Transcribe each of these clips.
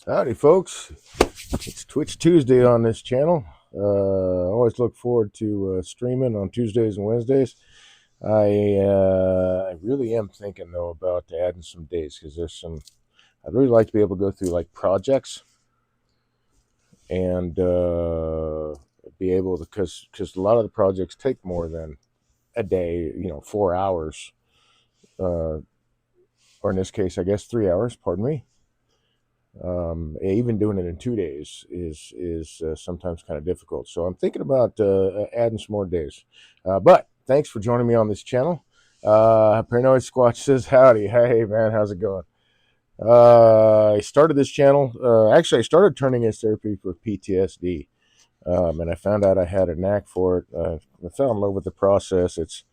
Howdy, folks. It's Twitch Tuesday on this channel. I always look forward to streaming on Tuesdays and Wednesdays. I really am thinking, though, about adding some days because there's some. I'd really like to be able to go through like projects and be able to, because a lot of the projects take more than a day, 4 hours, or in this case, I guess 3 hours, pardon me. Even doing it in 2 days is sometimes kind of difficult. So I'm thinking about adding some more days. But thanks for joining me on this channel. Paranoid Squatch says howdy. Hey man, how's it going? I started this channel. Actually, I started turning as therapy for PTSD, and I found out I had a knack for it. I fell in love with the process. It's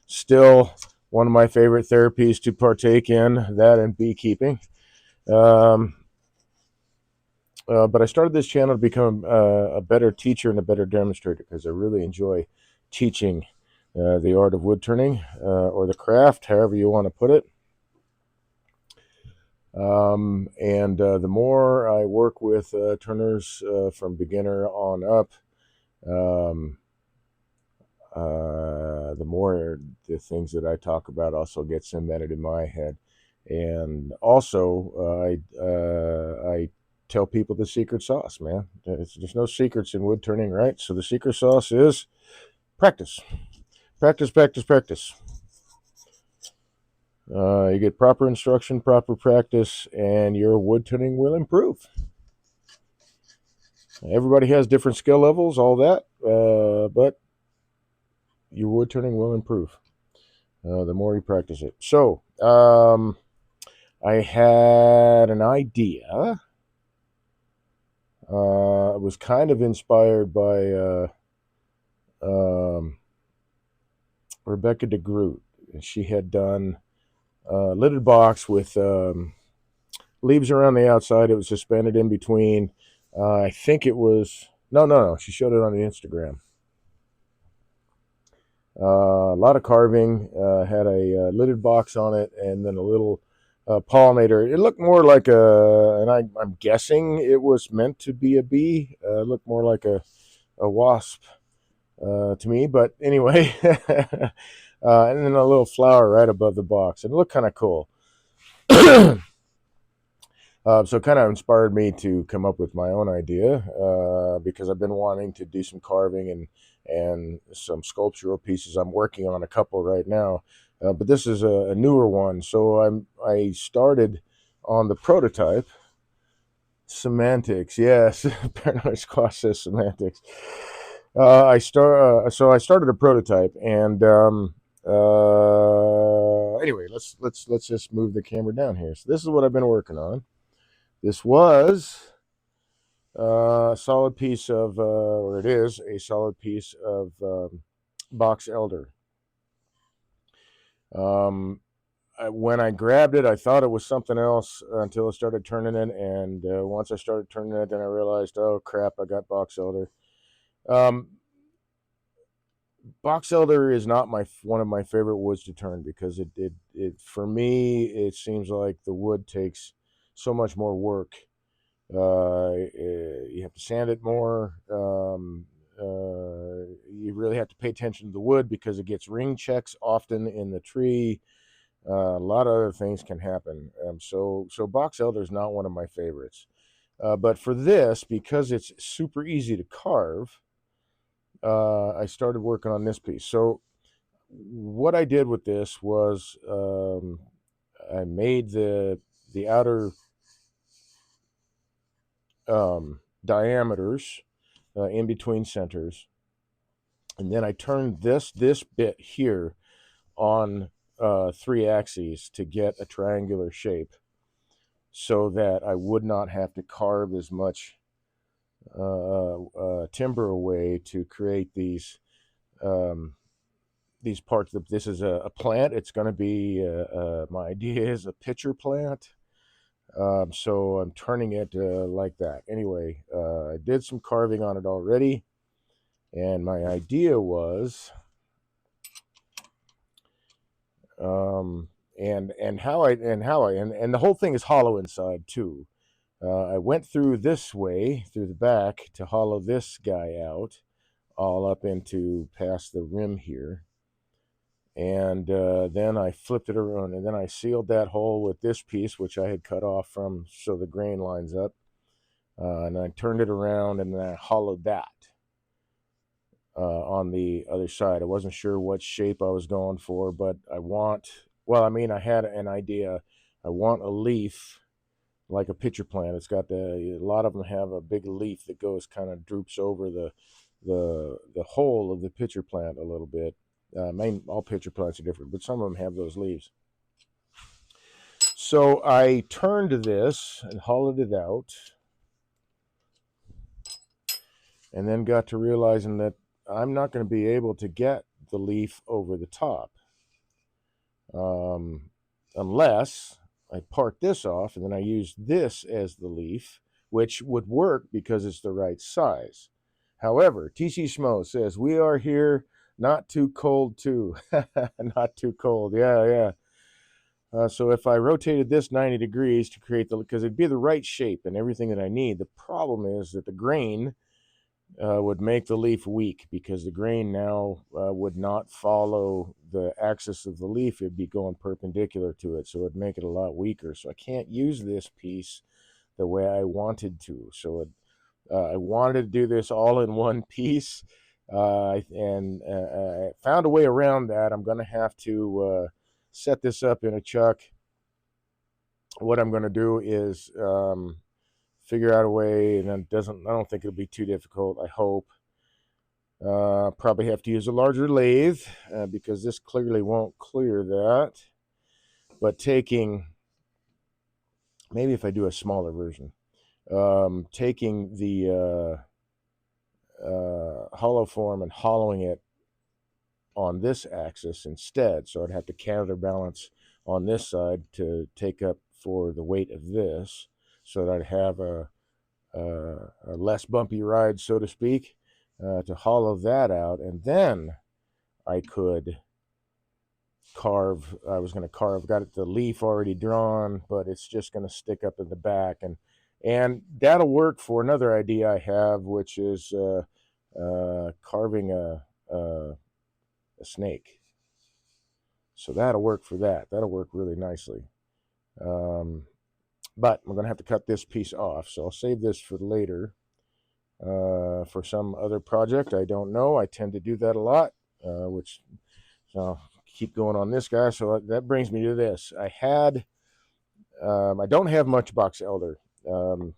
still one of my favorite therapies to partake in. That and beekeeping. Um, but I started this channel to become a better teacher and a better demonstrator because I really enjoy teaching the art of wood turning or the craft, however you want to put it. And the more I work with turners from beginner on up, um, the more the things that I talk about also get cemented in my head. And also, I tell people the secret sauce, man. There's no secrets in wood turning, right? So the secret sauce is practice, practice, practice, practice. You get proper instruction, proper practice, and your wood turning will improve. Everybody has different skill levels, all that, but your wood turning will improve the more you practice it. So I had an idea. It was kind of inspired by um, Rebecca DeGroot. She had done a lidded box with leaves around the outside. It was suspended in between. I think it was no. She showed it on the Instagram. A lot of carving. Had a lidded box on it, and then a little pollinator. It looked more like and I'm guessing it was meant to be a bee. It looked more like a wasp to me. But anyway, and then a little flower right above the box. And it looked kind of cool. So it kind of inspired me to come up with my own idea because I've been wanting to do some carving and some sculptural pieces. I'm working on a couple right now, but this is a newer one. So I started on the prototype. Semantics, yes. Paranoid Squash says semantics. So I started a prototype, and anyway, let's just move the camera down here. So this is what I've been working on. This was a solid piece of, or it is a solid piece of box elder. Um, when I grabbed it, I thought it was something else until I started turning it, and once I started turning it, then I realized, oh crap, I got box elder. Um, Box elder is not one of my favorite woods to turn because it for me it seems like the wood takes so much more work. You have to sand it more. You really have to pay attention to the wood because it gets ring checks often in the tree. A lot of other things can happen. So box elder is not one of my favorites. But for this, because it's super easy to carve, I started working on this piece. So what I did with this was I made the outer diameters in between centers, and then I turned this bit here on 3 axes to get a triangular shape, so that I would not have to carve as much timber away to create these parts. This is a plant. It's going to be my idea is a pitcher plant. So I'm turning it like that. Anyway, I did some carving on it already, and my idea was, and the whole thing is hollow inside too. I went through this way, through the back, to hollow this guy out, all up into past the rim here. And then I flipped it around, and then I sealed that hole with this piece, which I had cut off from so the grain lines up. And I turned it around, and then I hollowed that on the other side. I wasn't sure what shape I was going for, but I had an idea. I want a leaf like a pitcher plant. It's got a lot of them have a big leaf that goes kind of droops over the whole of the pitcher plant a little bit. All pitcher plants are different, but some of them have those leaves. So I turned this and hollowed it out, and then got to realizing that I'm not going to be able to get the leaf over the top unless I part this off and then I use this as the leaf, which would work because it's the right size. However, TC Schmo says, we are here, not too cold too. Not too cold. Yeah. So if I rotated this 90 degrees to create because it'd be the right shape and everything that I need, the problem is that the grain would make the leaf weak because the grain now would not follow the axis of the leaf. It'd be going perpendicular to it, so it'd make it a lot weaker. So I can't use this piece the way I wanted to. So I wanted to do this all in one piece, and I found a way around that. I'm going to have to set this up in a chuck. What I'm going to do is figure out a way, and I don't think it'll be too difficult. I hope. Probably have to use a larger lathe because this clearly won't clear that. But maybe if I do a smaller version, taking the hollow form and hollowing it on this axis instead. So I'd have to counterbalance on this side to take up for the weight of this, so that I'd have a less bumpy ride, so to speak, to hollow that out. And then I could carve. I was going to carve. Got the leaf already drawn, but it's just going to stick up in the back, and that'll work for another idea I have, which is carving a snake. So that'll work for that. That'll work really nicely. But I'm going to have to cut this piece off, so I'll save this for later. For some other project, I don't know. I tend to do that a lot, which so I'll keep going on this guy. So that brings me to this. I don't have much box elder, and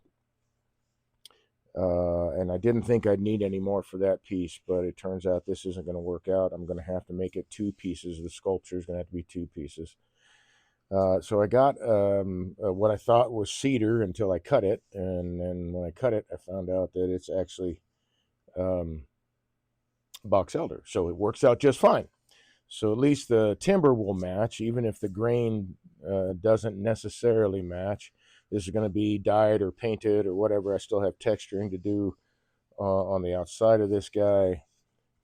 I didn't think I'd need any more for that piece, but it turns out this isn't going to work out. I'm going to have to make it two pieces. The sculpture is going to have to be two pieces. So I got what I thought was cedar until I cut it, and then when I cut it, I found out that it's actually box elder. So it works out just fine. So at least the timber will match, even if the grain doesn't necessarily match. This is going to be dyed or painted or whatever. I still have texturing to do on the outside of this guy,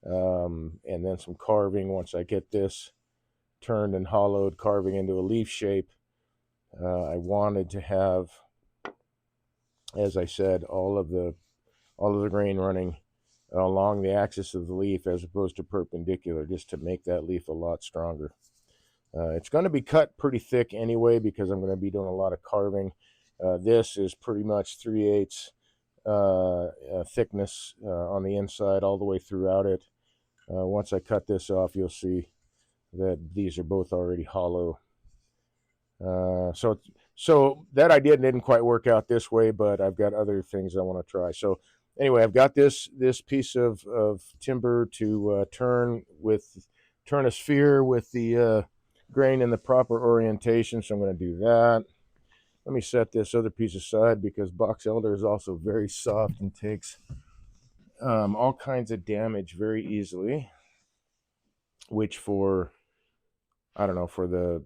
and then some carving once I get this turned and hollowed, carving into a leaf shape. I wanted to have, as I said, all of the grain running along the axis of the leaf as opposed to perpendicular, just to make that leaf a lot stronger. It's going to be cut pretty thick anyway because I'm going to be doing a lot of carving. This is pretty much 3/8 thickness on the inside all the way throughout it. Once I cut this off, you'll see that these are both already hollow. So that idea didn't quite work out this way, but I've got other things I want to try. So anyway, I've got this piece of timber to turn a sphere with the grain in the proper orientation. So I'm going to do that. Let me set this other piece aside because box elder is also very soft and takes all kinds of damage very easily, which for the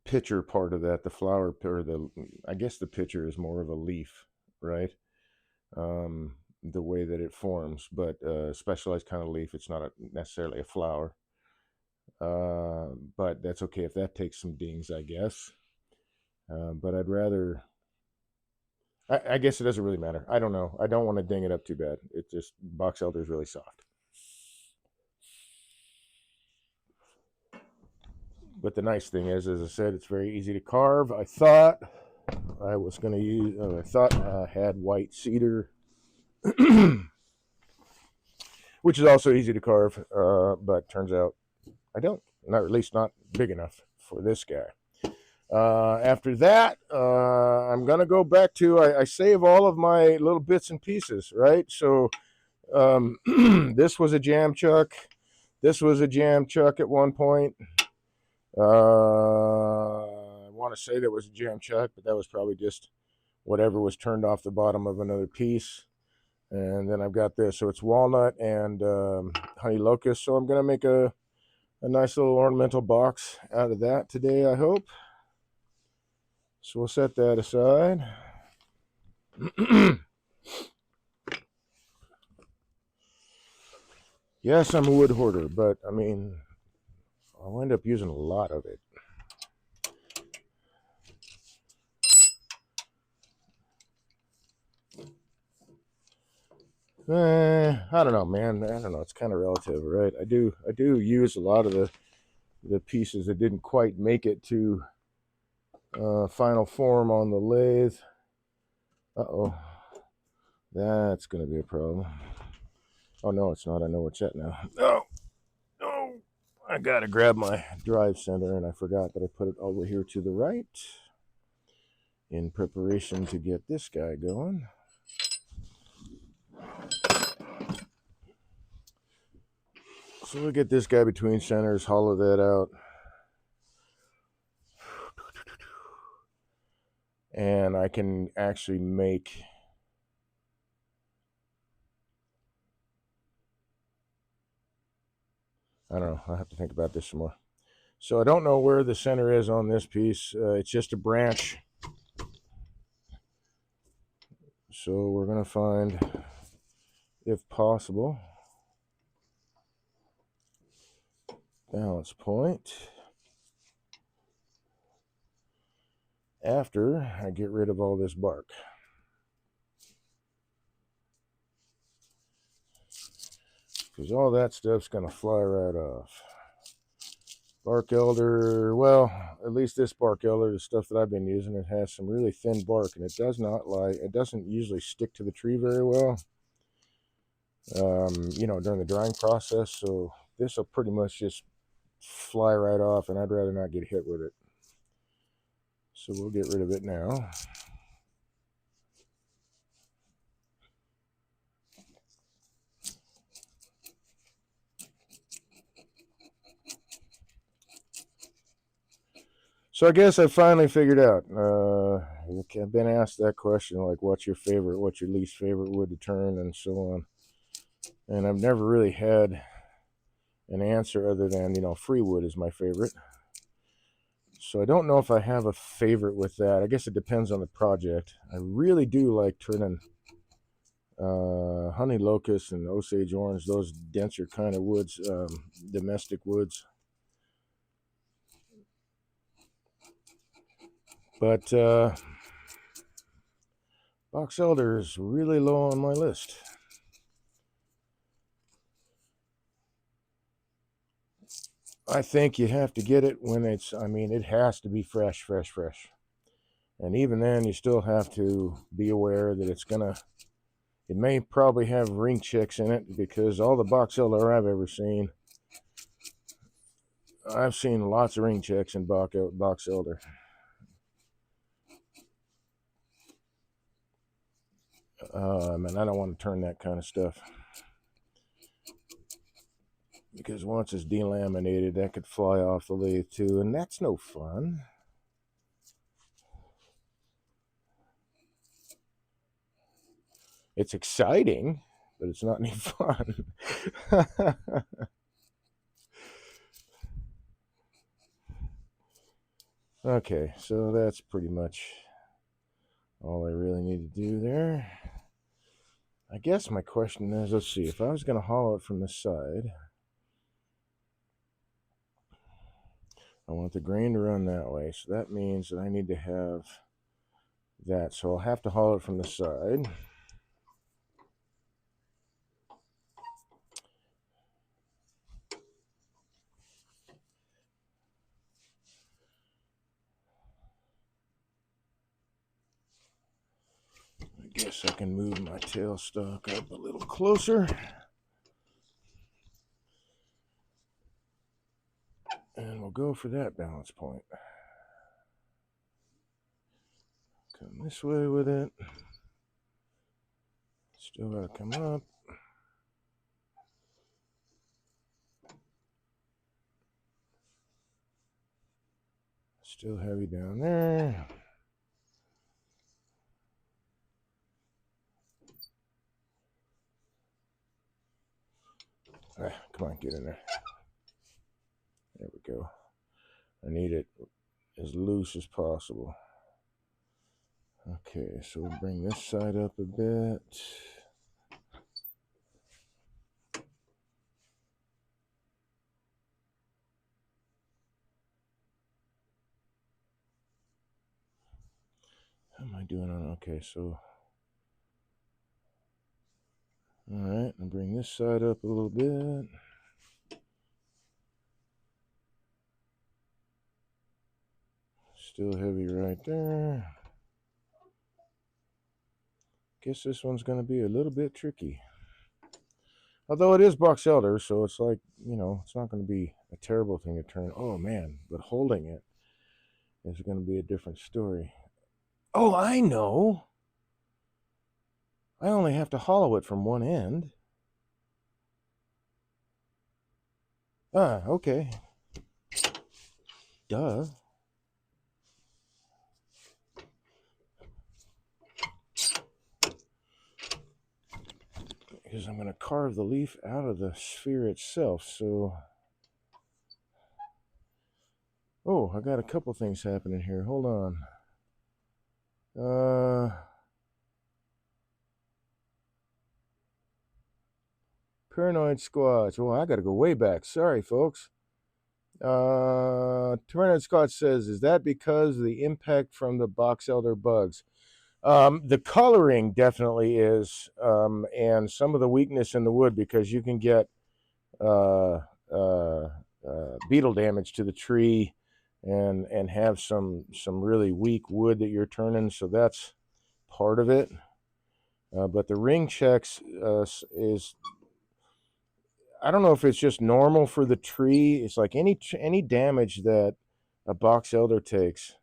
pitcher part of that, the flower, or I guess the pitcher is more of a leaf, right? The way that it forms, but specialized kind of leaf. It's not necessarily a flower, but that's okay if that takes some dings, I guess. But I'd rather I guess it doesn't really matter. I don't know. I don't want to ding it up too bad. It just, box elder is really soft. But the nice thing is, as I said, it's very easy to carve. I thought I was going to use, I thought I had white cedar, which is also easy to carve, but turns out I don't. Not, at least not big enough for this guy. After that, I'm going to go back to, I save all of my little bits and pieces, right? So this was a jam chuck. This was a jam chuck at one point. I want to say that was a jam chuck, but that was probably just whatever was turned off the bottom of another piece. And then I've got this. So it's walnut and honey locust. So I'm going to make a nice little ornamental box out of that today, I hope. So we'll set that aside. Yes, I'm a wood hoarder, but I mean, I'll end up using a lot of it. I don't know, man. I don't know. It's kind of relative, right? I do use a lot of the pieces that didn't quite make it to final form on the lathe. Uh-oh. That's going to be a problem. Oh, no, it's not. I know what's at now. No. No. I got to grab my drive center, and I forgot that I put it over here to the right in preparation to get this guy going. So we'll get this guy between centers, hollow that out. And I can actually make I don't know. I'll have to think about this some more. So I don't know where the center is on this piece. It's just a branch. So we're going to find, if possible, balance point after I get rid of all this bark. Because all that stuff's going to fly right off. Bark elder, well, at least this bark elder, the stuff that I've been using, it has some really thin bark, and it doesn't usually stick to the tree very well, during the drying process. So this will pretty much just fly right off, and I'd rather not get hit with it. So we'll get rid of it now. So I guess I finally figured out. I've been asked that question, like, what's your favorite, what's your least favorite wood to turn, and so on. And I've never really had an answer other than, free wood is my favorite. So I don't know if I have a favorite with that. I guess it depends on the project. I really do like turning honey locust and Osage orange, those denser kind of woods, domestic woods. But box elder is really low on my list. I think you have to get it when it has to be fresh. And even then, you still have to be aware that it may probably have ring checks in it, because all the box elder I've ever seen, I've seen lots of ring checks in box elder. And I don't want to turn that kind of stuff, because once it's delaminated, that could fly off the lathe too, and that's no fun. It's exciting, but it's not any fun. Okay, so that's pretty much all I really need to do there. I guess my question is, let's see, if I was going to hollow it from the side, I want the grain to run that way. So that means that I need to have that. So I'll have to haul it from the side. I guess I can move my tailstock up a little closer. And we'll go for that balance point. Come this way with it. Still gotta come up. Still heavy down there. Come on, get in there. There we go. I need it as loose as possible. Okay, so we'll bring this side up a bit. How am I doing on? Okay, so. Alright, I'll bring this side up a little bit. Still heavy right there. Guess this one's going to be a little bit tricky. Although it is box elder, so it's like, you know, it's not going to be a terrible thing to turn. Oh, man, but holding it is going to be a different story. Oh, I know. I only have to hollow it from one end. Ah, okay. Duh. Because I'm going to carve the leaf out of the sphere itself, so... Oh, I got a couple things happening here. Hold on. Paranoid Squatch. Oh, I got to go way back. Sorry, folks. Paranoid Squatch says, is that because of the impact from the box elder bugs? The coloring definitely is, and some of the weakness in the wood, because you can get beetle damage to the tree and have some really weak wood that you're turning. So that's part of it. But the ring checks is, I don't know if it's just normal for the tree. It's like any damage that a box elder takes.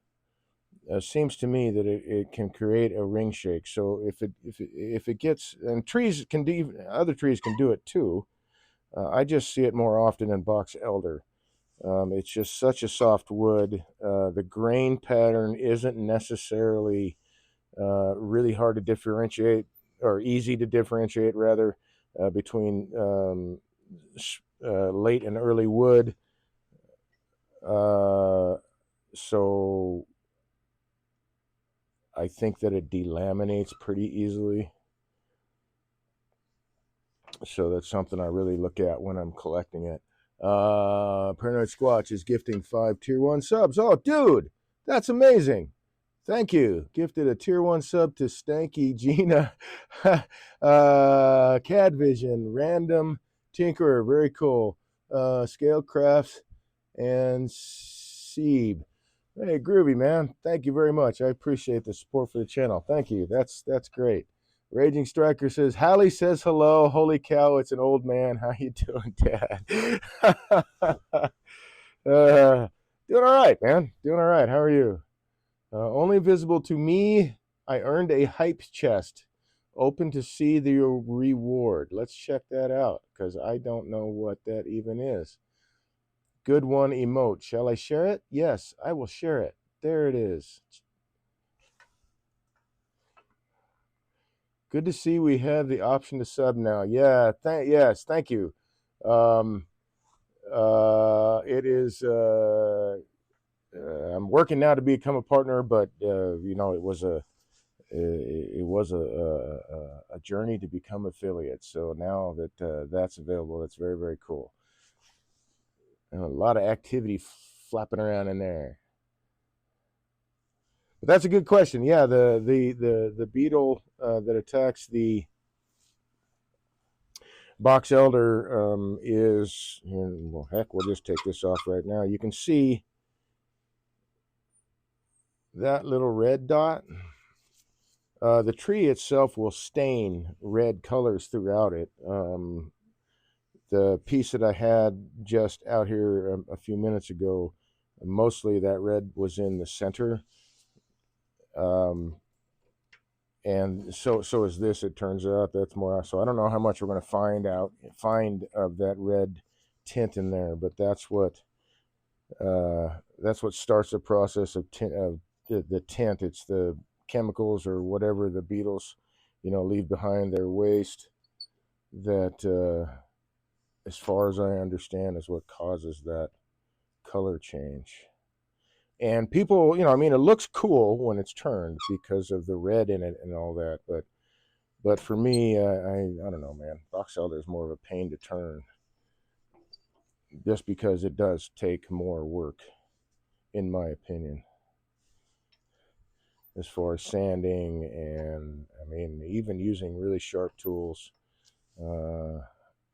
Seems to me that it can create a ring shake. So if it gets, and trees can do, other trees can do it too. I just see it more often in box elder. It's just such a soft wood. The grain pattern isn't necessarily really hard to differentiate, or easy to differentiate rather, between late and early wood. So I think that it delaminates pretty easily. So that's something I really look at when I'm collecting it. Paranoid Squatch is gifting 5 tier 1 subs. Oh, dude, that's amazing. Thank you. Gifted a tier 1 sub to Stanky Gina, Cadvision, Random Tinkerer, very cool. Scale Crafts, and Seeb. Hey, Groovy, man. Thank you very much. I appreciate the support for the channel. Thank you. That's great. Raging Striker says, Hallie says hello. Holy cow, it's an old man. How you doing, Dad? Doing all right, man. Doing all right. How are you? Only visible to me. I earned a hype chest. Open to see the reward. Let's check that out, because I don't know what that even is. Good one emote. Shall I share it? Yes, I will share it. There it is. Good to see we have the option to sub now. Yeah, yes, thank you. It is. I'm working now to become a partner, but you know, it was a journey to become affiliate. So now that that's available, that's very, very cool. And a lot of activity flapping around in there. that's a good question. Yeah, the beetle that attacks the box elder is, well, heck, we'll just take this off right now. You can see that little red dot. The tree itself will stain red colors throughout it. The piece that I had just out here a few minutes ago, mostly that red was in the center. And so is this. It turns out that's more. So I don't know how much we're going to find of that red tint in there, but that's what starts the process of the tint. It's the chemicals or whatever the beetles, leave behind their waste. That, as far as I understand, is what causes that color change. And people, it looks cool when it's turned because of the red in it and all that. But for me, I don't know, man. Box elder is more of a pain to turn, just because it does take more work, in my opinion, as far as sanding and, even using really sharp tools.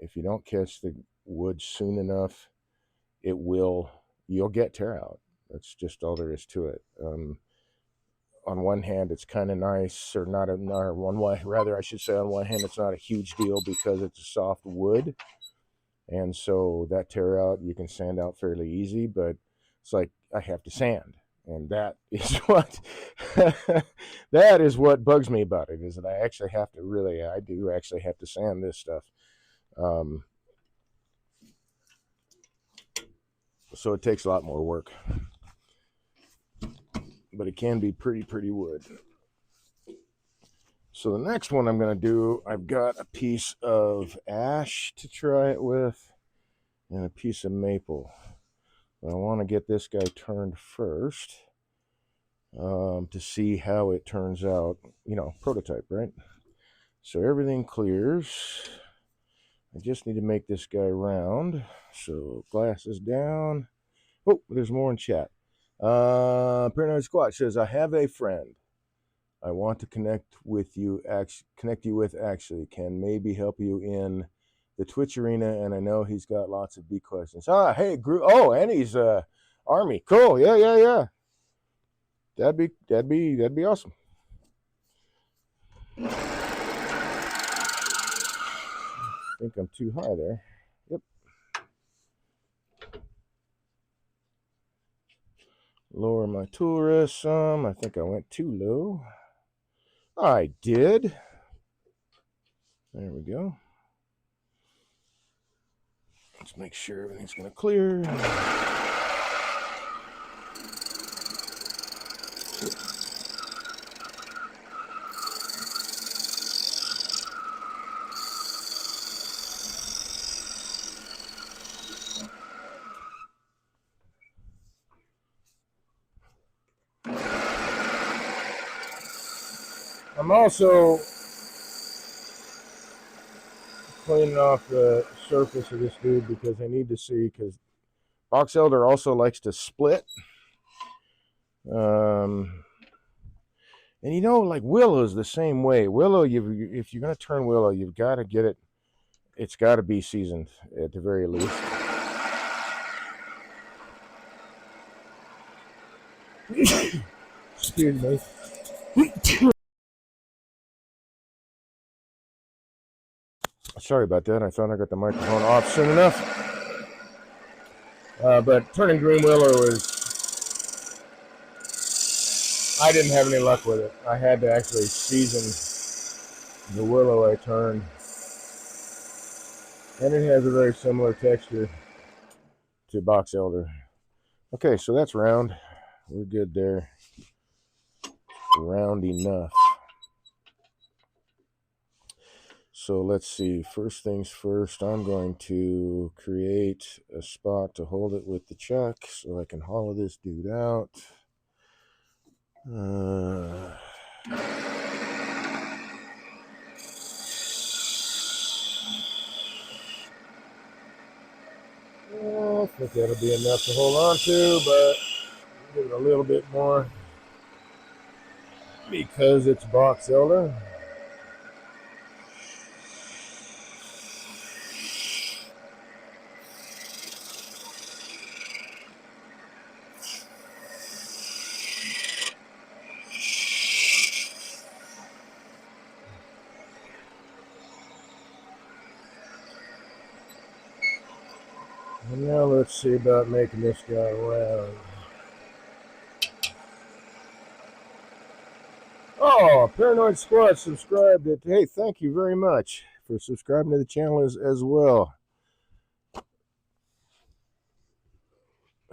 If you don't catch the wood soon enough, you'll get tear out. That's just all there is to it. On one hand, it's kind of nice, or not one way, rather, I should say, on one hand, it's not a huge deal because it's a soft wood. And so that tear out, you can sand out fairly easy, but it's like I have to sand. And that is that is what bugs me about it, is that I do actually have to sand this stuff. So it takes a lot more work, but it can be pretty wood. So the next one I'm going to do, I've got a piece of ash to try it with and a piece of maple. But I want to get this guy turned first to see how it turns out, prototype, right? So everything clears. I just need to make this guy round. So glasses down. Oh, there's more in chat. Paranoid Squat says, I have a friend I want to connect you with, actually can maybe help you in the Twitch arena, and I know he's got lots of bee questions. Hey, and he's Army. Cool. Yeah. That'd be awesome. I think I'm too high there. Yep. Lower my tool rest some. I think I went too low. I did. There we go. Let's make sure everything's going to clear. I'm also cleaning off the surface of this dude because I need to see, because box elder also likes to split. And like willow's the same way. Willow, if you're going to turn willow, you've got to get it. It's got to be seasoned at the very least. Excuse me. Sorry about that. I thought I got the microphone off soon enough. But turning green willow I didn't have any luck with it. I had to actually season the willow I turned. And it has a very similar texture to box elder. Okay, so that's round. We're good there. Round enough. So let's see. First things first, I'm going to create a spot to hold it with the chuck so I can hollow this dude out. I think that'll be enough to hold on to, but give it a little bit more. because it's box elder. And now let's see about making this guy round. Oh, Paranoid Squad subscribed it. Hey, thank you very much for subscribing to the channel as well. I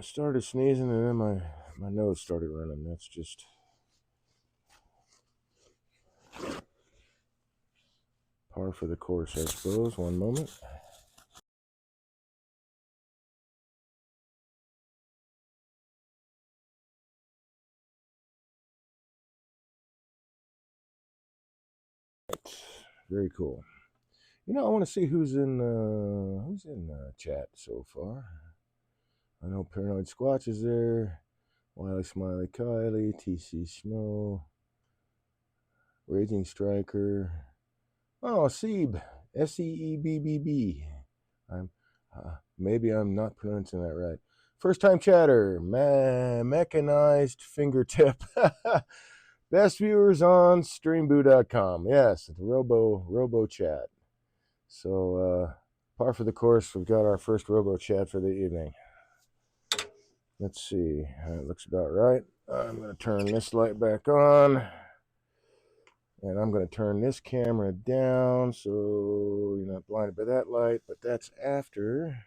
started sneezing and then my nose started running. That's just par for the course, I suppose. One moment. Very cool. You know, I want to see who's in chat so far. I know Paranoid Squatch is there. Wiley Smiley Kylie, TC Snow, Raging Striker. Oh, Seeb, Seebbb. Maybe I'm not pronouncing that right. First time chatter, mechanized fingertip. Best viewers on streamboo.com. Yes, the robo chat. So par for the course, we've got our first robo chat for the evening. Let's see. It looks about right. I'm going to turn this light back on. And I'm going to turn this camera down so you're not blinded by that light. But that's after.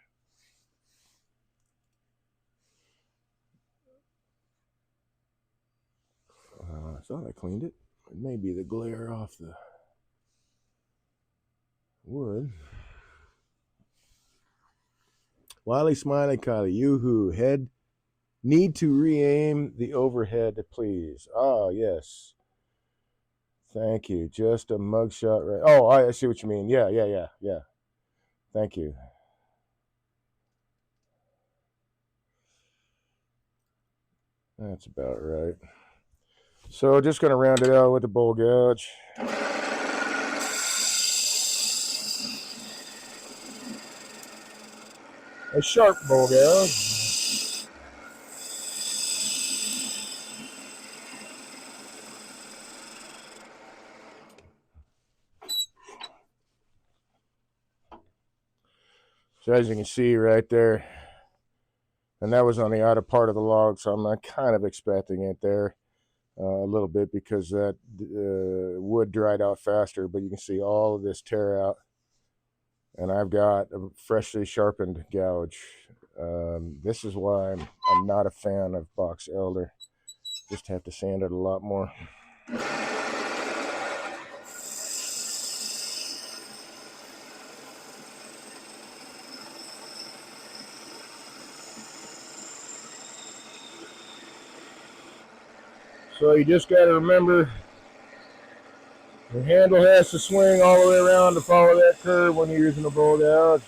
I thought I cleaned it. It may be the glare off the wood. Wiley Smiley Kylie, yoo-hoo, head. Need to re-aim the overhead, please. Ah, yes. Thank you. Just a mugshot, right? Oh, I see what you mean. Yeah. Thank you. That's about right. So just going to round it out with the bowl gouge. A sharp bowl gouge. So as you can see right there, and that was on the outer part of the log, so I'm kind of expecting it there a little bit because that wood dried out faster, but you can see all of this tear out. And I've got a freshly sharpened gouge. This is why I'm not a fan of box elder. Just have to sand it a lot more. So you just got to remember the handle has to swing all the way around to follow that curve when you're using a bowl gouge,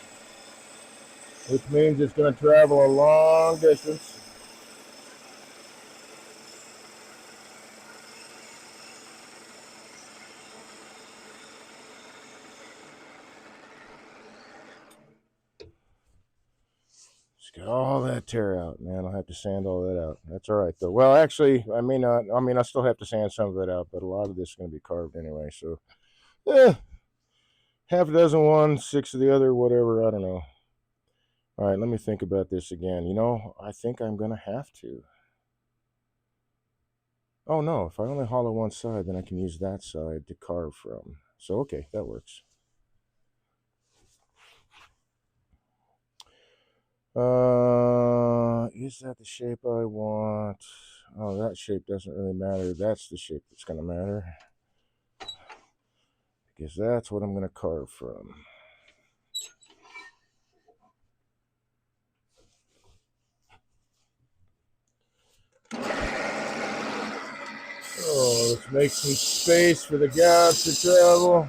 which means it's going to travel a long distance. Got all that tear out, man. I'll have to sand all that out. That's all right, though. Well, actually, I may not. I mean, I still have to sand some of it out, but a lot of this is going to be carved anyway. So, half a dozen one, six of the other, whatever. I don't know. All right, let me think about this again. You know, I think I'm going to have to. Oh, no. If I only hollow one side, then I can use that side to carve from. So, okay, that works. Is that the shape I want? Oh, that shape doesn't really matter. That's the shape that's going to matter. Because that's what I'm going to carve from. Oh, let's make some space for the gouge to travel.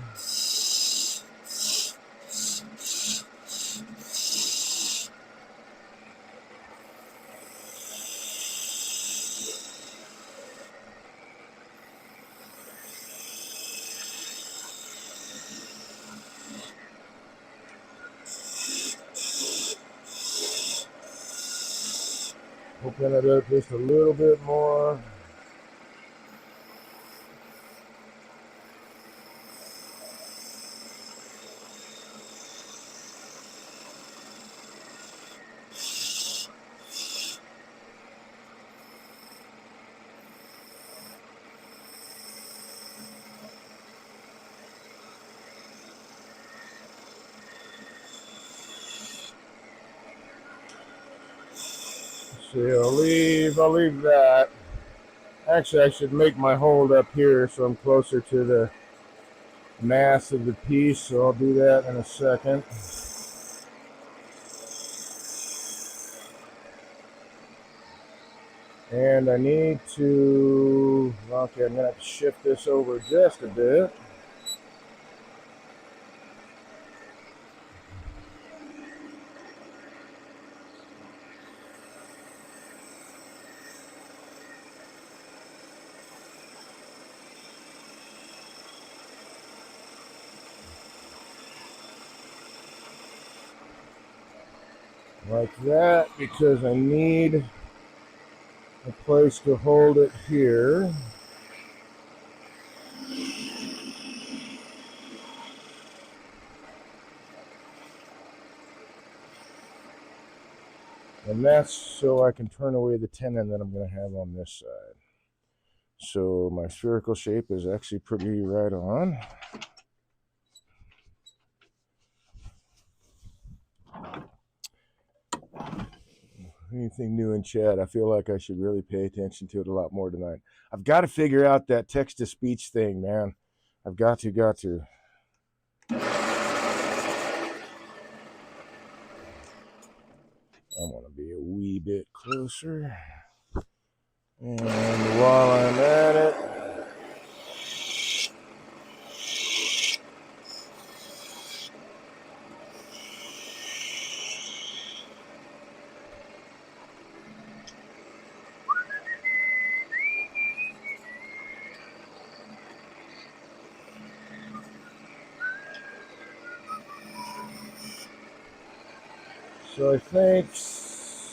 Open it up just a little bit more. See, I'll leave that. Actually, I should make my hold up here so I'm closer to the mass of the piece, so I'll do that in a second. And I need to, okay, I'm going to have to shift this over just a bit. Like that, because I need a place to hold it here. And that's so I can turn away the tenon that I'm going to have on this side. So my spherical shape is actually pretty right on. Anything new in chat? I feel like I should really pay attention to it a lot more tonight. I've got to figure out that text-to-speech thing, man. I've got to. I want to be a wee bit closer. And while I'm at it, so I think,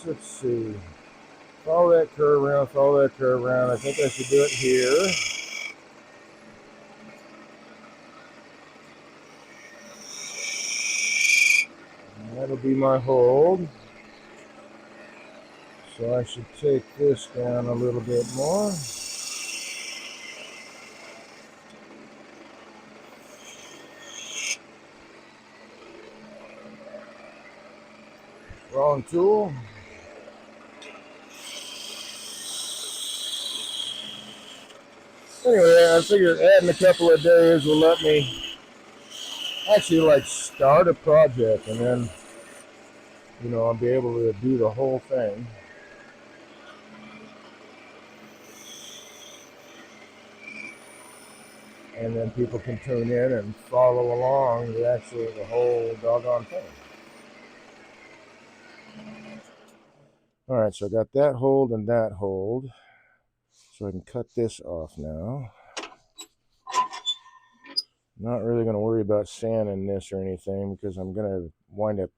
let's see, follow that curve around, I think I should do it here. And that'll be my hold. So I should take this down a little bit more. Wrong tool. Anyway, I figured adding a couple of days will let me actually like start a project, and then, you know, I'll be able to do the whole thing. And then people can tune in and follow along with actually the whole doggone thing. All right, so I got that hold and that hold. So I can cut this off now. Not really going to worry about sanding this or anything because I'm going to wind up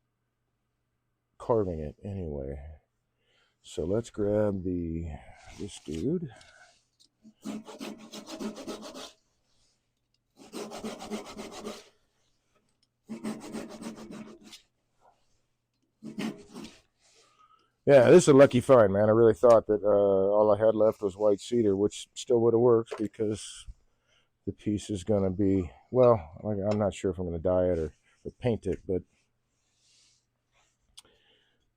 carving it anyway. So let's grab this dude. Yeah, this is a lucky find, man. I really thought that all I had left was white cedar, which still would have worked because the piece is going to be, well, I'm not sure if I'm going to dye it or paint it, but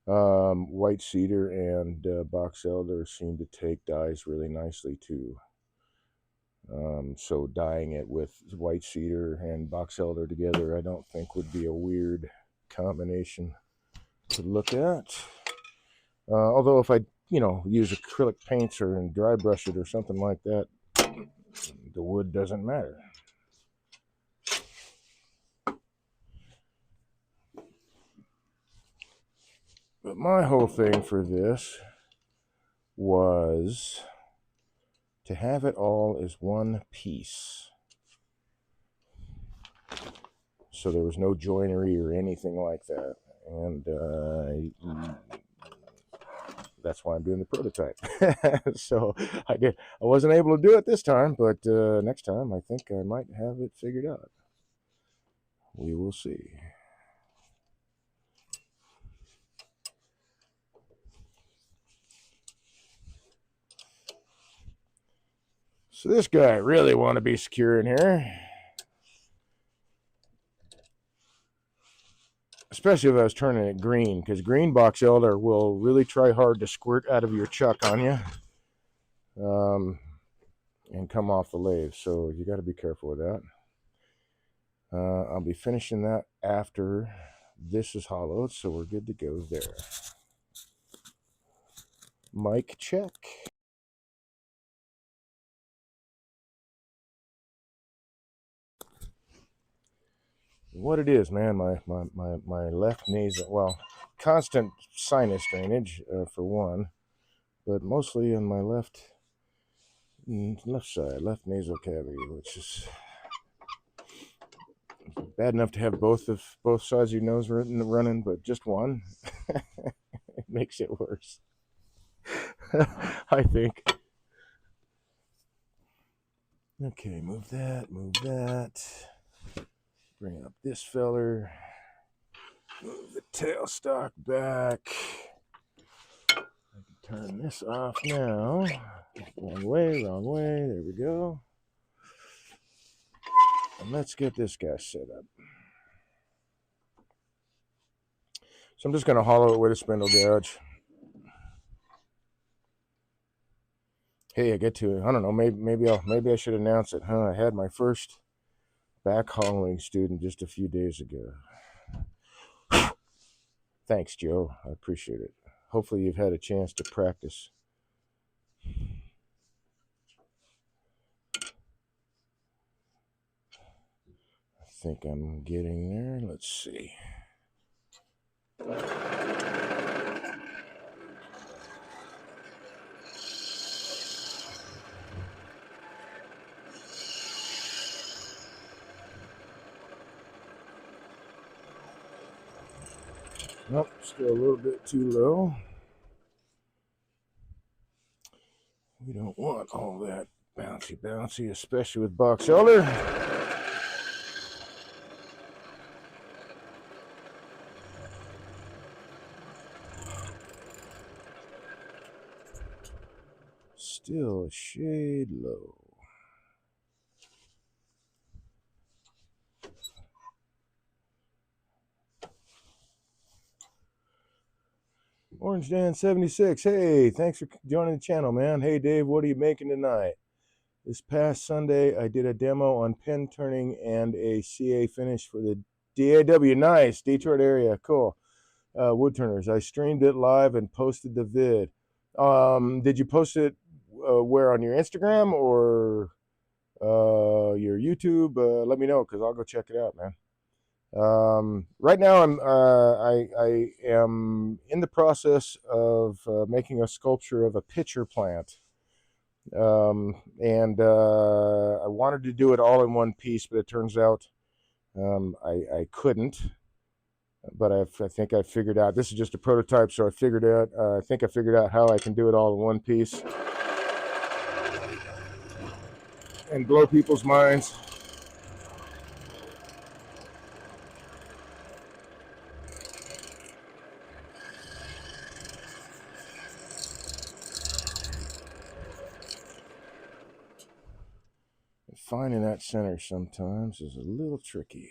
white cedar and box elder seem to take dyes really nicely too. So dyeing it with white cedar and box elder together, I don't think would be a weird combination to look at. Although if I, you know, use acrylic paints or dry brush it or something like that, the wood doesn't matter. But my whole thing for this was to have it all as one piece. So there was no joinery or anything like that. And that's why I'm doing the prototype. So I wasn't able to do it this time, but next time I think I might have it figured out. We will see. So this guy really want to be secure in here. Especially if I was turning it green, because green box elder will really try hard to squirt out of your chuck on you and come off the lathe. So you got to be careful with that. I'll be finishing that after this is hollowed, so we're good to go there. Mic check. What it is, man, my left nasal, well, constant sinus drainage for one, but mostly on my left side, left nasal cavity, which is bad enough to have both sides of your nose running, but just one, it makes it worse. I think. Okay, move that. Bring up this feller. Move the tailstock back. I can turn this off now. Wrong way. There we go. And let's get this guy set up. So I'm just going to hollow it with a spindle gouge. Hey, I get to it. I don't know. Maybe I should announce it. I had my first back hollowing student just a few days ago. Thanks, Joe. I appreciate it. Hopefully you've had a chance to practice. I think I'm getting there. Let's see. Nope, still a little bit too low. We don't want all that bouncy, especially with box elder. Still a shade low. Orange Dan 76. Hey, thanks for joining the channel, man. Hey, Dave, what are you making tonight? This past Sunday, I did a demo on pen turning and a CA finish for the DAW. Nice, Detroit area. Cool. Woodturners. I streamed it live and posted the vid. Did you post it where, on your Instagram or your YouTube? Let me know, because I'll go check it out, man. Right now I am in the process of making a sculpture of a pitcher plant, and I wanted to do it all in one piece, but it turns out I couldn't. But I think I figured out, this is just a prototype, so I figured out I think I figured out how I can do it all in one piece and blow people's minds. Finding that center sometimes is a little tricky.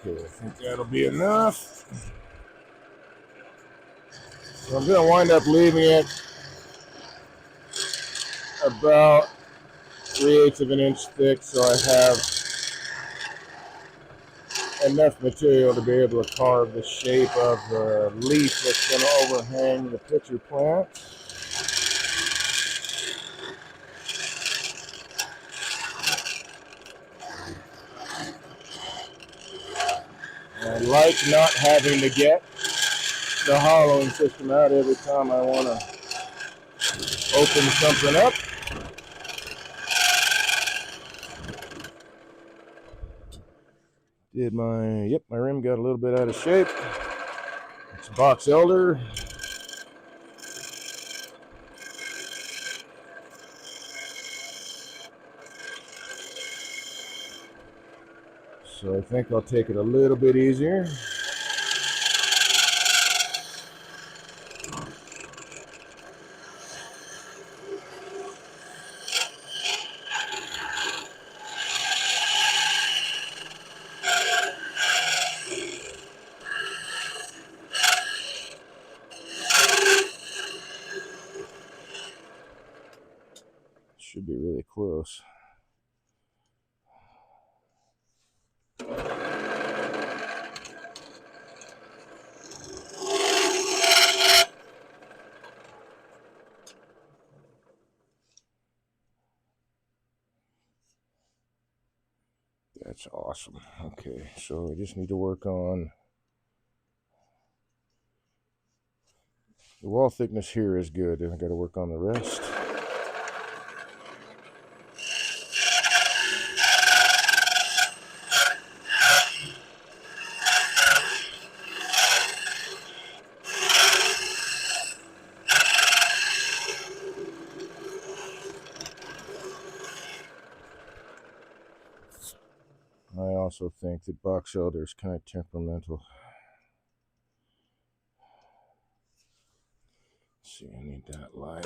Okay, I think that'll be enough. So I'm going to wind up leaving it about 3/8 of an inch thick, so I have enough material to be able to carve the shape of the leaf that's going to overhang the pitcher plant. And like not having to get the hollowing system out every time I want to open something up. My rim got a little bit out of shape. It's a box elder. So I think I'll take it a little bit easier. Should be really close. That's awesome. Okay, so I just need to work on the wall thickness here is good, and I got to work on the rest. I also think that box elder is kind of temperamental. Let's see, I need that light.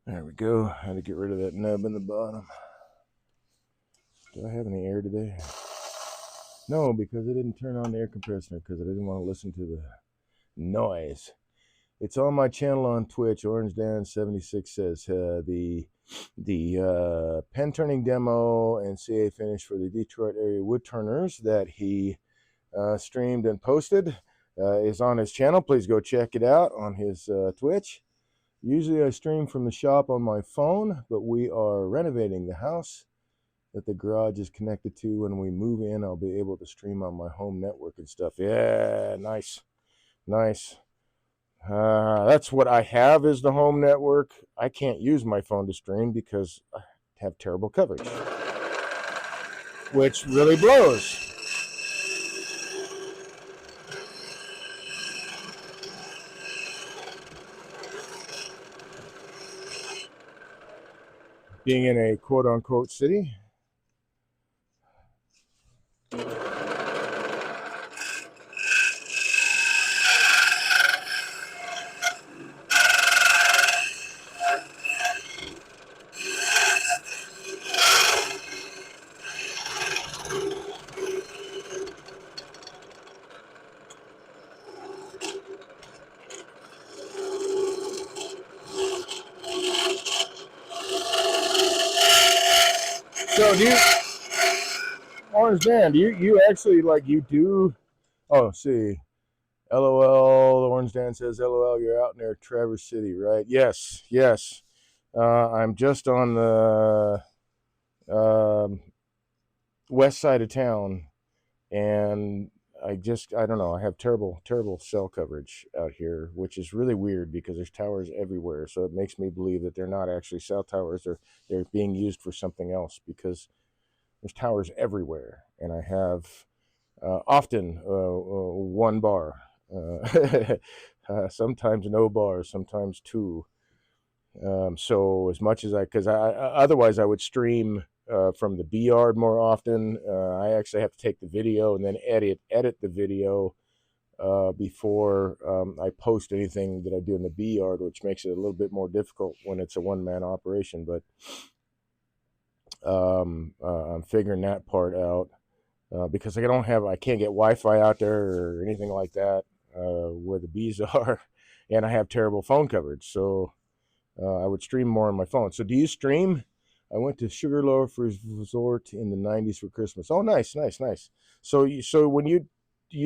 There we go. I had to get rid of that nub in the bottom. Do I have any air today? No, because I didn't turn on the air compressor because I didn't want to listen to the noise. It's on my channel on Twitch. Orange Dan 76 says the pen turning demo and CA finish for the Detroit area wood turners that he streamed and posted is on his channel. Please go check it out on his Twitch. Usually I stream from the shop on my phone, but we are renovating the house that the garage is connected to. When we move in, I'll be able to stream on my home network and stuff. Yeah, nice. That's what I have is the home network. I can't use my phone to stream because I have terrible coverage, which really blows. Being in a quote-unquote city. So do you, Orange Dan, do you actually you do, oh, see, LOL, Orange Dan says, LOL, you're out near Traverse City, right? Yes. I'm just on the west side of town, and I don't know, I have terrible cell coverage out here, which is really weird because there's towers everywhere. So it makes me believe that they're not actually cell towers, they're being used for something else, because there's towers everywhere, and I have often one bar, sometimes no bars, sometimes two. So as much as because otherwise I would stream from the B yard more often. I actually have to take the video and then edit the video before I post anything that I do in the B yard, which makes it a little bit more difficult when it's a one-man operation. But I'm figuring that part out because I can't get Wi-Fi out there or anything like that where the bees are, and I have terrible phone coverage. So I would stream more on my phone. So do you stream I went to Sugarloaf Resort in the '90s for Christmas. Oh, nice, nice, nice. So when you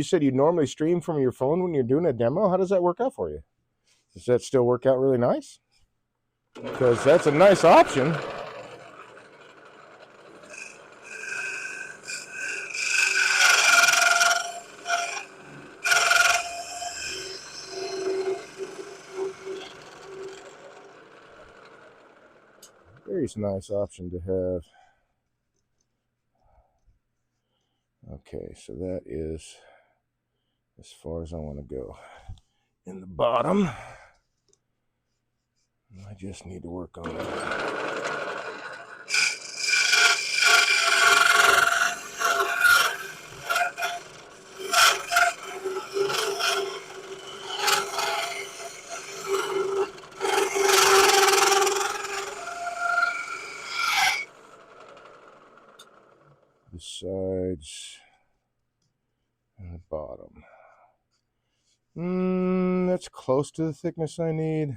said you normally stream from your phone when you're doing a demo, how does that work out for you? Does that still work out really nice? Because that's a nice option. Very nice option to have. Okay, so that is as far as I want to go. In the bottom, I just need to work on that. The sides and the bottom. That's close to the thickness I need.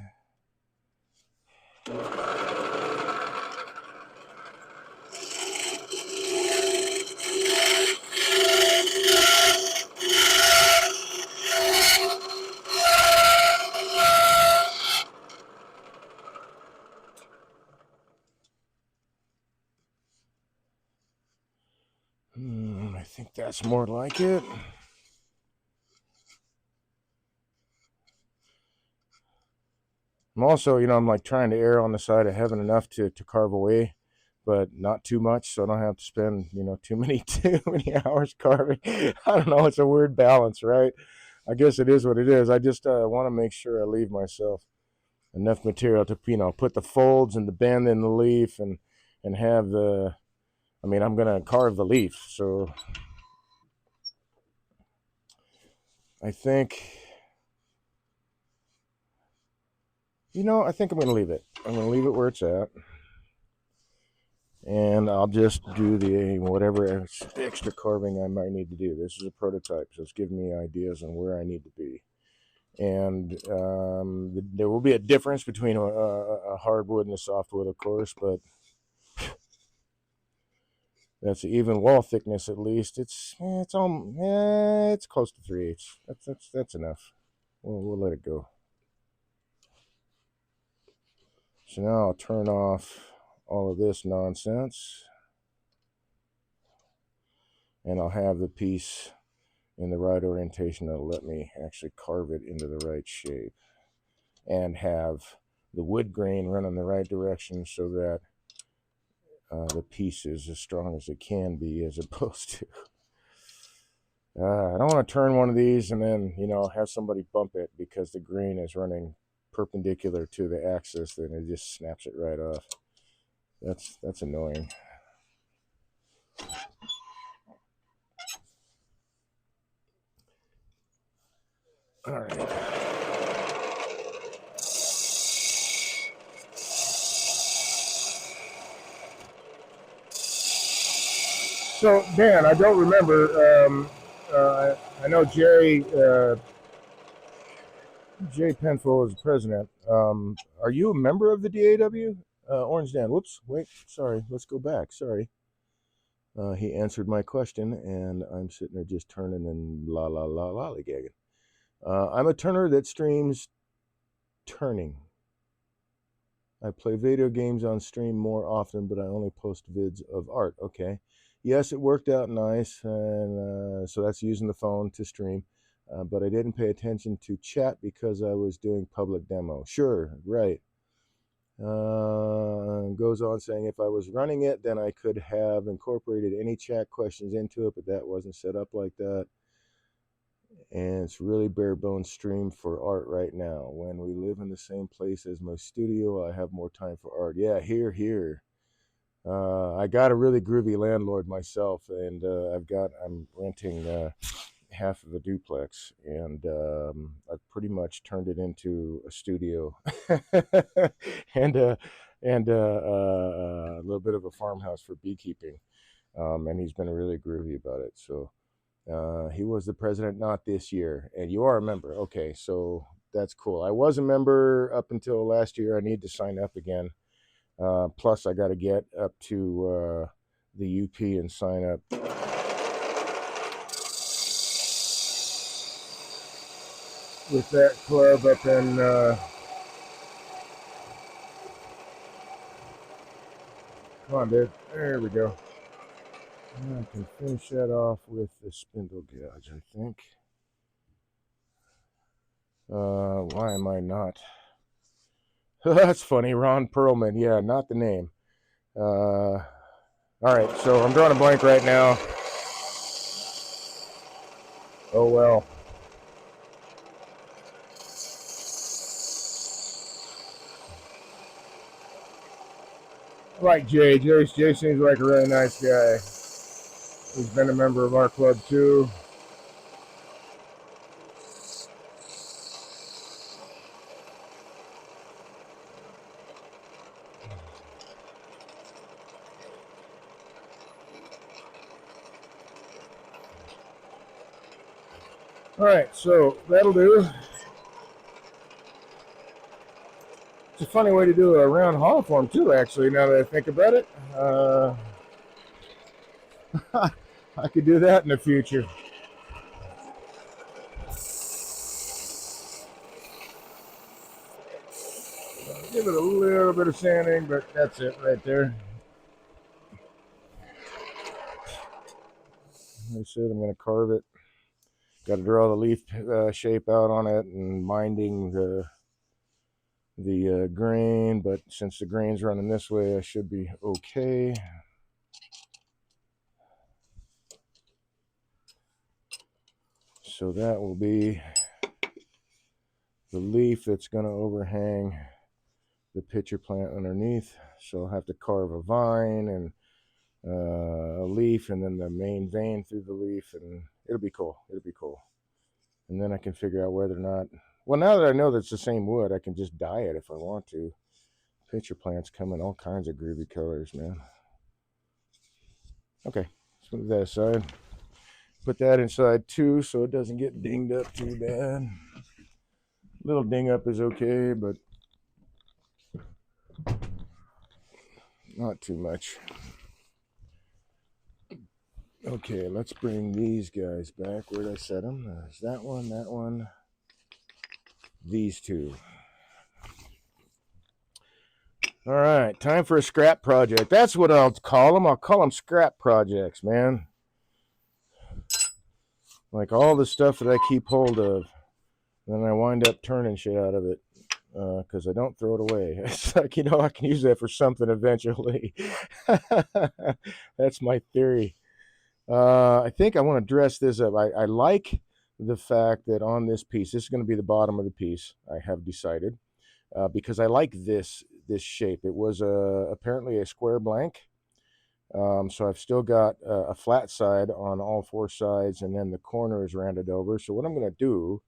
I think that's more like it. I'm also, I'm like trying to err on the side of having enough to carve away, but not too much, so I don't have to spend, too many hours carving. I don't know. It's a weird balance, right? I guess it is what it is. I just want to make sure I leave myself enough material to, put the folds and the bend in the leaf and have the. I mean, I'm gonna carve the leaf, so I think. I think I'm gonna leave it. I'm gonna leave it where it's at. And I'll just do the whatever extra carving I might need to do. This is a prototype, so it's giving me ideas on where I need to be. And there will be a difference between a hardwood and a softwood, of course, but that's an even wall thickness at least. It's close to 3/8. That's enough. We'll let it go. So now I'll turn off all of this nonsense, and I'll have the piece in the right orientation that'll let me actually carve it into the right shape and have the wood grain run in the right direction so that the piece is as strong as it can be, as opposed to I don't want to turn one of these and then have somebody bump it because the grain is running perpendicular to the axis, then it just snaps it right off. That's annoying. All right. So, Dan, I don't remember. I know Jerry Penfold is president. Are you a member of the DAW? Orange Dan. Whoops. Wait. Sorry. Let's go back. Sorry. He answered my question, and I'm sitting there just turning and lollygagging. I'm a turner that streams turning. I play video games on stream more often, but I only post vids of art. Okay. Yes, it worked out nice, and so that's using the phone to stream. But I didn't pay attention to chat because I was doing public demo. Sure, right. Goes on saying if I was running it, then I could have incorporated any chat questions into it, but that wasn't set up like that. And it's really bare bones stream for art right now. When we live in the same place as my studio, I have more time for art. Yeah, here. I got a really groovy landlord myself, and I'm renting half of a duplex, and I've pretty much turned it into a studio and a little bit of a farmhouse for beekeeping. And he's been really groovy about it. So he was the president not this year, and you are a member. Okay, so that's cool. I was a member up until last year. I need to sign up again. Plus, I got to get up to the UP and sign up with that club up in. Come on, dude. There we go. I can finish that off with the spindle gouge, I think. Why am I not? That's funny, Ron Perlman. Yeah, not the name. All right, so I'm drawing a blank right now. Oh well. I like Jay. Jay seems like a really nice guy. He's been a member of our club too. All right, so that'll do. It's a funny way to do a round hollow form too, actually, now that I think about it. I could do that in the future. Give it a little bit of sanding, but that's it right there. Like I said, I'm going to carve it. Got to draw the leaf shape out on it and minding the grain, but since the grain's running this way, I should be okay. So that will be the leaf that's going to overhang the pitcher plant underneath. So I'll have to carve a vine and a leaf and then the main vein through the leaf, and it'll be cool. It'll be cool. And then I can figure out whether or not, well, now that I know that it's the same wood, I can just dye it if I want to. Pitcher plants come in all kinds of groovy colors, man. Okay, let's move that aside. Put that inside too so it doesn't get dinged up too bad. Little ding up is okay, but not too much. Okay, let's bring these guys back. Where did I set them? There's that one, these two. All right, time for a scrap project. That's what I'll call them. I'll call them scrap projects, man. Like all the stuff that I keep hold of, then I wind up turning shit out of it because I don't throw it away. It's like, I can use that for something eventually. That's my theory. I think I want to dress this up. I like the fact that on this piece, this is going to be the bottom of the piece, I have decided, because I like this shape. It was apparently a square blank. So I've still got a flat side on all four sides, and then the corner is rounded over. So what I'm going to do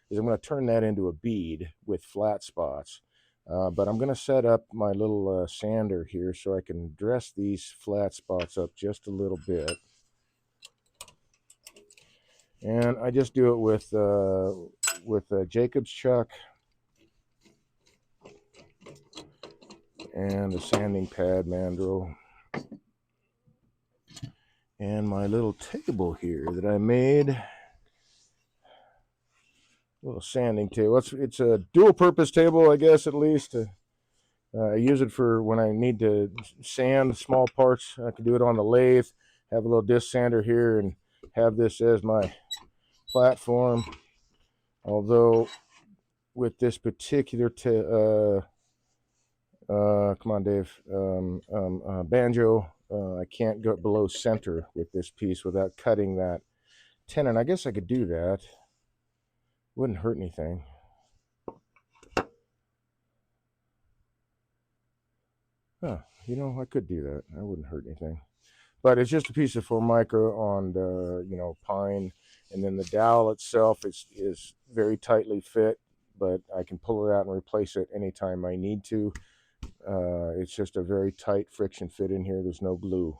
is I'm going to turn that into a bead with flat spots. But I'm going to set up my little sander here so I can dress these flat spots up just a little bit. And I just do it with Jacob's chuck and a sanding pad mandrel. And my little table here that I made, a little sanding table. It's a dual purpose table, I guess, at least. I use it for when I need to sand small parts. I can do it on the lathe, have a little disc sander here, and have this as my platform. Although with this particular come on, Dave, banjo, I can't go below center with this piece without cutting that tenon. I guess I could do that. Wouldn't hurt anything. Huh, I could do that. That wouldn't hurt anything. But it's just a piece of Formica on the, pine, and then the dowel itself is very tightly fit, but I can pull it out and replace it anytime I need to. It's just a very tight friction fit in here. There's no glue.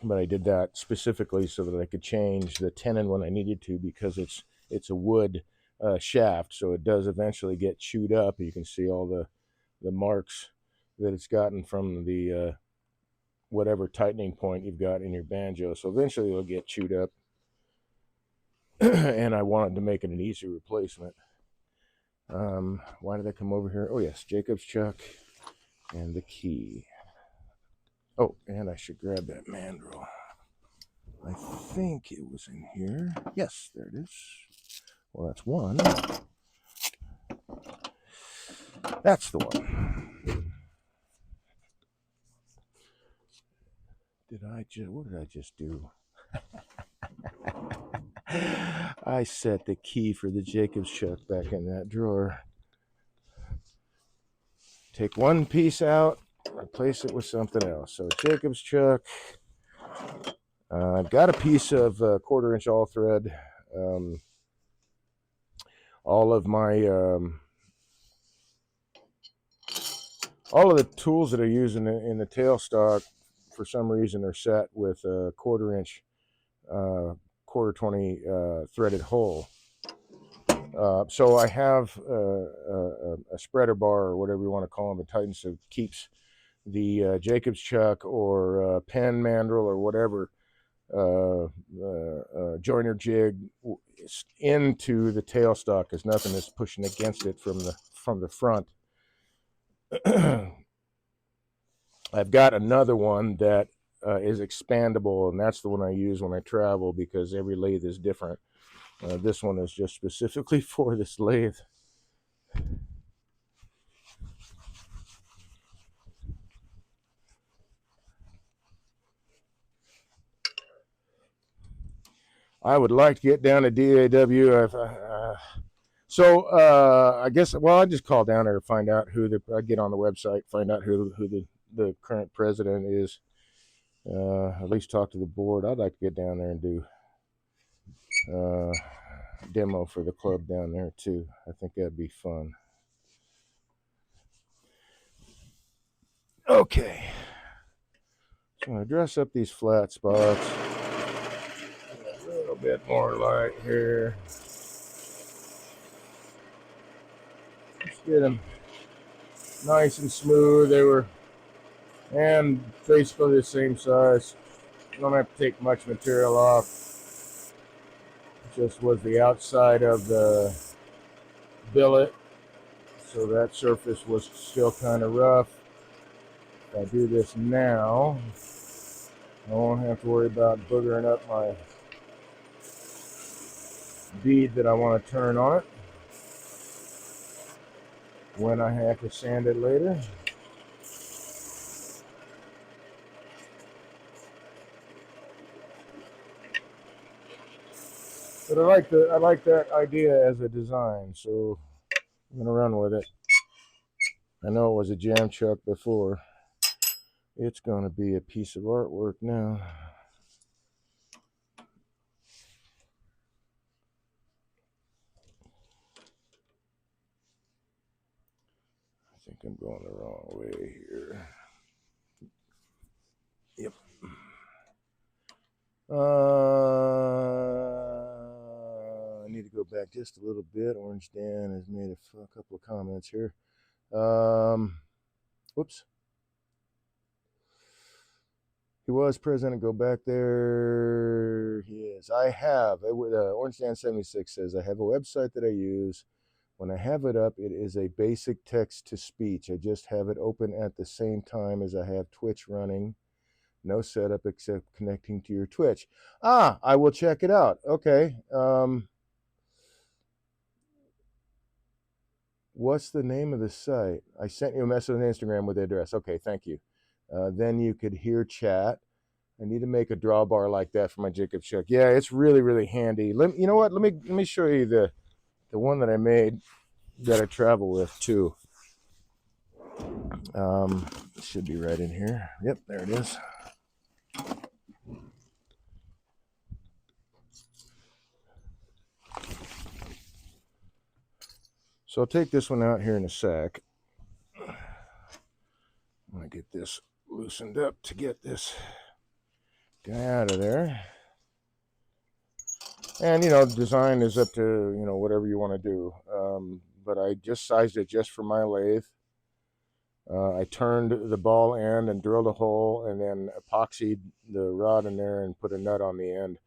But I did that specifically so that I could change the tenon when I needed to, because it's a wood shaft, so it does eventually get chewed up. You can see all the marks that it's gotten from the whatever tightening point you've got in your banjo. So eventually it'll get chewed up. And I wanted to make it an easy replacement. Why did I come over here? Oh yes, Jacob's chuck and the key. Oh, and I should grab that mandrel. I think it was in here. Yes, there it is. Well, that's one. That's the one. What did I just do? I set the key for the Jacob's chuck back in that drawer. Take one piece out, replace it with something else. So Jacob's chuck. I've got a piece of 1/4 inch all thread. All of the tools that I use in the tailstock, for some reason, are set with a 1/4 inch, 1/4 20 threaded hole. So I have a spreader bar, or whatever you want to call them, a Titan, so keeps the Jacob's chuck or pen mandrel or whatever joiner jig into the tailstock, because nothing is pushing against it from the front. I've got another one that is expandable, and that's the one I use when I travel, because every lathe is different. This one is just specifically for this lathe. I would like to get down to DAW. I guess, well, I just call down there to find out I get on the website, find out who the current president is. At least talk to the board. I'd like to get down there and do demo for the club down there too. I think that'd be fun. Okay, so I'm gonna dress up these flat spots. A little bit more light here. Let's get them nice and smooth. And basically the same size. You don't have to take much material off. It just was the outside of the billet, so that surface was still kind of rough. If I do this now, I won't have to worry about boogering up my bead that I want to turn on it when I have to sand it later. But I like that idea as a design, so I'm gonna run with it. I know it was a jam chuck before. It's gonna be a piece of artwork now. I think I'm going the wrong way here. Yep. I need to go back just a little bit. Orange Dan has made a couple of comments here. Whoops. He was president. Go back there. He is. I have. Orange Dan 76 says, I have a website that I use. When I have it up, it is a basic text to speech. I just have it open at the same time as I have Twitch running. No setup except connecting to your Twitch. I will check it out. Okay. What's the name of the site? I sent you a message on Instagram with the address. Okay, thank you. Then you could hear chat. I need to make a drawbar like that for my Jacob's chuck. Yeah, it's really, really handy. You know what? Let me show you the one that I made that I travel with too. It should be right in here. Yep, there it is. So I'll take this one out here in a sec. I'm gonna get this loosened up to get this guy out of there. And design is up to whatever you want to do. But I just sized it just for my lathe. I turned the ball end and drilled a hole, and then epoxied the rod in there and put a nut on the end.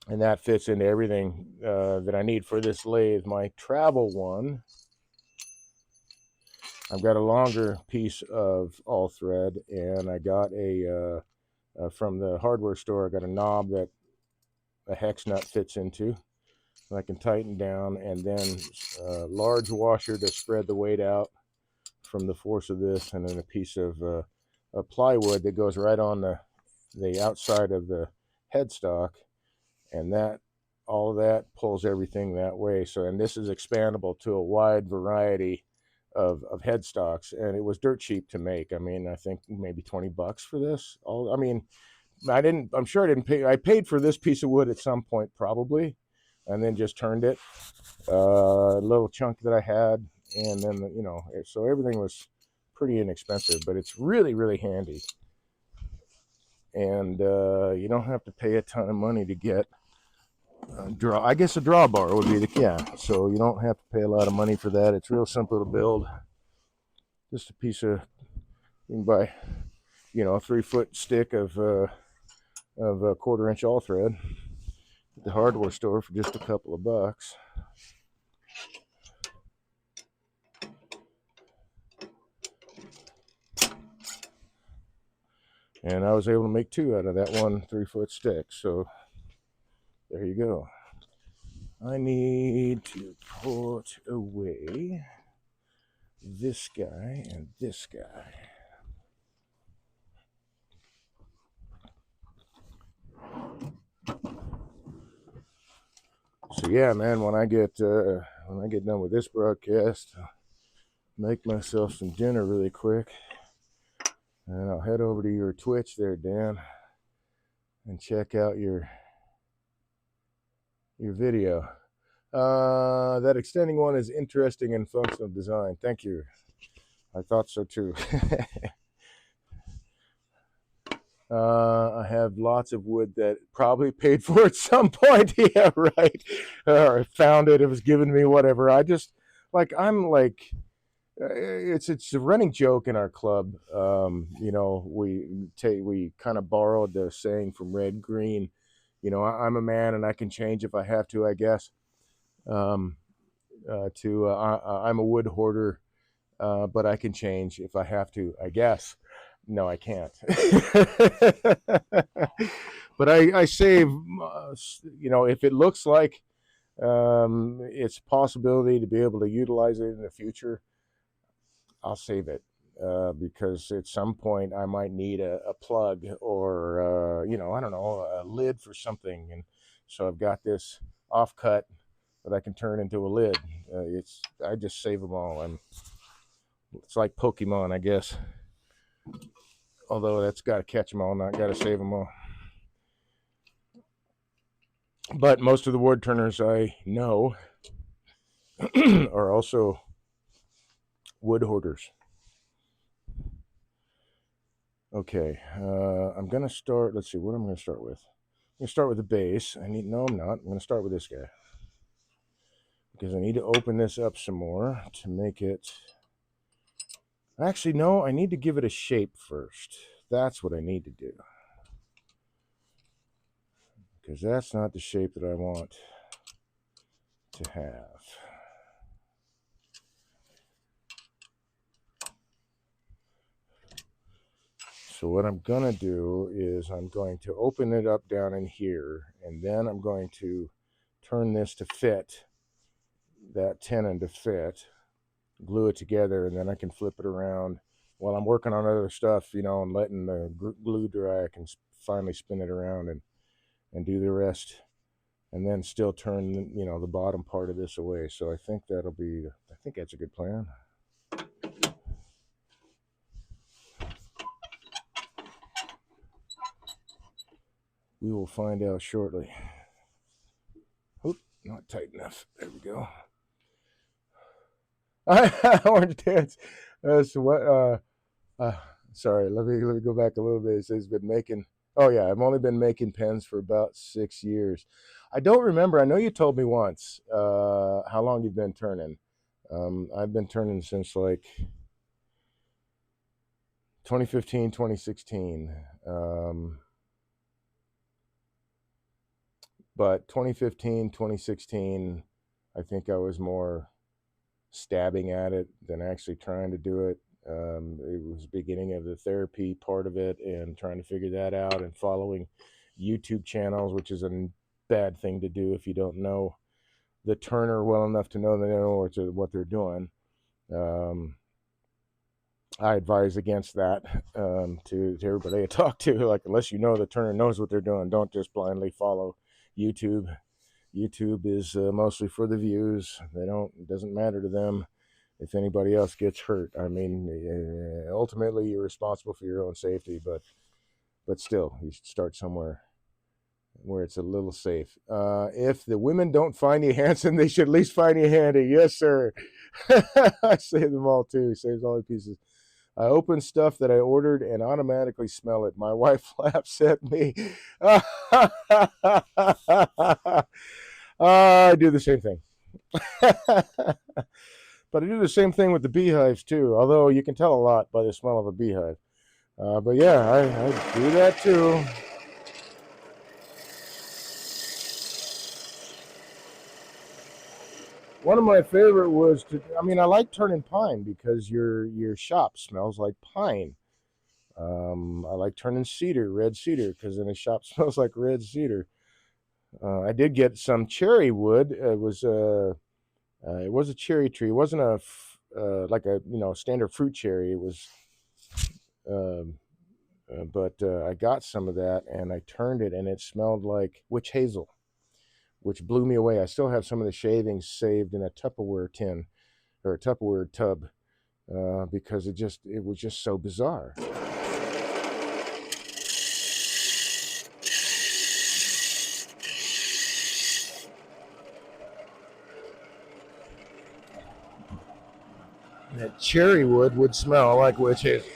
And that fits into everything that I need for this lathe. My travel one, I've got a longer piece of all thread, and I got from the hardware store, I got a knob that a hex nut fits into. I can tighten down, and then a large washer to spread the weight out from the force of this, and then a piece of plywood that goes right on the outside of the headstock, and that all of that pulls everything that way. So, and this is expandable to a wide variety of headstocks, and it was dirt cheap to make. I mean, I think maybe $20 for this. I'm sure I didn't pay. I paid for this piece of wood at some point, probably, and then just turned it. A little chunk that I had, and then so everything was pretty inexpensive, but it's really, really handy. And you don't have to pay a ton of money to get I guess a drawbar would be so you don't have to pay a lot of money for that. It's real simple to build. Just a piece of, you can buy a 3-foot stick of a 1/4 inch all thread at the hardware store for just a couple of bucks. And I was able to make 2 out of that one 3-foot stick. So there you go. I need to put away this guy and this guy. So yeah, man, when I get done with this broadcast, I'll make myself some dinner really quick, and I'll head over to your Twitch there, Dan, and check out your video. That extending one is interesting and functional design. Thank you. I thought so too. I have lots of wood that probably paid for at some point. Yeah, right. Or I found it. It was given to me. Whatever. It's a running joke in our club. We kind of borrowed the saying from Red Green. I'm a man and I can change if I have to, I guess. I'm a wood hoarder, but I can change if I have to, I guess. No, I can't. But I save, if it looks like it's a possibility to be able to utilize it in the future, I'll save it. Because at some point I might need a plug or, I don't know, a lid for something. And so I've got this offcut that I can turn into a lid. I just save them all. It's like Pokemon, I guess. Although that's got to catch them all, not got to save them all. But most of the wood turners I know are also wood hoarders. Okay, I'm going to start. Let's see, what I'm going to start with. I'm going to start with the base. No, I'm not. I'm going to start with this guy. Because I need to open this up some more to make it. Actually, no, I need to give it a shape first. That's what I need to do. Because that's not the shape that I want to have. So what I'm going to do is I'm going to open it up down in here, and then I'm going to turn this to fit, that tenon to fit, glue it together, and then I can flip it around while I'm working on other stuff, and letting the glue dry. I can finally spin it around and do the rest, and then still turn, the bottom part of this away. So I think that's a good plan. We will find out shortly. Oop, not tight enough. There we go. Orange dance. So what? Sorry, let me go back a little bit. It says been making Oh yeah, I've only been making pens for about 6 years. I don't remember. I know you told me once how long you've been turning. I've been turning since like 2015, 2016. But 2015, 2016, I think I was more stabbing at it than actually trying to do it. It was the beginning of the therapy part of it and trying to figure that out and following YouTube channels, which is a bad thing to do if you don't know the turner well enough to know they know what they're doing. Um, I advise against that to everybody I talk to. Like, unless you know the turner knows what they're doing, don't just blindly follow YouTube. YouTube is mostly for the views. They don't. It doesn't matter to them if anybody else gets hurt. I mean, ultimately you're responsible for your own safety, but still, you should start somewhere where it's a little safe. If the women don't find you handsome, they should at least find you handy. Yes, sir. I save them all too. Saves all the pieces. I open stuff that I ordered and automatically smell it. My wife laughs at me. I do the same thing. But I do the same thing with the beehives too, although you can tell a lot by the smell of a beehive. But yeah, I do that too. One of my favorite was I mean, I like turning pine because your shop smells like pine. I like turning cedar, red cedar, because then the shop smells like red cedar. I did get some cherry wood. It was a cherry tree. It wasn't like a standard fruit cherry. It was, um, but I got some of that and I turned it and it smelled like witch hazel, which blew me away. I still have some of the shavings saved in a Tupperware tin or a Tupperware tub because it was just so bizarre. That cherry wood smell like witch hazel.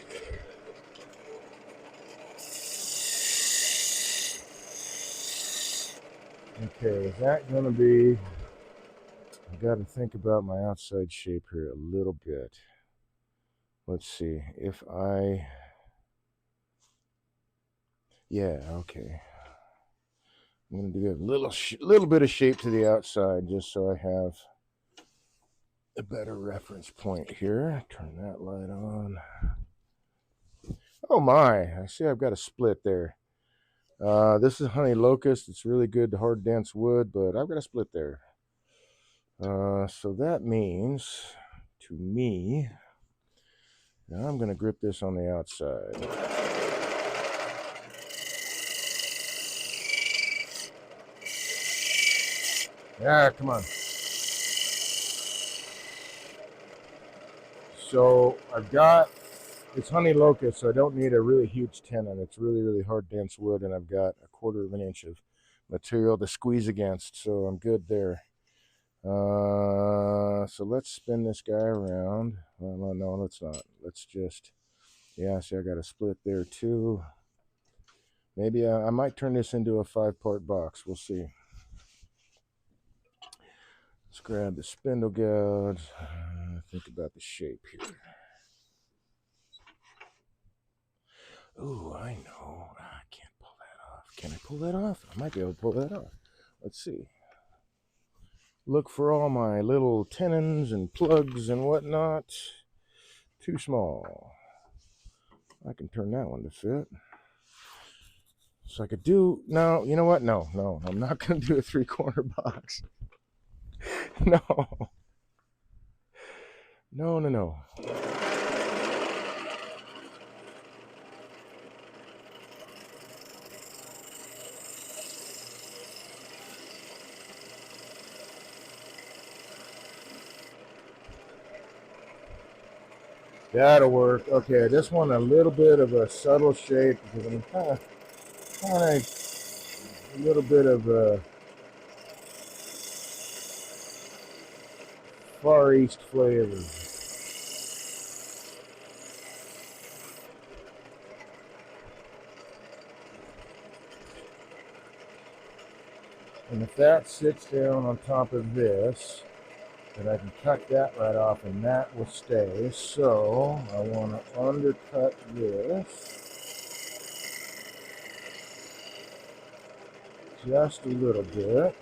Okay, is that going to be? I got to think about my outside shape here a little bit. Let's see if I. Yeah, okay. I'm going to do a little bit of shape to the outside just so I have a better reference point here. Turn that light on. Oh my! I see I've got a split there. This is honey locust. It's really good hard dense wood, but I've got a split there. So that means to me, now I'm going to grip this on the outside. Yeah, come on. So I've got, it's honey locust, so I don't need a really huge tenon. It's really, really hard, dense wood, and I've got a quarter of an inch of material to squeeze against, so I'm good there. So let's spin this guy around. Well, no, let's not. Let's just, yeah, see, I got a split there too. Maybe I might turn this into a 5-part box. We'll see. Let's grab the spindle gouge. Think about the shape here. Ooh, I know. I can't pull that off. Can I pull that off? I might be able to pull that off. Let's see. Look for all my little tenons and plugs and whatnot. Too small. I can turn that one to fit. So I could do, no, you know what? No, I'm not going to do a 3-corner box. No. No. That'll work. Okay, this one a little bit of a subtle shape because I'm kind of a little bit of a Far East flavor. And if that sits down on top of this, then I can cut that right off and that will stay. So I want to undercut this just a little bit.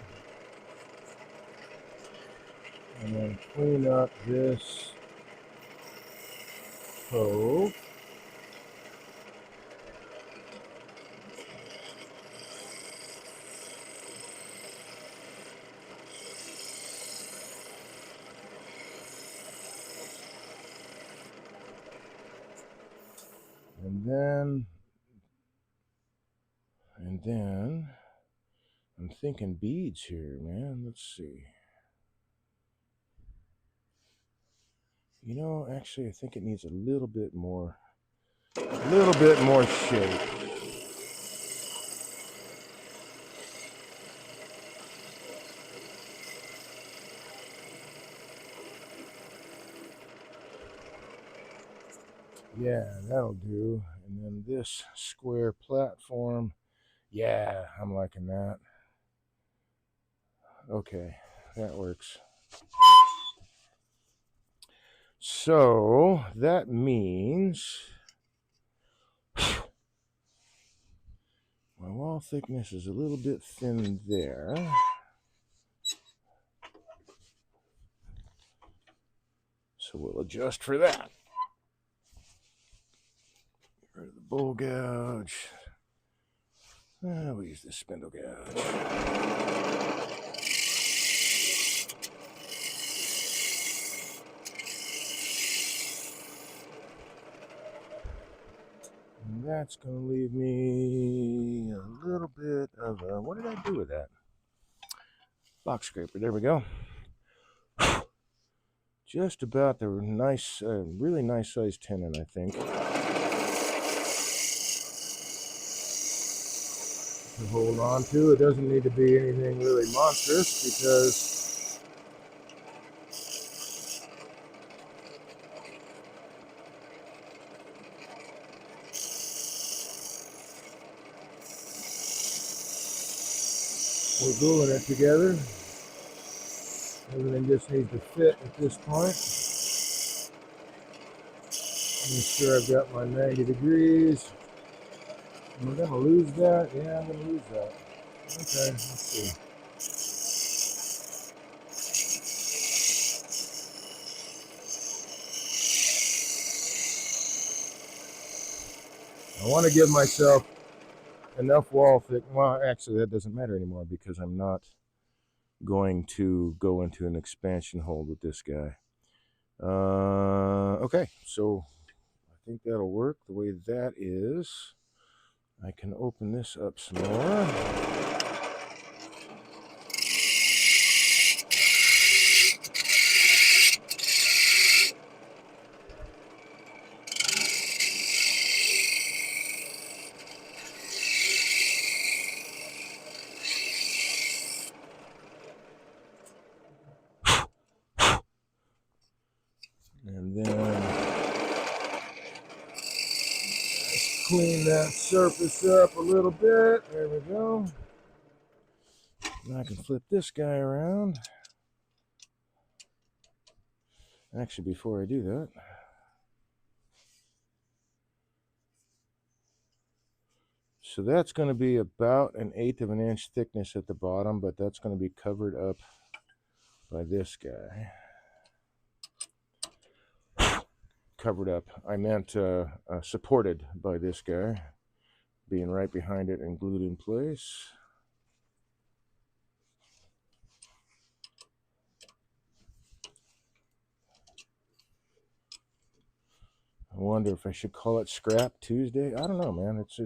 And then clean up this toe. And then I'm thinking beads here, man. Let's see. You know, actually, I think it needs a little bit more shape. Yeah, that'll do. And then this square platform. Yeah, I'm liking that. Okay, that works. So that means my wall thickness is a little bit thin there. So we'll adjust for that. Get rid of the bowl gouge. We'll use this spindle gouge. And that's going to leave me a little bit of a, what did I do with that? Box scraper, there we go. Just about the nice, really nice sized tenon, I think. To hold on to. It doesn't need to be anything really monstrous because we're gluing it together. Everything just needs to fit at this point. Make sure I've got my 90 degrees. Am I going to lose that? Yeah, I'm going to lose that. Okay, let's see. I want to give myself enough wall thick. Well, actually, that doesn't matter anymore because I'm not going to go into an expansion hold with this guy. Okay, so I think that'll work the way that is. I can open this up some more. And then let's clean that surface up a little bit. There we go. Now I can flip this guy around. Actually, before I do that, so that's going to be about 1/8 of an inch thickness at the bottom, but that's going to be covered up by this guy. Covered up, I meant supported by this guy, being right behind it and glued in place. I wonder if I should call it Scrap Tuesday. I don't know, man. It's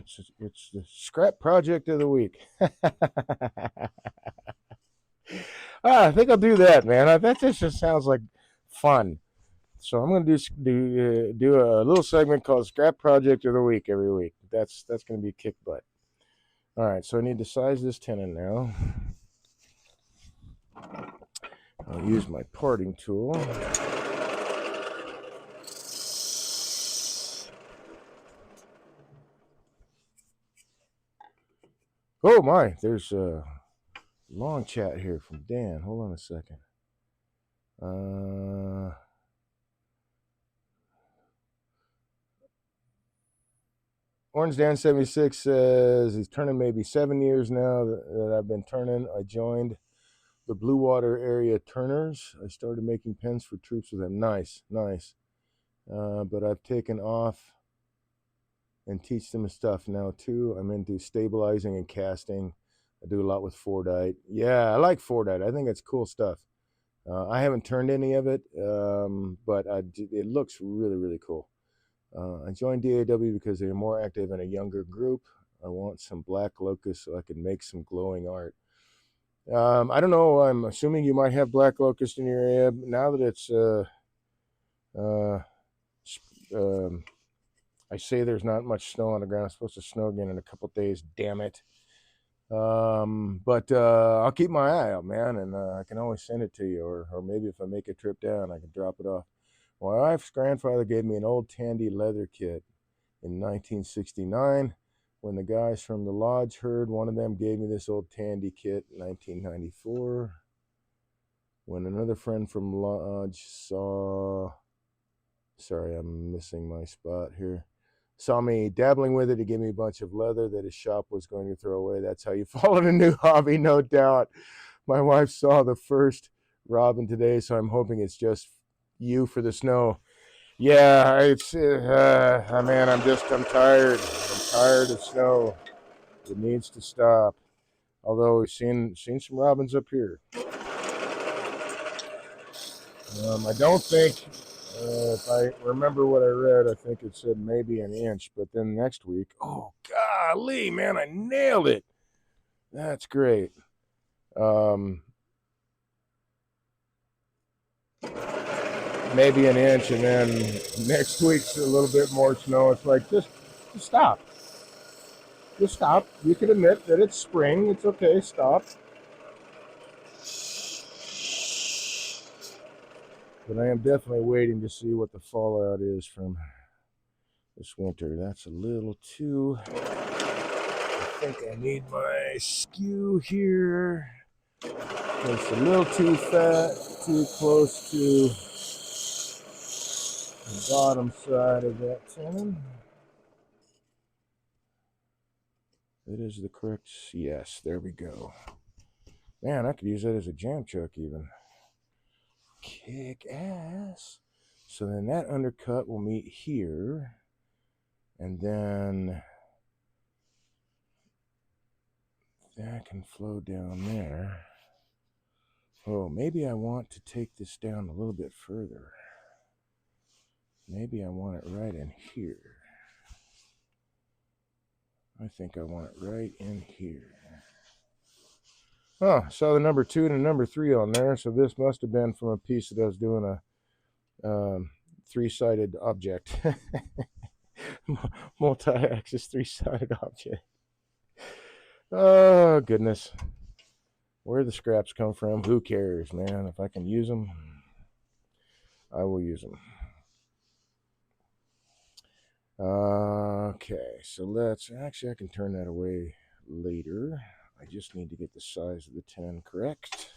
the scrap project of the week. I think I'll do that, man. That just sounds like fun. So I'm going to do a little segment called Scrap Project of the Week every week. That's going to be kick butt. All right, so I need to size this tenon now. I'll use my parting tool. Oh my, there's Long chat here from Dan. Hold on a second. Orange Dan 76 says he's turning maybe 7 years now that I've been turning. I joined the Blue Water area turners. I started making pens for troops with them. Nice. But I've taken off and teach them stuff now too. I'm into stabilizing and casting. I do a lot with Fordite. Yeah, I like Fordite. I think it's cool stuff. I haven't turned any of it, but it looks really, really cool. I joined DAW because they're more active in a younger group. I want some black locust so I can make some glowing art. I don't know. I'm assuming you might have black locust in your area. Now that it's, I say there's not much snow on the ground. It's supposed to snow again in a couple days. Damn it. But I'll keep my eye out, man, and I can always send it to you, or maybe if I make a trip down, I can drop it off. My wife's grandfather gave me an old Tandy leather kit in 1969. When the guys from the lodge heard, one of them gave me this old Tandy kit in 1994. When another friend from lodge saw, sorry, I'm missing my spot here, saw me dabbling with it, he gave me a bunch of leather that his shop was going to throw away. That's how you follow a new hobby, no doubt. My wife saw the first robin today, so I'm hoping it's just you for the snow. Yeah, it's man, I'm tired. I'm tired of snow. It needs to stop. Although we've seen some robins up here. I don't think, if I remember what I read, I think it said maybe an inch. But then next week, oh golly, man, I nailed it. That's great. Maybe an inch, and then next week's a little bit more snow. It's like just stop. Just stop. You can admit that it's spring. It's okay. Stop. But I am definitely waiting to see what the fallout is from this winter. That's a little too. I think I need my skew here. It's a little too fat, too close to the bottom side of that tenon. It is the correct. Yes, there we go. Man, I could use that as a jam chuck even. Kick ass. So then that undercut will meet here. And then that can flow down there. Oh, maybe I want to take this down a little bit further. Maybe I want it right in here. I think I want it right in here. Oh, saw the number 2 and the number 3 on there. So this must have been from a piece that I was doing a three-sided object. Multi-axis three-sided object. Oh, goodness. Where the scraps come from, who cares, man? If I can use them, I will use them. Okay, so let's... Actually, I can turn that away later. I just need to get the size of the 10 correct.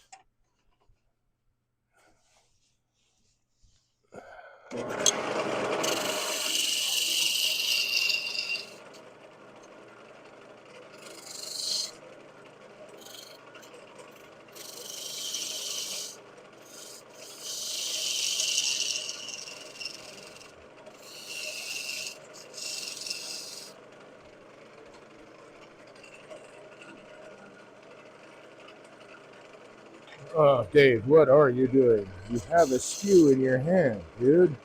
Oh, Dave, what are you doing? You have a skew in your hand, dude.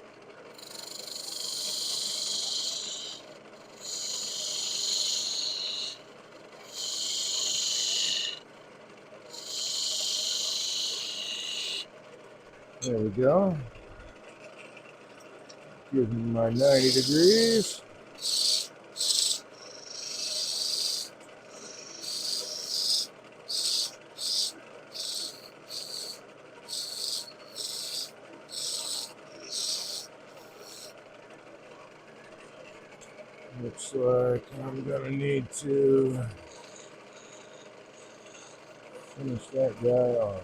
There we go. Give me my 90 degrees. Looks like I'm gonna need to Finish that guy off.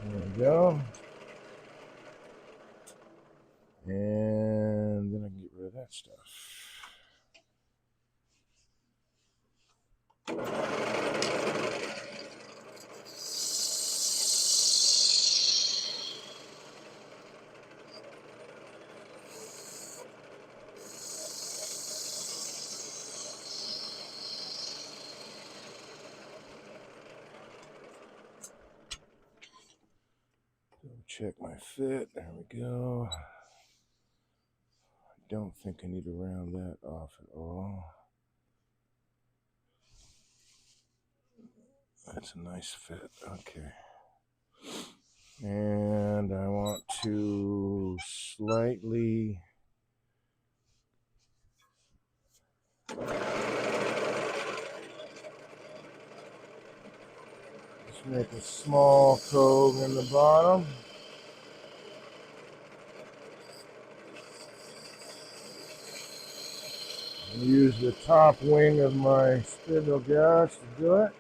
There we go. And then I can get rid of that stuff. Check my fit. There we go. I don't think I need to round that off at all. That's a nice fit. Okay. And I want to slightly just make a small cove in the bottom. Use the top wing of my spindle gouge to do it.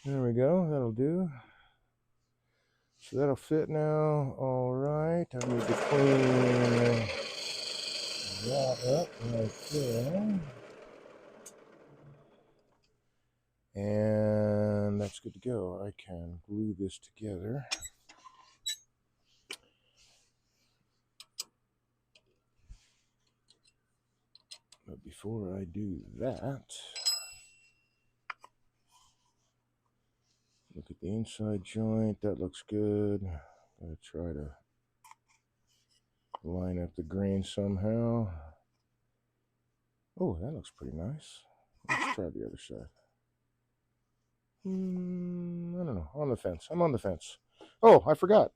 There we go, that'll do. So that'll fit now. All right, I need to clean that up right there. And that's good to go. I can glue this together. But before I do that, look at the inside joint. That looks good. Gotta try to line up the grain somehow. Oh, that looks pretty nice. Let's try the other side. I don't know. On the fence. I'm on the fence. Oh, I forgot.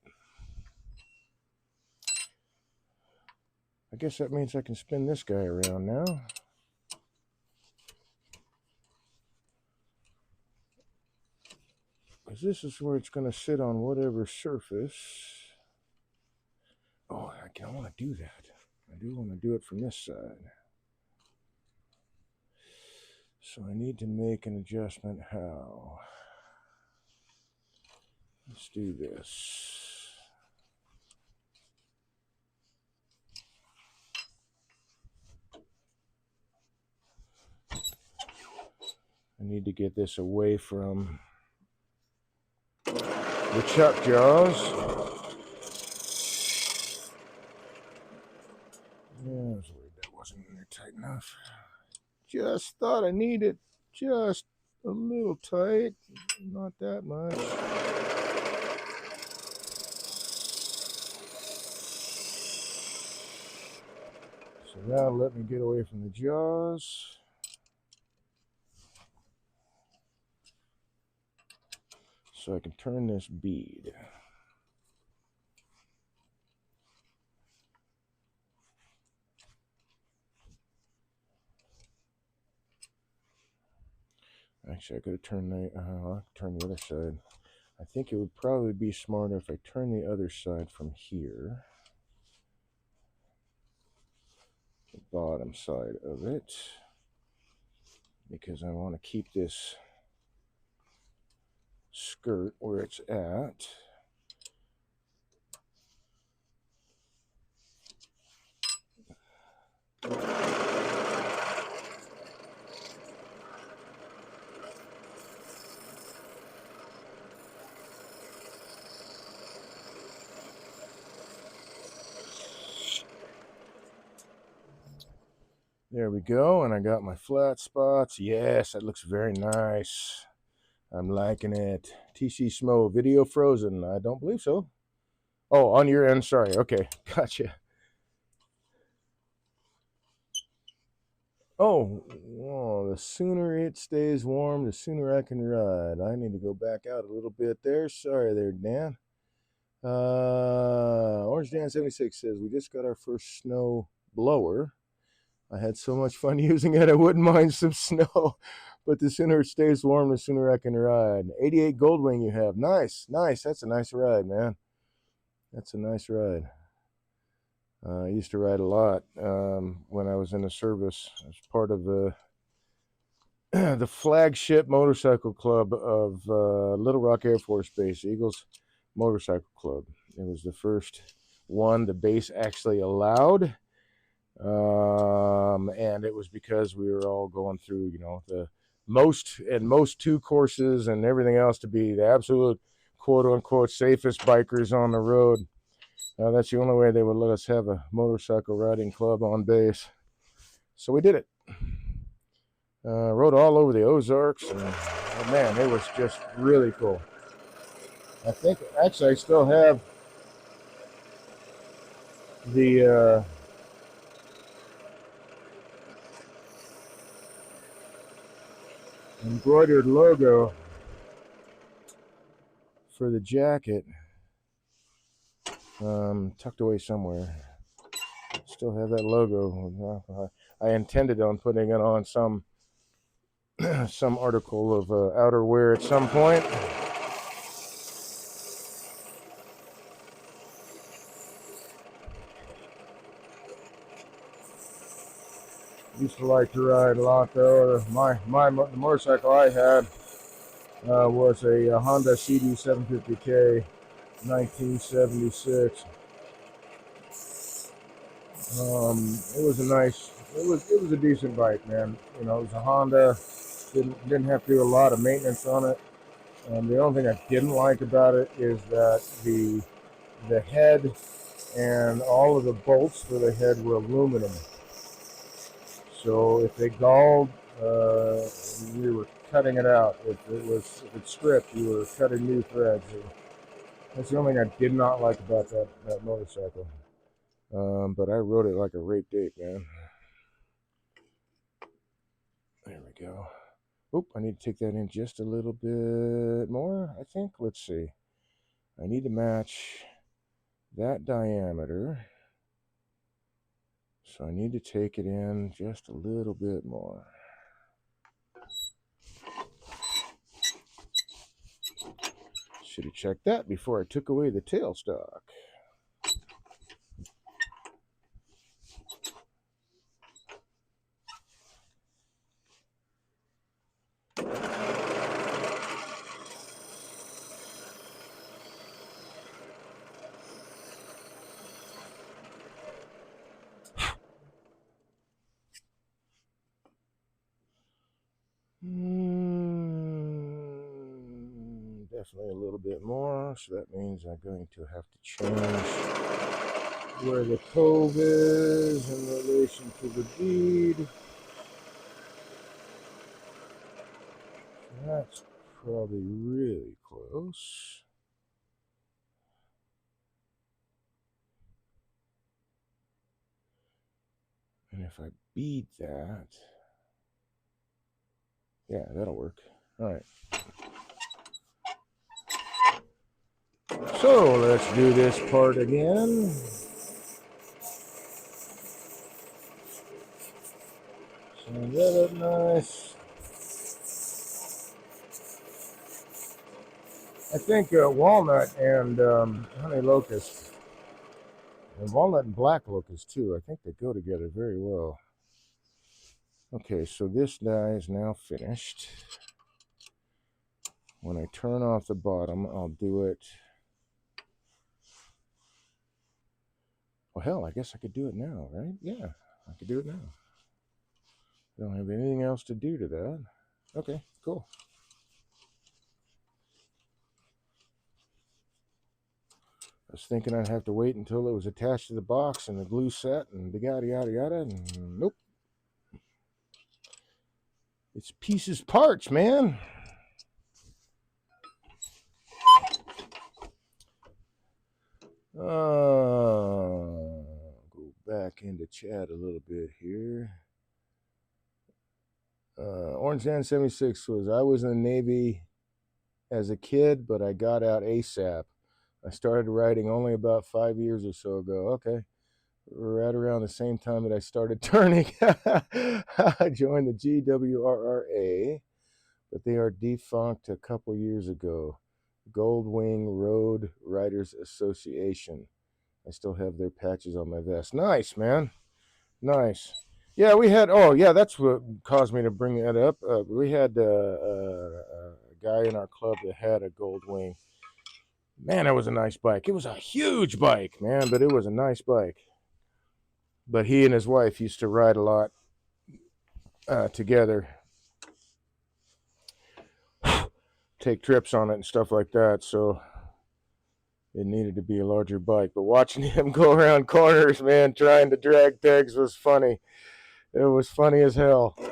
I guess that means I can spin this guy around now. Because this is where it's going to sit on whatever surface. Oh, I want to do that. I do want to do it from this side. So I need to make an adjustment. How? Let's do this. I need to get this away from the chuck jaws. Yeah, I was worried that wasn't in there tight enough. Just thought I needed just a little tight, not that much. So that'll let me get away from the jaws. So I can turn this bead. Actually, I could have turned turn the other side. I think it would probably be smarter if I turn the other side from here. The bottom side of it. Because I want to keep this skirt where it's at. There we go, and I got my flat spots. Yes, that looks very nice. I'm liking it. TC Smo, video frozen. I don't believe so. Oh, on your end, sorry. Okay, gotcha. Oh, the sooner it stays warm, the sooner I can ride. I need to go back out a little bit there. Sorry there, Dan. Orange Dan 76 says, we just got our first snow blower. I had so much fun using it, I wouldn't mind some snow. But the sooner it stays warm, the sooner I can ride. 88 Goldwing you have. Nice, nice. That's a nice ride, man. That's a nice ride. I used to ride a lot when I was in the service as part of the the flagship motorcycle club of Little Rock Air Force Base, Eagles Motorcycle Club. It was the first one the base actually allowed, and it was because we were all going through, the most two courses and everything else to be the absolute quote unquote safest bikers on the road. That's the only way they would let us have a motorcycle riding club on base. So we did it. Rode all over the Ozarks, and man, it was just really cool. I think actually I still have the embroidered logo for the jacket tucked away somewhere. Still have that logo. I intended on putting it on some some article of outerwear at some point. Used to like to ride a lot though. The motorcycle I had was a Honda CD 750K, 1976. It was a decent bike, man. It was a Honda. Didn't have to do a lot of maintenance on it. The only thing I didn't like about it is that the head and all of the bolts for the head were aluminum. So if they galled, we were cutting it out. If it stripped, you were cutting new threads. That's the only thing I did not like about that motorcycle. But I rode it like a rape date, man. There we go. Oop, I need to take that in just a little bit more, I think. Let's see. I need to match that diameter. So I need to take it in just a little bit more. Should have checked that before I took away the tailstock. Definitely a little bit more, so that means I'm going to have to change where the cove is in relation to the bead. That's probably really close. And if I bead that, yeah, that'll work. All right. So let's do this part again. So that look nice. I think walnut and honey locust, and walnut and black locust too. I think they go together very well. Okay, so this die is now finished. When I turn off the bottom, I'll do it. Well, hell, I guess I could do it now, right? Yeah, I could do it now. I don't have anything else to do to that. Okay, cool. I was thinking I'd have to wait until it was attached to the box and the glue set and the yada yada yada. And nope. It's pieces parts, man. Go back into chat a little bit here. Orange Dan 76 I was in the Navy as a kid, but I got out ASAP. I started writing only about 5 years or so ago. Okay. Right around the same time that I started turning. I joined the GWRRA, but they are defunct a couple years ago. Goldwing Road Writers Association. I still have their patches on my vest. Nice, man. Nice. Yeah, we had. Oh, yeah, that's what caused me to bring that up. We had a guy in our club that had a Gold Wing. Man, that was a nice bike. It was a huge bike, man, but it was a nice bike. But he and his wife used to ride a lot together, take trips on it and stuff like that. So it needed to be a larger bike. But watching him go around corners, man, trying to drag pegs was funny. It was funny as hell. He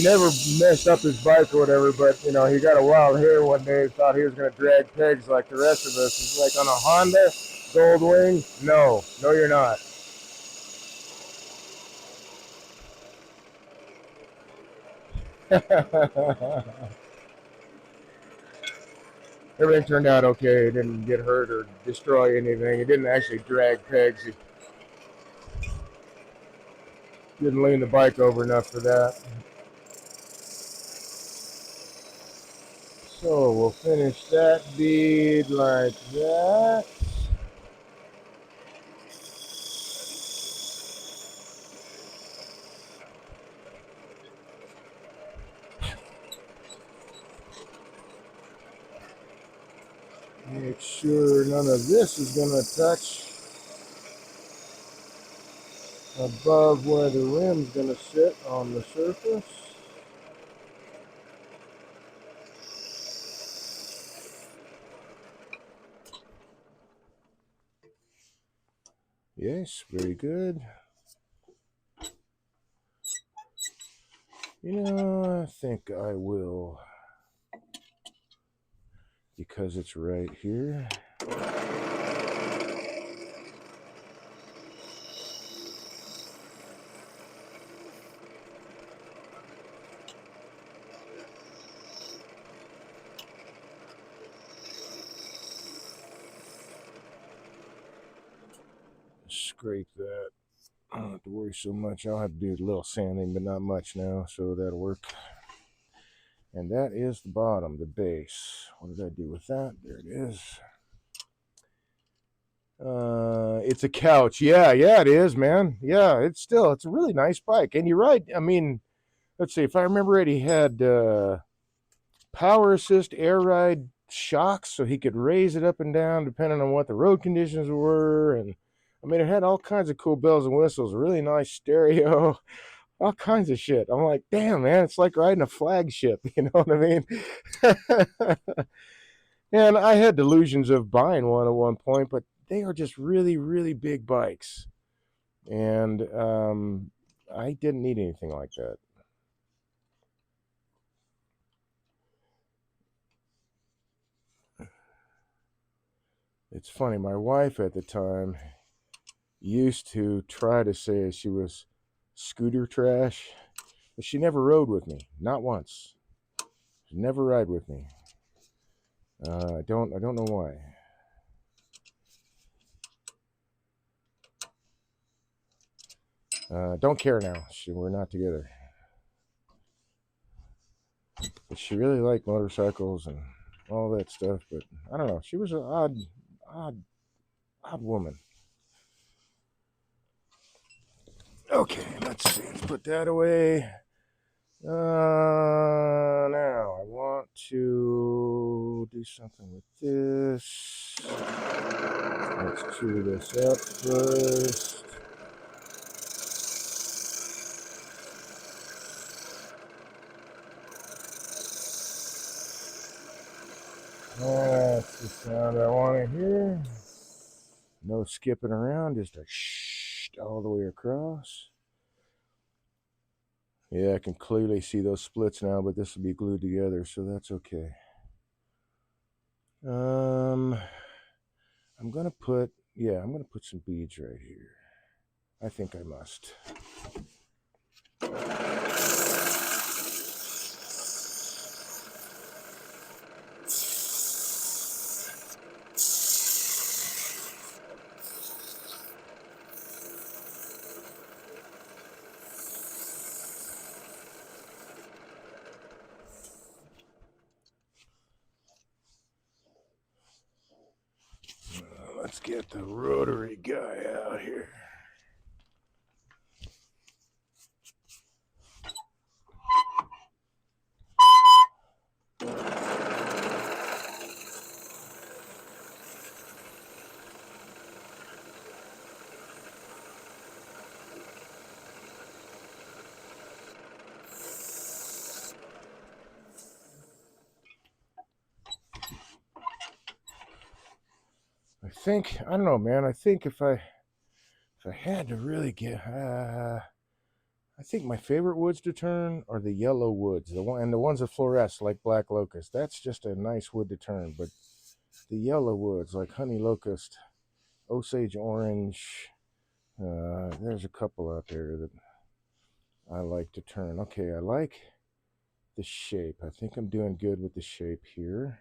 never messed up his bike or whatever, but he got a wild hair one day. Thought he was going to drag pegs like the rest of us. He's like, on a Honda Gold Wing? No, you're not. Everything turned out okay. He didn't get hurt or destroy anything. He didn't actually drag pegs. He didn't lean the bike over enough for that. So we'll finish that bead like that. Make sure none of this is going to touch above where the rim's going to sit on the surface. Yes, very good. I think I will, because it's right here. Scrape that. I don't have to worry so much. I'll have to do a little sanding, but not much now, so that'll work. And that is the bottom, the base. What did I do with that? There it is. It's a couch. Yeah, it is, man. Yeah, it's a really nice bike. And you're right. I mean, let's see, if I remember right, he had power assist air ride shocks, so he could raise it up and down depending on what the road conditions were. And I mean, it had all kinds of cool bells and whistles, really nice stereo, all kinds of shit. I'm like, damn, man, it's like riding a flagship. You know what I mean? And I had delusions of buying one at one point, but they are just really, really big bikes. And I didn't need anything like that. It's funny, my wife at the time used to try to say she was scooter trash, but she never rode with me, not once. She never ride with me. I don't know why. Don't care now. We're not together. But she really liked motorcycles and all that stuff. But I don't know. She was an odd woman. Okay, let's see. Let's put that away. Now I want to do something with this. Let's chew this up first. That's the sound I want to hear. No skipping around, just a shh all the way across. Yeah, I can clearly see those splits now, but this will be glued together, so that's okay. I'm gonna put some beads right here. I think I must. Let's get the rotary guy out here. I don't know, man. I think if I had to really get, I think my favorite woods to turn are the yellow woods, the ones that fluoresce like black locust. That's just a nice wood to turn. But the yellow woods like honey locust, Osage orange, there's a couple out there that I like to turn. Okay, I like the shape. I think I'm doing good with the shape here.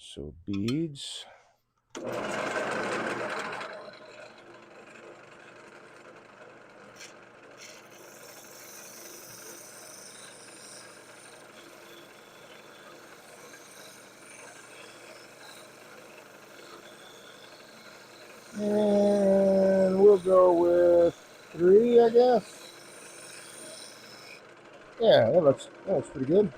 So beads. And we'll go with 3, I guess. Yeah, that looks pretty good.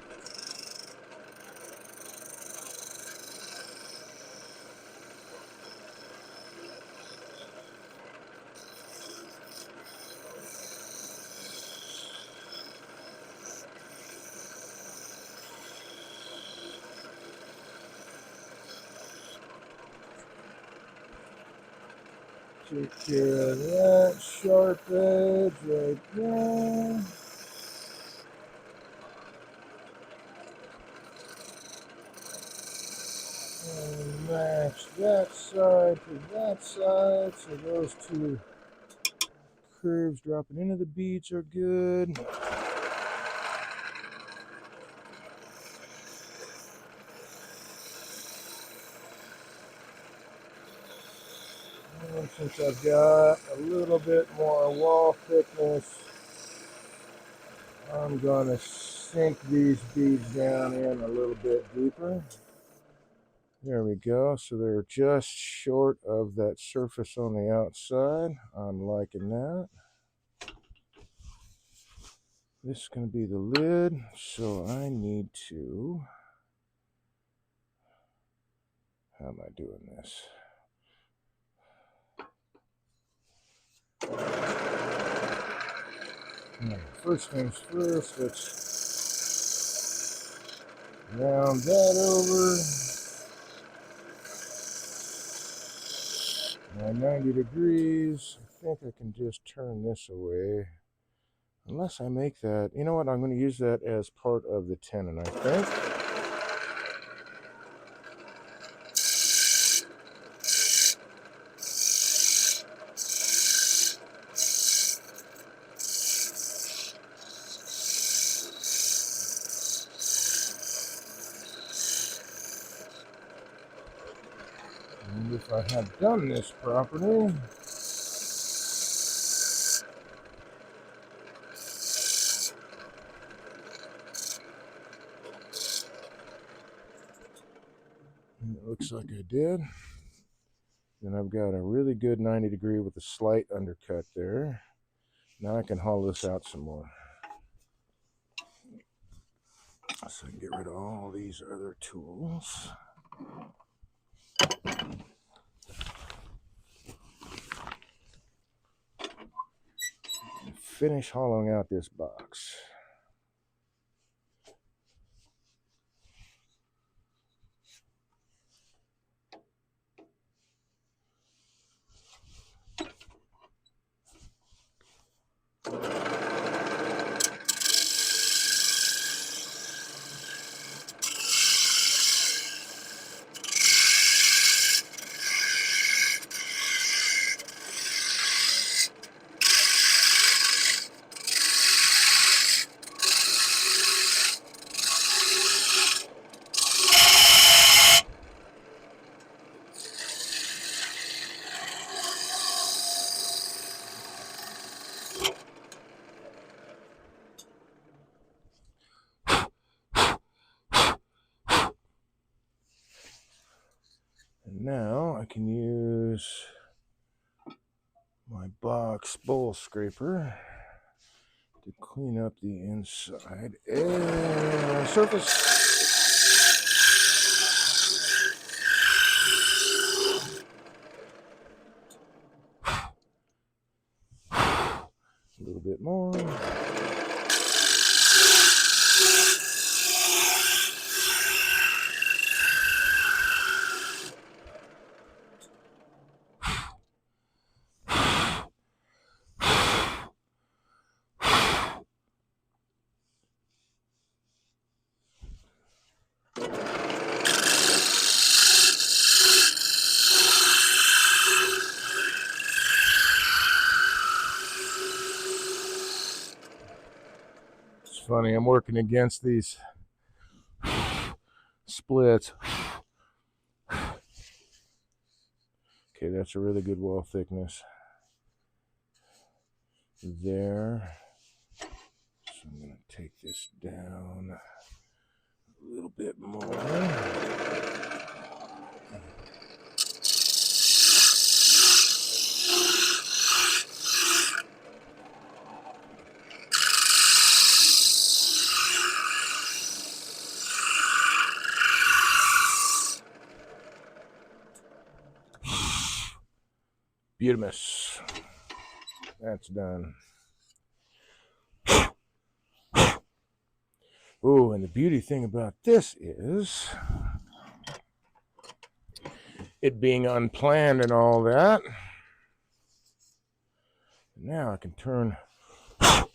Take care of that sharp edge right there. And match that side to that side. So those two curves dropping into the beads are good. And since I've got a little bit more wall thickness, I'm going to sink these beads down in a little bit deeper. There we go. So they're just short of that surface on the outside. I'm liking that. This is going to be the lid, so I need to... How am I doing this? First things first, let's round that over. Now 90 degrees. I think I can just turn this away. Unless I make that, you know what, I'm going to use that as part of the tenon, I think. And if I had done this properly, it looks like I did. Then I've got a really good 90 degree with a slight undercut there. Now I can haul this out some more. So I can get rid of all these other tools. And finish hollowing out this box. can use my box bowl scraper to clean up the inside and surface. A little bit more. It's funny, I'm working against these splits. Okay, that's a really good wall thickness there. So I'm going to take this down a little bit more. Beautimous. That's done. Oh, and the beauty thing about this is it being unplanned and all that. Now I can turn the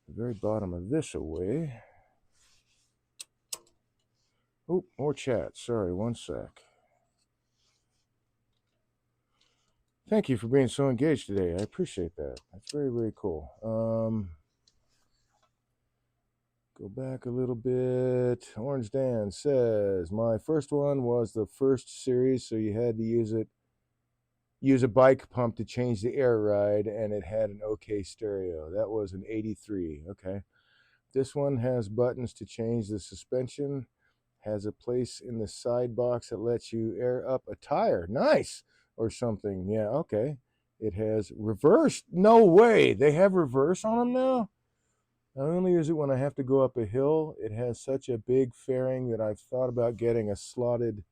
very bottom of this away. Oh, more chat. Sorry, one sec. Thank you for being so engaged today. I appreciate that. That's very, very cool. Go back a little bit. Orange Dan says, my first one was the first series, so you had to use a bike pump to change the air ride, and it had an OK stereo. That was an 83. Okay. This one has buttons to change the suspension, has a place in the side box that lets you air up a tire. Nice. Or something. Yeah, okay. It has reverse. No way. They have reverse on them now? I only use it when I have to go up a hill. It has such a big fairing that I've thought about getting a slotted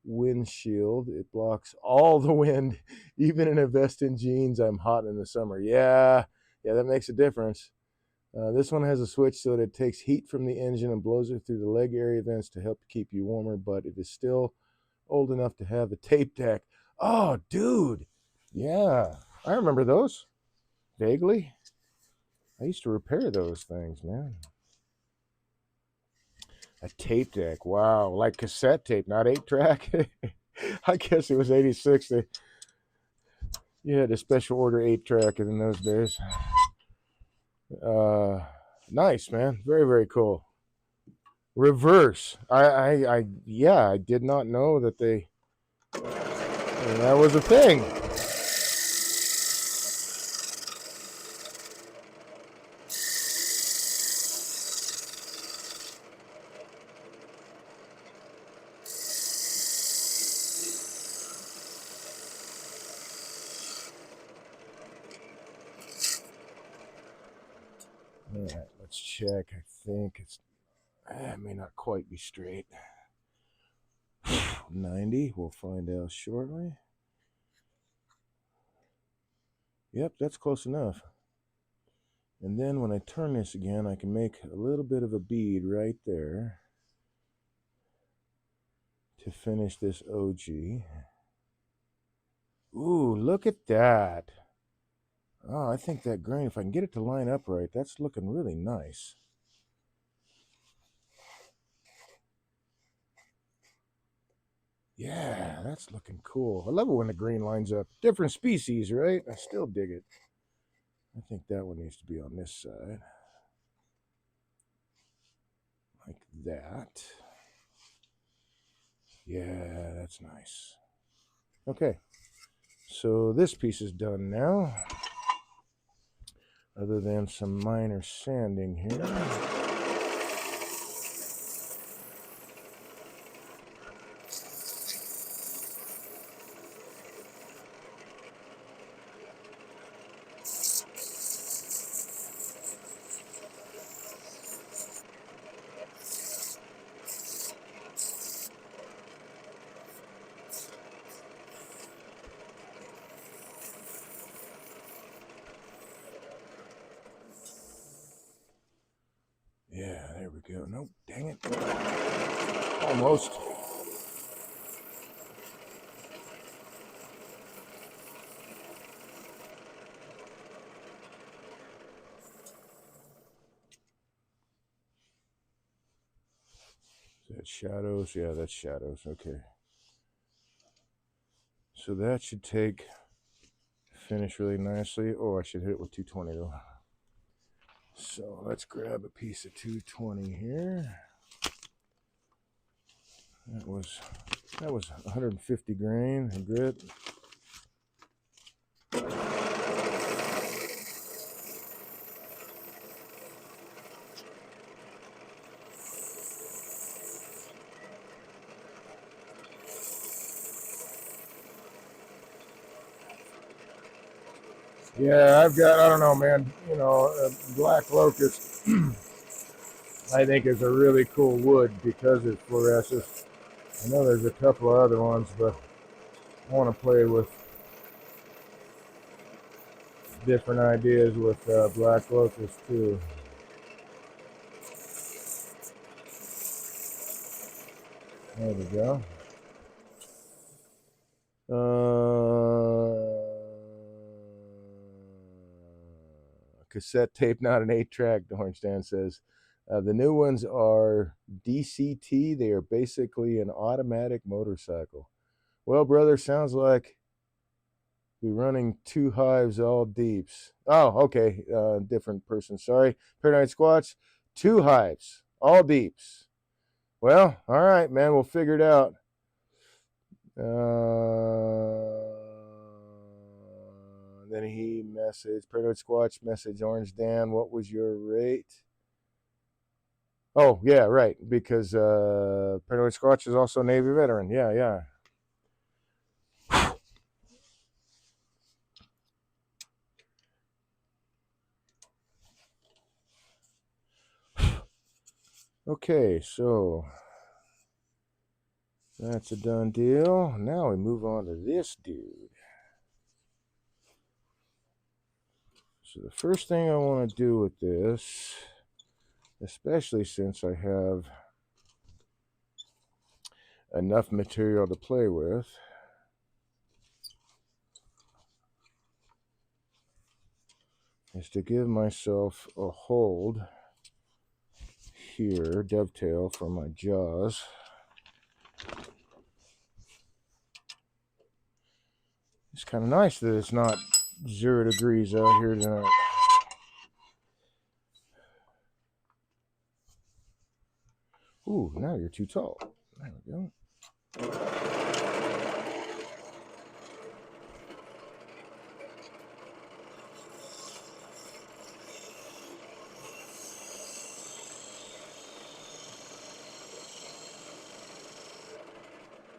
windshield. It blocks all the wind. Even in a vest and jeans, I'm hot in the summer. Yeah, that makes a difference. This one has a switch so that it takes heat from the engine and blows it through the leg area vents to help keep you warmer, but it is still old enough to have a tape deck. Oh, dude. Yeah, I remember those vaguely. I used to repair those things, man. A tape deck. Wow. Like cassette tape, not 8-track. I guess it was 86. You had a special order 8-track in those days. Nice, man. Very, very cool. Reverse. I did not know that that was a thing. All right, let's check. I think it may not quite be straight. 90, we'll find out shortly. Yep, that's close enough. And then when I turn this again, I can make a little bit of a bead right there to finish this OG. Ooh, look at that. Oh, I think that grain, if I can get it to line up right, that's looking really nice. Yeah, that's looking cool. I love it when the grain lines up. Different species, right? I still dig it. I think that one needs to be on this side. Like that. Yeah, that's nice. Okay, so this piece is done now. Other than some minor sanding here. go. Nope, dang it. Almost. Is that shadows? Yeah, that's shadows. Okay. So that should finish really nicely. Oh, I should hit it with 220 though. So let's grab a piece of 220 here. That was 150 grain of grit. Yeah, I don't know, man. Black locust, I think is a really cool wood because it fluoresces. I know there's a couple of other ones, but I want to play with different ideas with black locust too. There we go. Cassette tape, not an 8-track, Orange Dan says. The new ones are DCT. They are basically an automatic motorcycle. Well, brother, sounds like we're running 2 hives all deeps. Oh, okay. Different person. Sorry. Paradise Squatch, 2 hives all deeps. Well, all right, man. We'll figure it out. Then he messaged, Paradise Squatch message Orange Dan, what was your rate? Oh, yeah, right. Because Paradise Squatch is also a Navy veteran. Yeah. Okay, so that's a done deal. Now we move on to this dude. So the first thing I want to do with this, especially since I have enough material to play with, is to give myself a hold here, dovetail for my jaws. It's kind of nice that it's not 0 degrees out here tonight. Ooh, now you're too tall. There we go.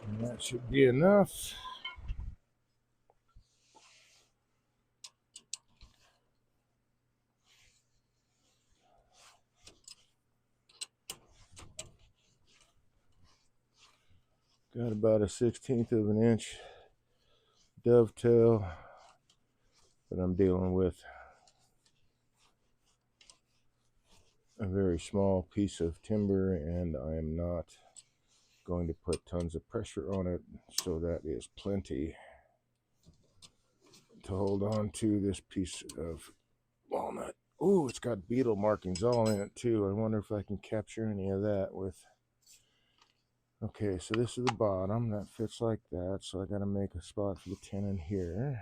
And that should be enough. Got about a 1/16 of an inch dovetail that I'm dealing with. A very small piece of timber, and I am not going to put tons of pressure on it, so that is plenty to hold on to this piece of walnut. Ooh, it's got beetle markings all in it too. I wonder if I can capture any of that with... Okay, so this is the bottom. That fits like that, so I got to make a spot for the tenon here.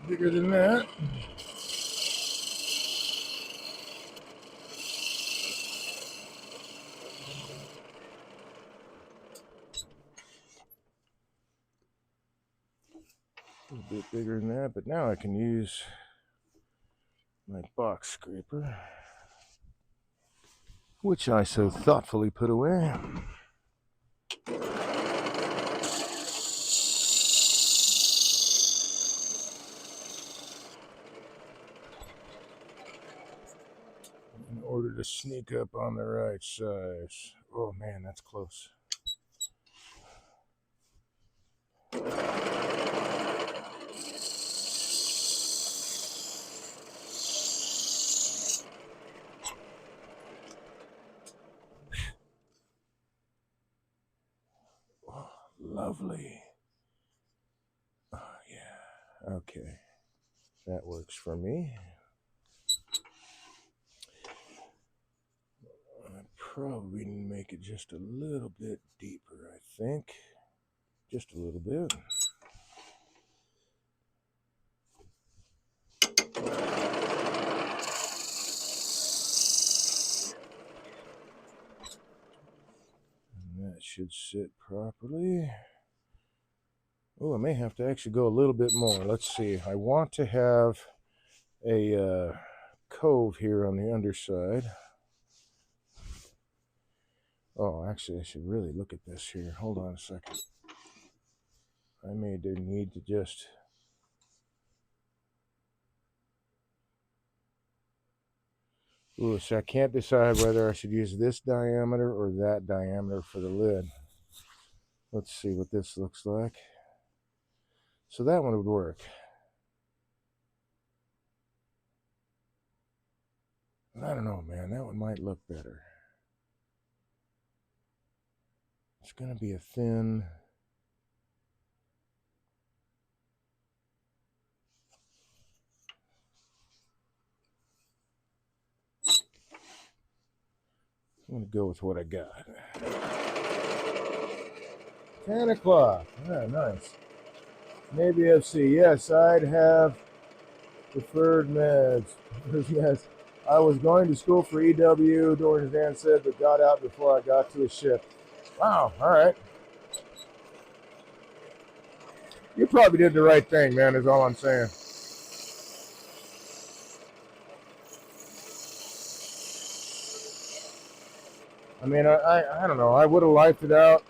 Bigger than that. bit bigger than that, but now I can use my box scraper, which I so thoughtfully put away. In order to sneak up on the right size. Oh man, that's close. Oh, lovely. Oh yeah, okay. That works for me. I probably need to make it just a little bit deeper, I think. Just a little bit. And that should sit properly. Oh, I may have to actually go a little bit more. Let's see. I want to have a cove here on the underside. Oh, actually, I should really look at this here. Hold on a second. I may need to just... Ooh, so I can't decide whether I should use this diameter or that diameter for the lid. Let's see what this looks like. So that one would work. I don't know, man. That one might look better. It's going to be a thin... I'm going to go with what I got. 10 o'clock. Ah, nice. Maybe FC. Yes, I'd have preferred meds. Yes, I was going to school for EW, Dorian Dan said, but got out before I got to a shift. Wow, all right. You probably did the right thing, man, is all I'm saying. I mean, I don't know. I would have liked it out.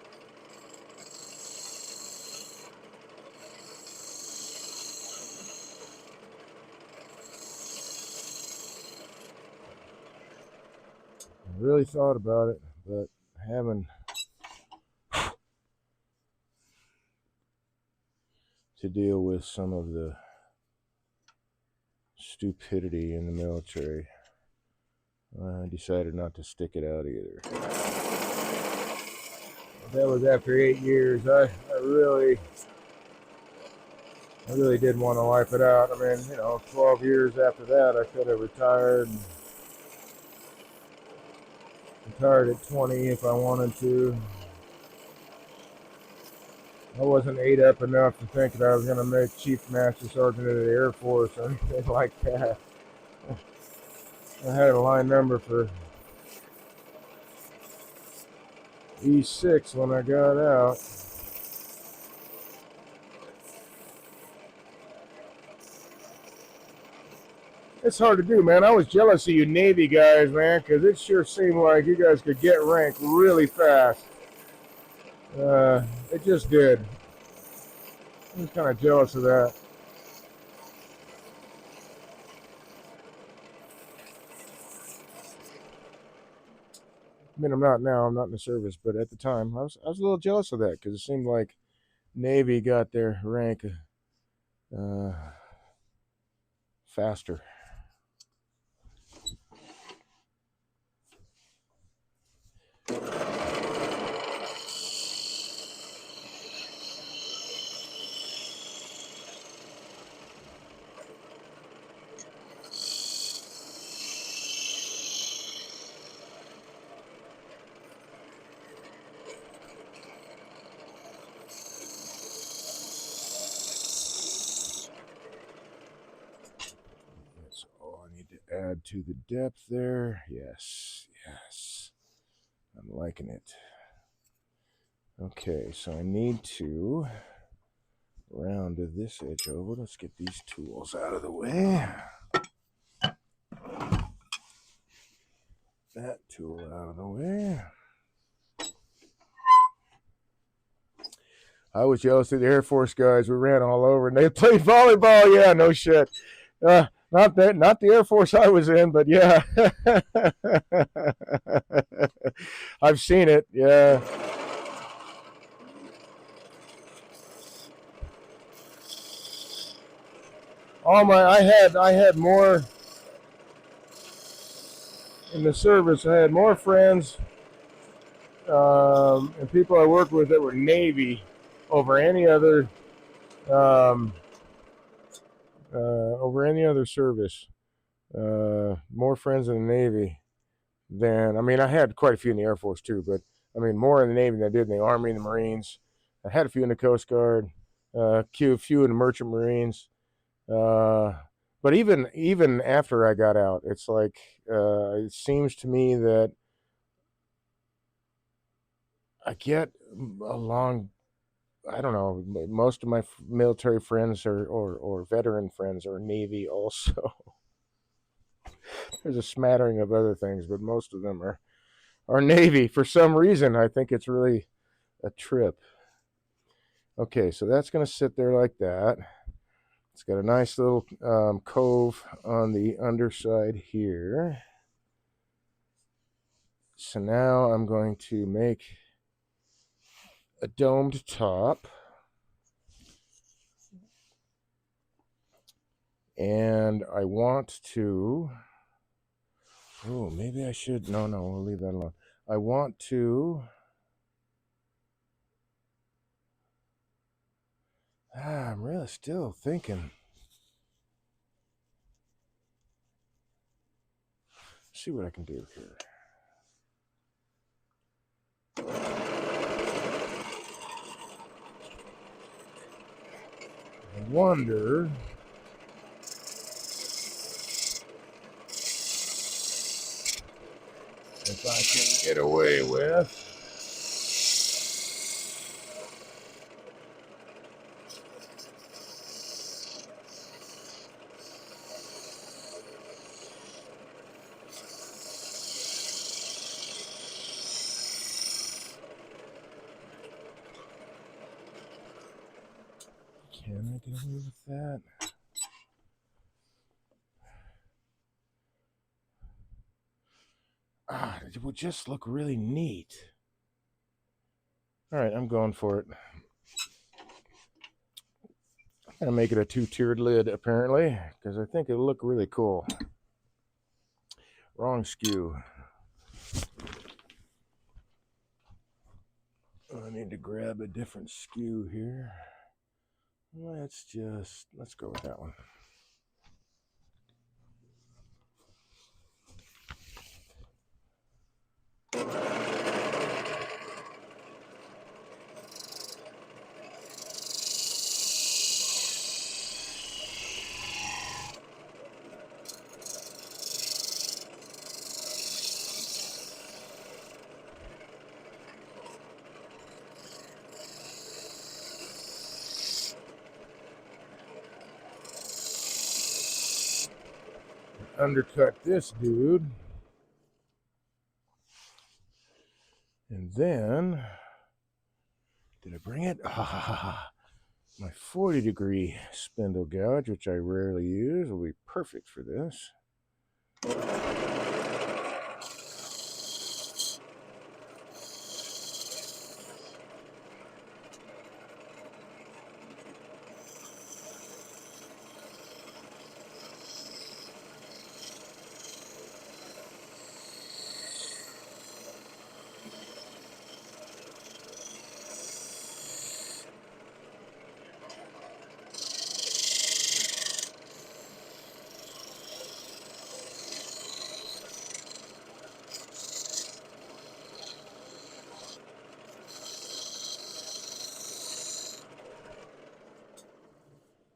I really thought about it, but having to deal with some of the stupidity in the military, I decided not to stick it out either. That was after 8 years. I really did want to wipe it out. I mean, 12 years after that, I could have retired at 20 if I wanted to. I wasn't ate up enough to think that I was going to make Chief Master Sergeant of the Air Force or anything like that. I had a line number for E6 when I got out. It's hard to do, man. I was jealous of you Navy guys, man, because it sure seemed like you guys could get rank really fast. It just did. I was kind of jealous of that. I mean, I'm not now. I'm not in the service, but at the time, I was a little jealous of that because it seemed like Navy got their rank faster. That's all I need to add to the depth there. Yes, yes. I'm liking it. Okay, so I need to round this edge over. Let's get these tools out of the way. That tool out of the way. I was jealous of the Air Force guys. We ran all over, and they played volleyball. Yeah, no shit. Not the Air Force I was in, but yeah, I've seen it. Yeah. I had more in the service. I had more friends and people I worked with that were Navy over any other service. More friends in the Navy than I had quite a few in the Air Force too, but more in the Navy than I did in the Army and the Marines. I had a few in the Coast Guard, a few in the Merchant Marines. But even after I got out, it's like it seems to me that I get along. I don't know. Most of my military friends or veteran friends are Navy also. There's a smattering of other things, but most of them are Navy for some reason. I think it's really a trip. Okay, so that's going to sit there like that. It's got a nice little cove on the underside here. So now I'm going to make a domed top. And I want to... Oh, maybe I should... No, we'll leave that alone. I want to... I'm really still thinking. See what I can do here. I wonder if I can get away with Can I get away with that? It would just look really neat. All right, I'm going for it. I'm going to make it a 2-tiered lid, apparently, because I think it'll look really cool. Wrong skew. I need to grab a different skew here. Let's go with that one. Undercut this dude. And then, did I bring it? My 40-degree spindle gouge, which I rarely use, will be perfect for this.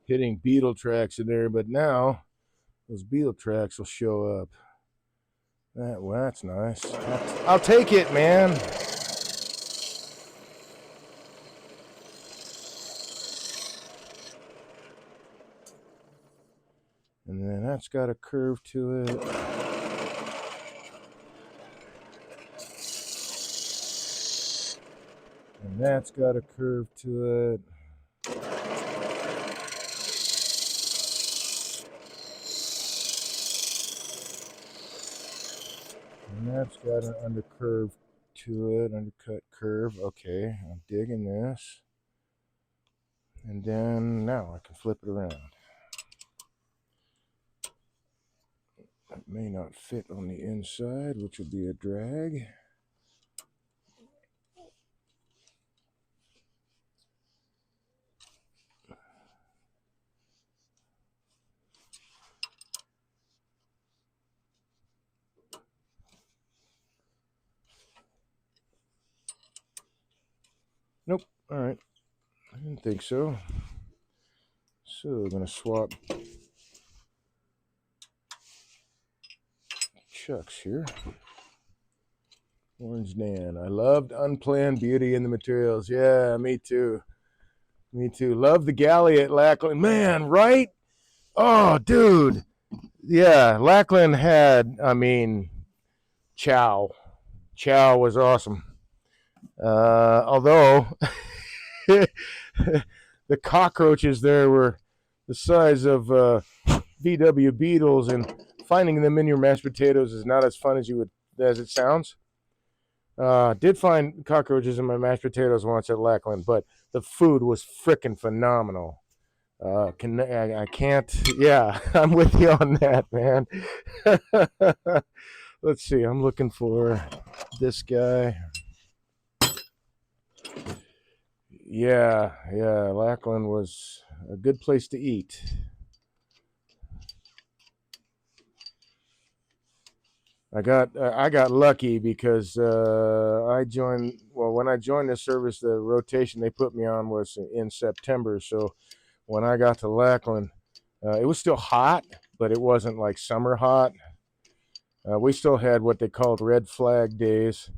Hitting beetle tracks in there, but now those beetle tracks will show up. That's nice. I'll take it, man. And then that's got a curve to it. And that's got a curve to it. And that's got an undercurve to it, undercut curve. Okay, I'm digging this. And then now I can flip it around. It may not fit on the inside, which would be a drag. Nope. All right. I didn't think so. So we're going to swap chucks here. Orange Dan. I loved unplanned beauty in the materials. Yeah, me too. Me too. Love the galley at Lackland. Man, right? Oh, dude. Yeah, Lackland had, I mean, chow. Chow was awesome. Although the cockroaches there were the size of VW Beetles, and finding them in your mashed potatoes is not as fun as it sounds. Did find cockroaches in my mashed potatoes once at Lackland, but the food was frickin' phenomenal. I can't. Yeah, I'm with you on that, man. Let's see. I'm looking for this guy. Yeah. Lackland was a good place to eat. I got lucky because I joined. Well, when I joined the service, the rotation they put me on was in September. So when I got to Lackland, it was still hot, but it wasn't like summer hot. We still had what they called red flag days,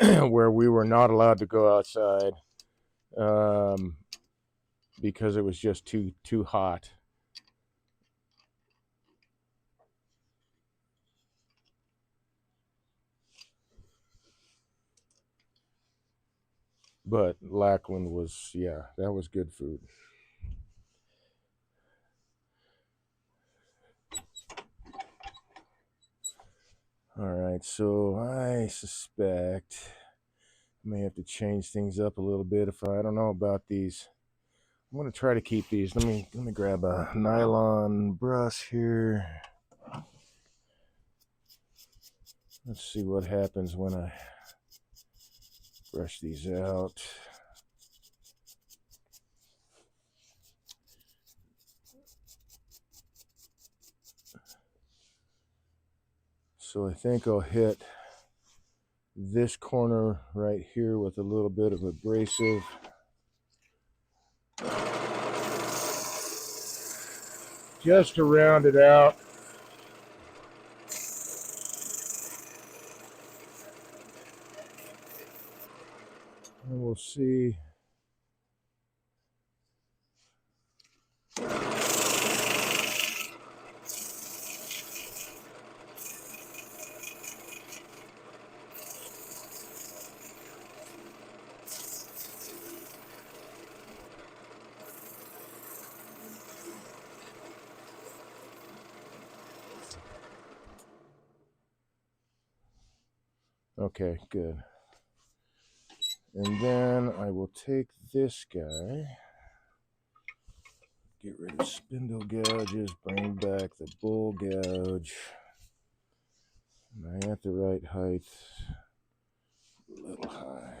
where we were not allowed to go outside because it was just too hot. But Lackland was, yeah, that was good food. All right, so I suspect I may have to change things up a little bit. If I don't know about these, I'm gonna try to keep these. Let me grab a nylon brush here. Let's see what happens when I brush these out. So I think I'll hit this corner right here with a little bit of abrasive. Just to round it out. And we'll see. Okay, good. And then I will take this guy, get rid of spindle gouges, bring back the bull gouge. Am I at the right height? A little high.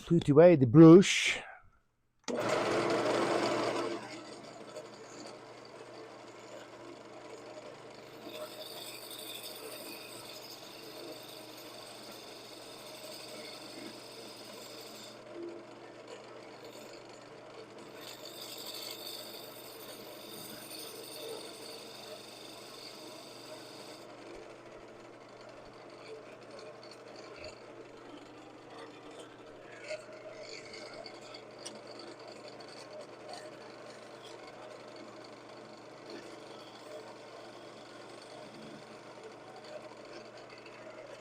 Put away the brush.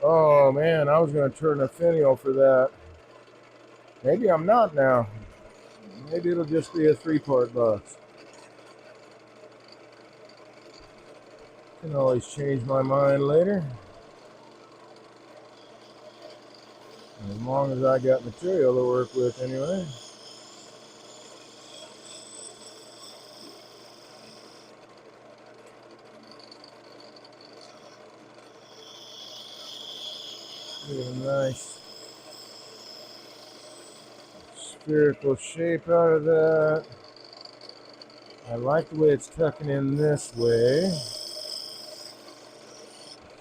Oh man, I was going to turn a finial for that. Maybe I'm not now. Maybe it'll just be a 3-part box. Can always change my mind later. As long as I got material to work with anyway. Get a nice spherical shape out of that. I like the way it's tucking in this way.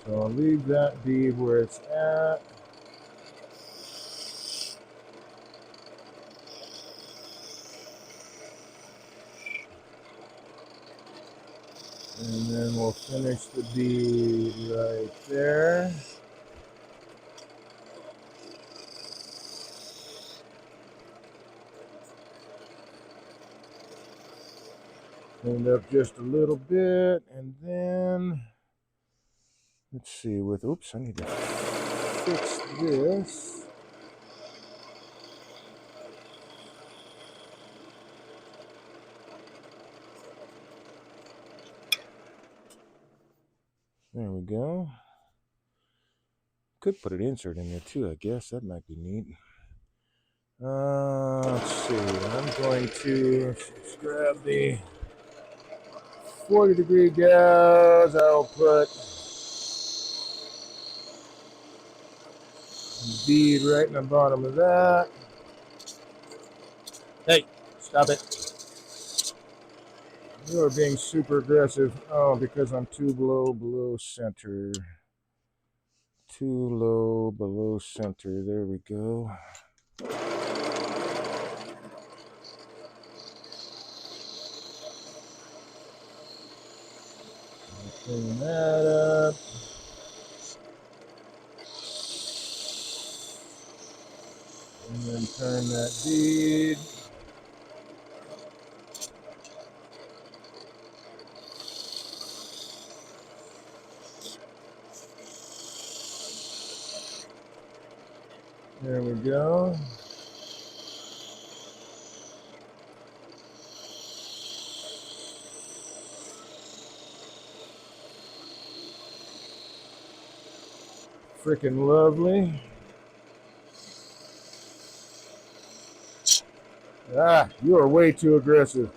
So I'll leave that bead where it's at. And then we'll finish the bead right there. Cleaned up just a little bit, and then let's see. Oops, I need to fix this. There we go. Could put an insert in there too, I guess. That might be neat. Let's see. I'm going to let's grab the 40-degree gauge. I'll put a bead right in the bottom of that. Hey, stop it. You are being super aggressive. Oh, because I'm too low below center. Too low below center. There we go. Clean that up. And then turn that bead. There we go. Freaking lovely. Ah, you are way too aggressive.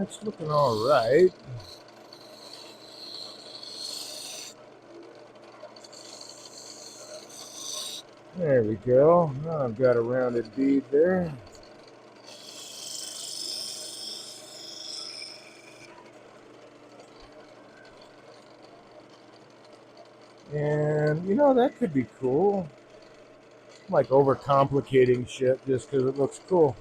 It's looking all right. There we go. Now I've got a rounded bead there. And, you know, that could be cool. I'm like overcomplicating shit just because it looks cool.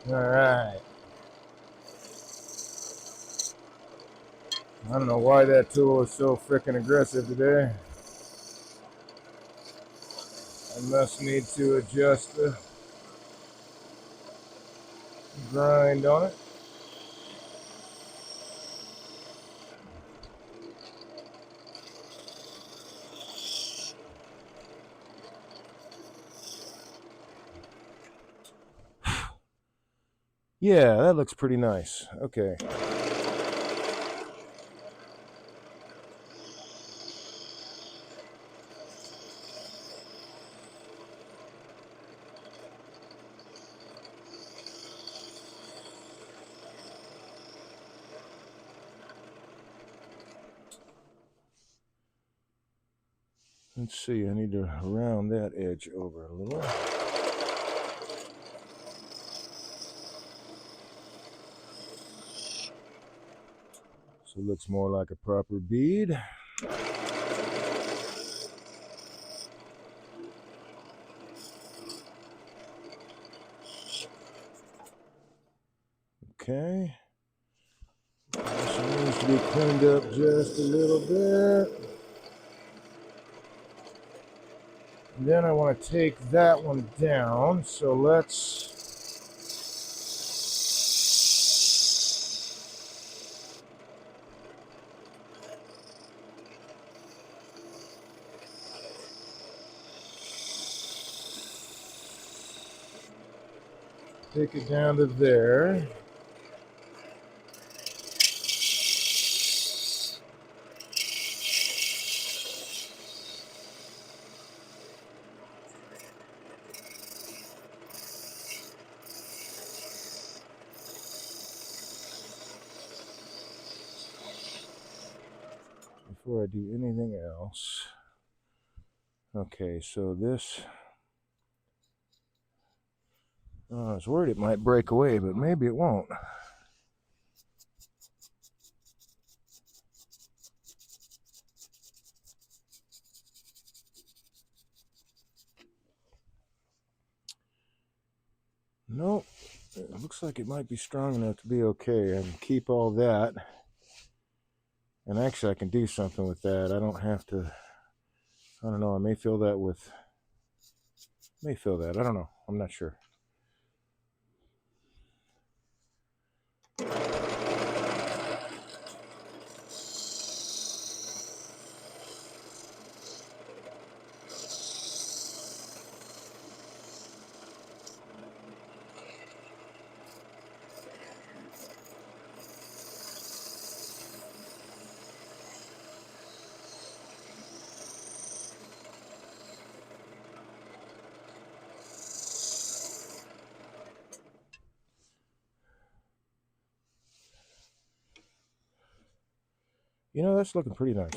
All right. I don't know why that tool is so freaking aggressive today. I must need to adjust the grind on it. Yeah, that looks pretty nice. Okay. Let's see, I need to round that edge over a little. So it looks more like a proper bead. Okay. This needs to be cleaned up just a little bit. And then I want to take that one down, so let's take it down to there. Before I do anything else. Okay, so this, I was worried it might break away, but maybe it won't. Nope, it looks like it might be strong enough to be okay. I can keep all that. And actually I can do something with that. I don't have to, I don't know, I may fill that with, I don't know, I'm not sure. You know, that's looking pretty nice.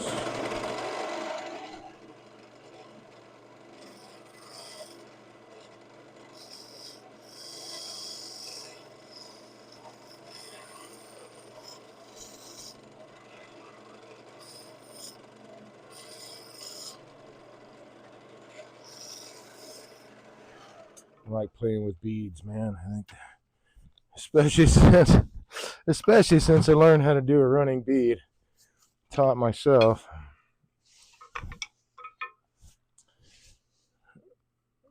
I like playing with beads, man. I think, especially since I learned how to do a running bead, taught myself.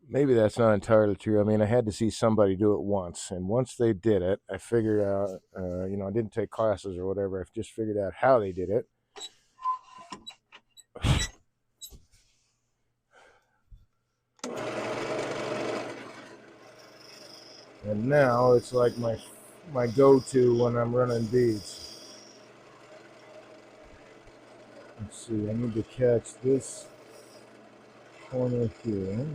Maybe that's not entirely true. I mean, I had to see somebody do it once, and once they did it, I figured out. You know, I didn't take classes or whatever. I just figured out how they did it. And now it's like my go-to when I'm running beads. Let's see, I need to catch this corner here.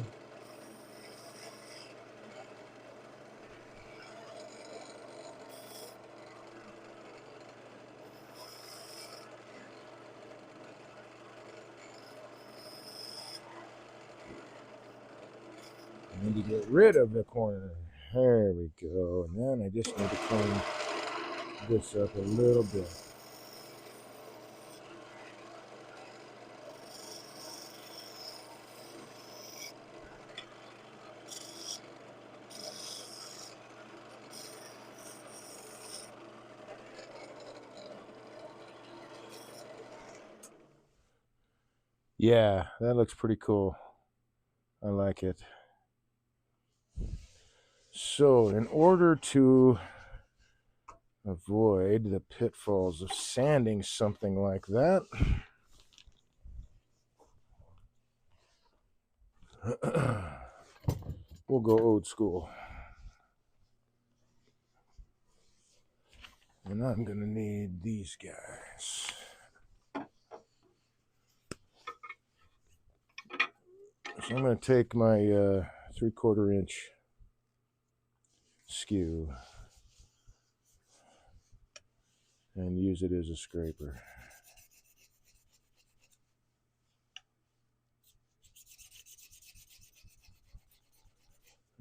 I need to get rid of the corner. There we go. And then I just need to clean this up a little bit. Yeah, that looks pretty cool. I like it. So, in order to avoid the pitfalls of sanding something like that, we'll go old school. And I'm going to need these guys. So I'm going to take my 3/4 inch skew and use it as a scraper.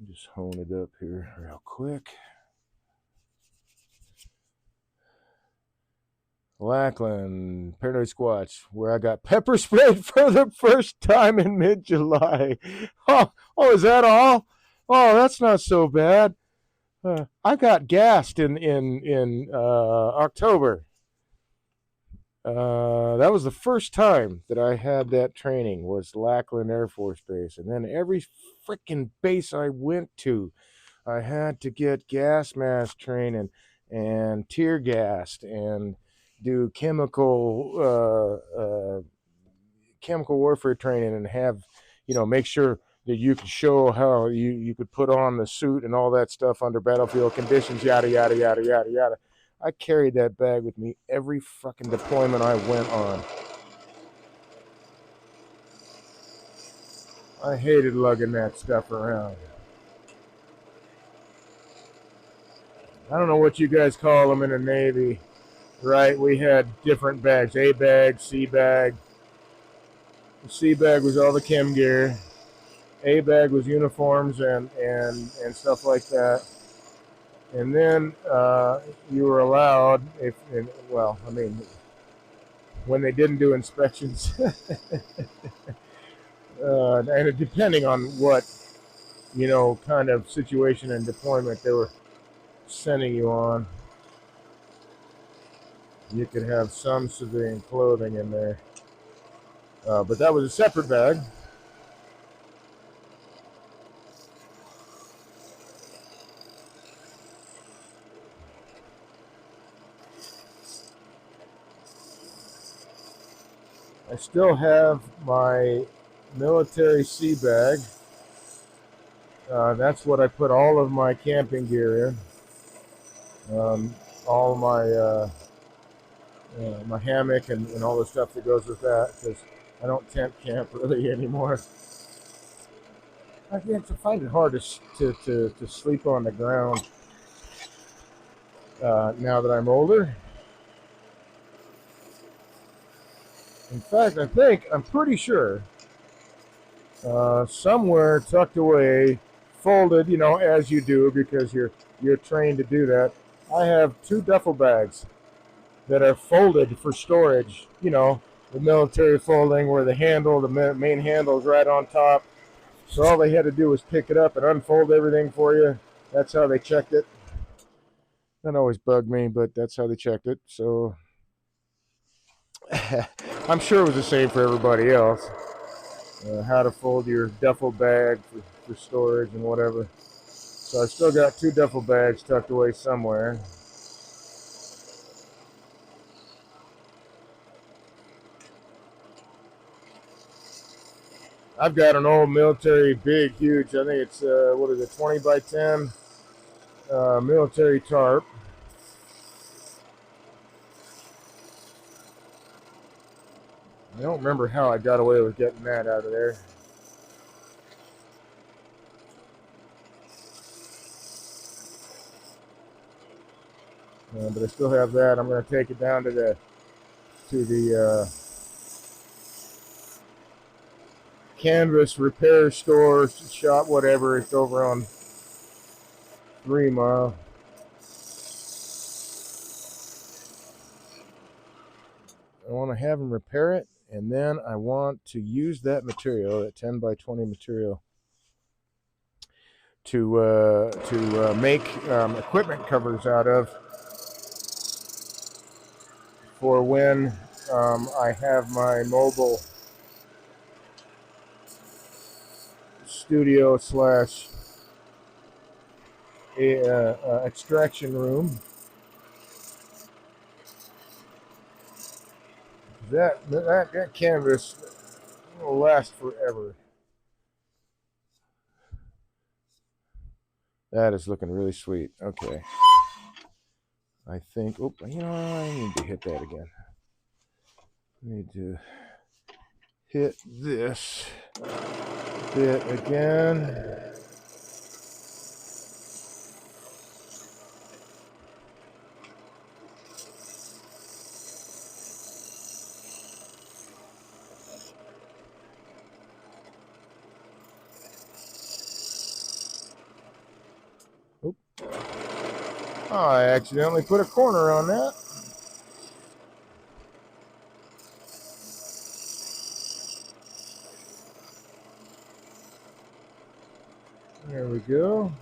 Just hone it up here real quick. Lackland, Paranoid Squatch, where I got pepper sprayed for the first time in mid-July. Oh, is that all? Oh, that's not so bad. I got gassed in October. That was the first time that I had that training, was Lackland Air Force Base. And then every freaking base I went to, I had to get gas mask training and tear gassed and do chemical warfare training, and have, make sure that you could show how you could put on the suit and all that stuff under battlefield conditions, yada, yada, yada, yada, yada. I carried that bag with me every fucking deployment I went on. I hated lugging that stuff around. I don't know what you guys call them in the Navy, right? We had different bags: A bag, C bag. The C bag was all the chem gear. A bag was uniforms and stuff like that. And then you were allowed, when they didn't do inspections, and depending on what, kind of situation and deployment they were sending you on, you could have some civilian clothing in there. But that was a separate bag. I still have my military sea bag. That's what I put all of my camping gear in. All my hammock and all the stuff that goes with that, because I don't tent camp really anymore. I find it hard to sleep on the ground now that I'm older. In fact, I'm pretty sure, somewhere tucked away, folded, as you do because you're trained to do that. I have 2 duffel bags that are folded for storage. The military folding where the main handle is right on top. So all they had to do was pick it up and unfold everything for you. That's how they checked it. That always bugged me, but that's how they checked it. So I'm sure it was the same for everybody else. How to fold your duffel bag for storage and whatever. So I still got 2 duffel bags tucked away somewhere. I've got an old military, big, huge, I think it's, 20 by 10 military tarp. I don't remember how I got away with getting that out of there. But I still have that. I'm going to take it down to the canvas repair store, shop, whatever. It's over on 3 Mile. I want to have them repair it, and then I want to use that material, that 10 by 20 material, to make equipment covers out of for when I have my mobile studio slash extraction room. That canvas will last forever. That is looking really sweet. Okay. I think, I need to hit that again. I need to hit this bit again. Oh, I accidentally put a corner on that. There we go.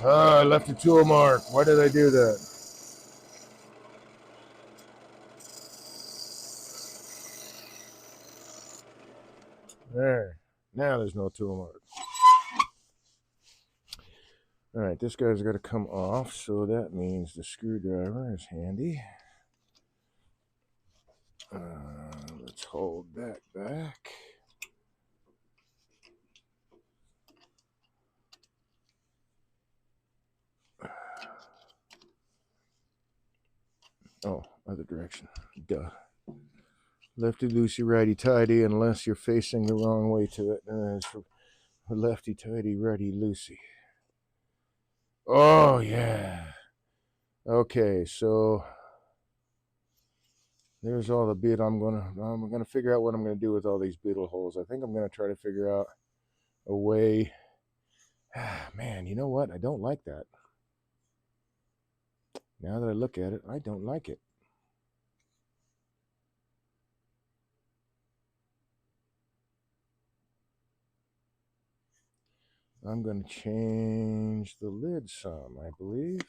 I left a tool mark. Why did I do that? There. Now there's no tool mark. All right, this guy's got to come off, so that means the screwdriver is handy. Let's hold that back. Oh, other direction. Duh. Lefty loosey, righty tighty, unless you're facing the wrong way to it. It's lefty tighty, righty loosey. Oh yeah. Okay, so there's all the bit. I'm gonna figure out what I'm gonna do with all these beetle holes. I think I'm gonna try to figure out a way. Man, you know what? I don't like that. Now that I look at it, I don't like it. I'm going to change the lid some, I believe.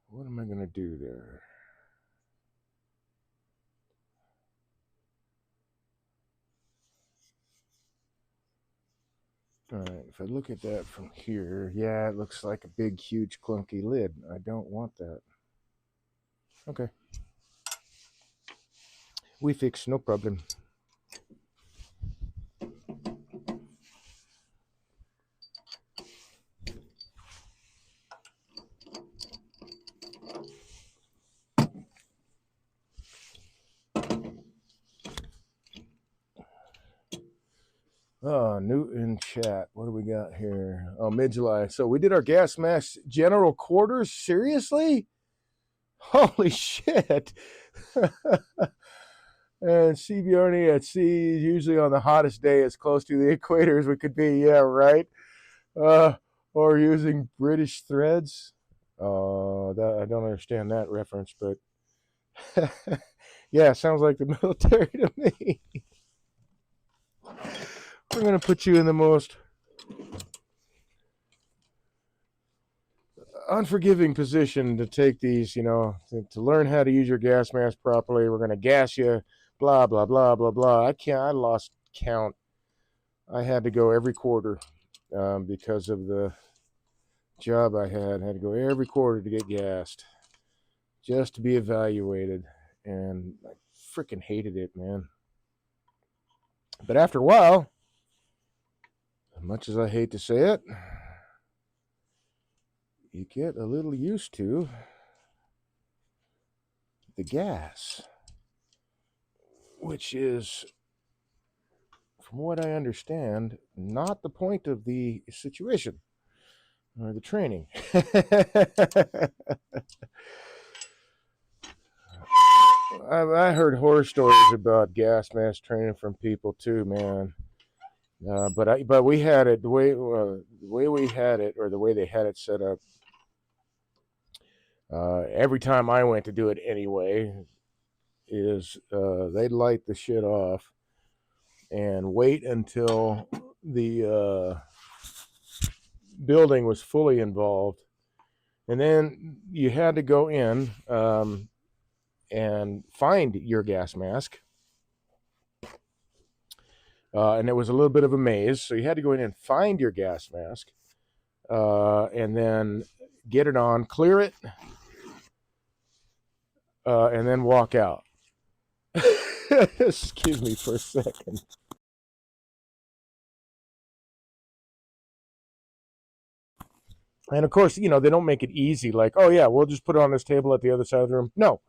What am I going to do there? All right, if I look at that from here, yeah, it looks like a big, huge, clunky lid. I don't want that. Okay. We fix, no problem. Oh, Newton chat. What do we got here? Oh, mid-July. So we did our gas mask general quarters. Seriously? Holy shit. And CBRNE at sea, usually on the hottest day as close to the equator as we could be. Yeah, right. Or using British threads. That I don't understand that reference, but yeah, sounds like the military to me. We're gonna put you in the most unforgiving position to take these, to learn how to use your gas mask properly. We're gonna gas you, blah blah blah blah blah. I lost count. I had to go every quarter because of the job I had. I had to go every quarter to get gassed, just to be evaluated, and I freaking hated it, man. But after a while, as much as I hate to say it, you get a little used to the gas, which is, from what I understand, not the point of the situation or the training. I heard horror stories about gas mask training from people too, man. But we had it the way we had it, or the way they had it set up. Every time I went to do it anyway, is they'd light the shit off and wait until the building was fully involved, and then you had to go in and find your gas mask. And it was a little bit of a maze, so you had to go in and find your gas mask, and then get it on, clear it, and then walk out. Excuse me for a second. And of course, they don't make it easy. Like, oh yeah, we'll just put it on this table at the other side of the room. No.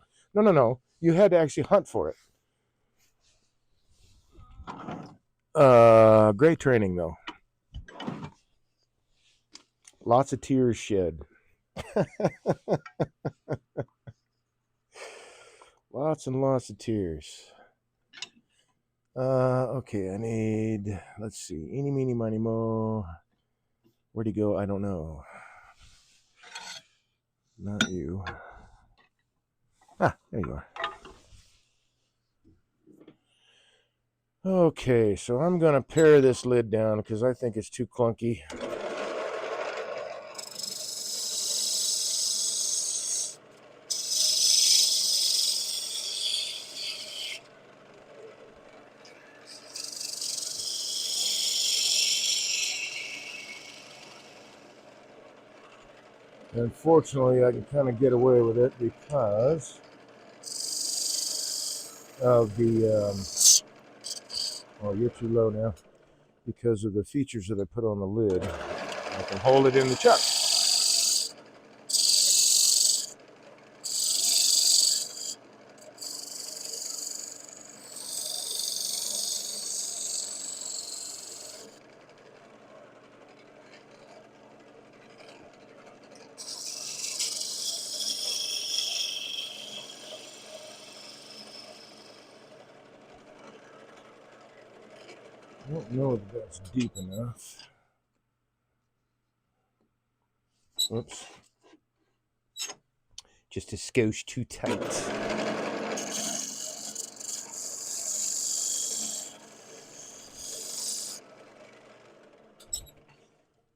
You had to actually hunt for it. Great training though. Lots of tears shed. Lots and lots of tears. Okay, I need, let's see, eeny, meeny, miny, mo. Where'd he go? I don't know. Not you. Ah, there you are. Okay, so I'm going to pare this lid down because I think it's too clunky. Unfortunately, I can kind of get away with it because of the, oh, you're too low now. Because of the features that I put on the lid. I can hold it in the chuck. I don't know if that's deep enough. Oops. Just a skosh too tight.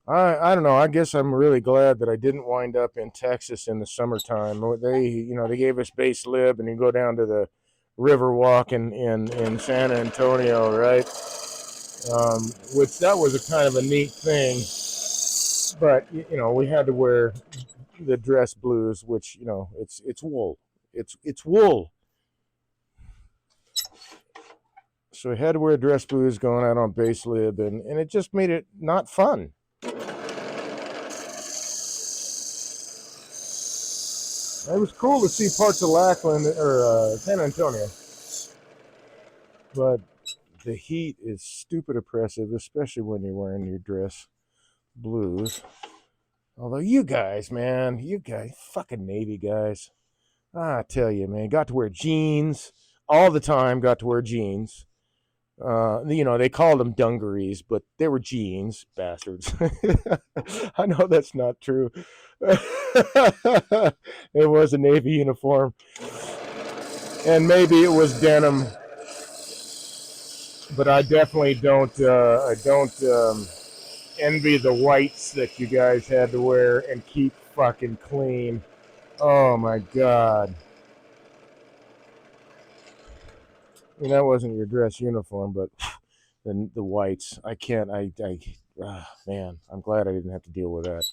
I don't know. I guess I'm really glad that I didn't wind up in Texas in the summertime. They gave us base lib, and you go down to the river walk in San Antonio, right? Which that was a kind of a neat thing. But we had to wear the dress blues, which it's wool. It's wool. So we had to wear dress blues going out on base lib, and it just made it not fun. It was cool to see parts of Lackland or San Antonio, but the heat is stupid oppressive, especially when you're wearing your dress blues. Although you guys, fucking Navy guys, I tell you, man, got to wear jeans all the time. Got to wear jeans. They called them dungarees, but they were jeans, bastards. I know that's not true. It was a Navy uniform, and maybe it was denim, but I definitely don't. I don't envy the whites that you guys had to wear and keep fucking clean. Oh my god. I mean, that wasn't your dress uniform, but the whites. I can't. Man, I'm glad I didn't have to deal with that.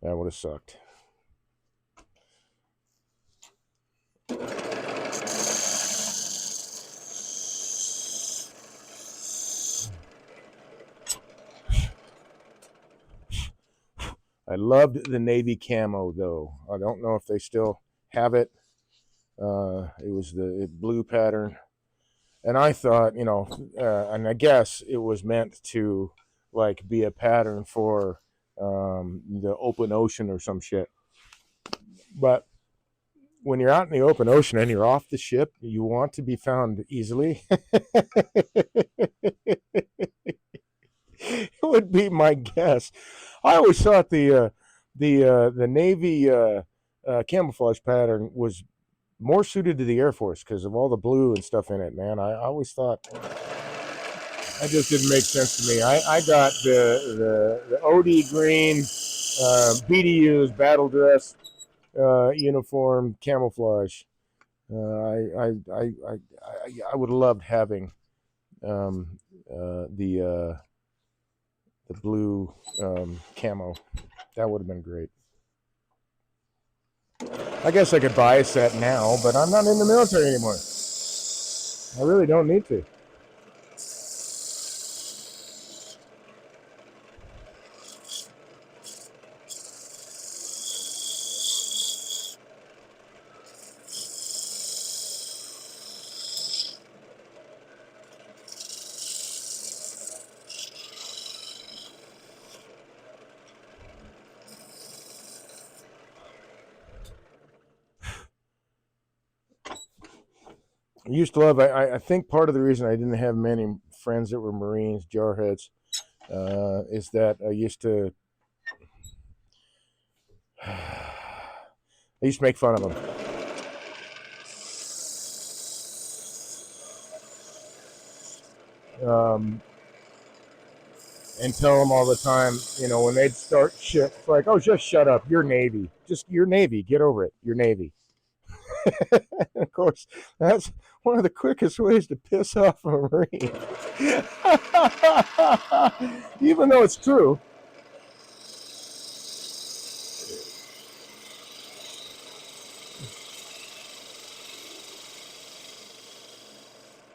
That would have sucked. I loved the Navy camo, though. I don't know if they still have it. It was the blue pattern. And I thought, and I guess it was meant to, like, be a pattern for the open ocean or some shit. But when you're out in the open ocean and you're off the ship, you want to be found easily. It would be my guess. I always thought the Navy camouflage pattern was more suited to the Air Force because of all the blue and stuff in it, man. I always thought that just didn't make sense to me. I got the OD green BDU's battle dress uniform camouflage. I would have loved having the blue camo. That would have been great. I guess I could buy a set now, but I'm not in the military anymore. I really don't need to. I used to love. I think part of the reason I didn't have many friends that were Marines, jarheads, is that I used to. I used to make fun of them. And tell them all the time, when they'd start shit, it's like, oh, just shut up. You're Navy. You're Navy. Get over it. You're Navy. Of course, that's one of the quickest ways to piss off a Marine. Even though it's true.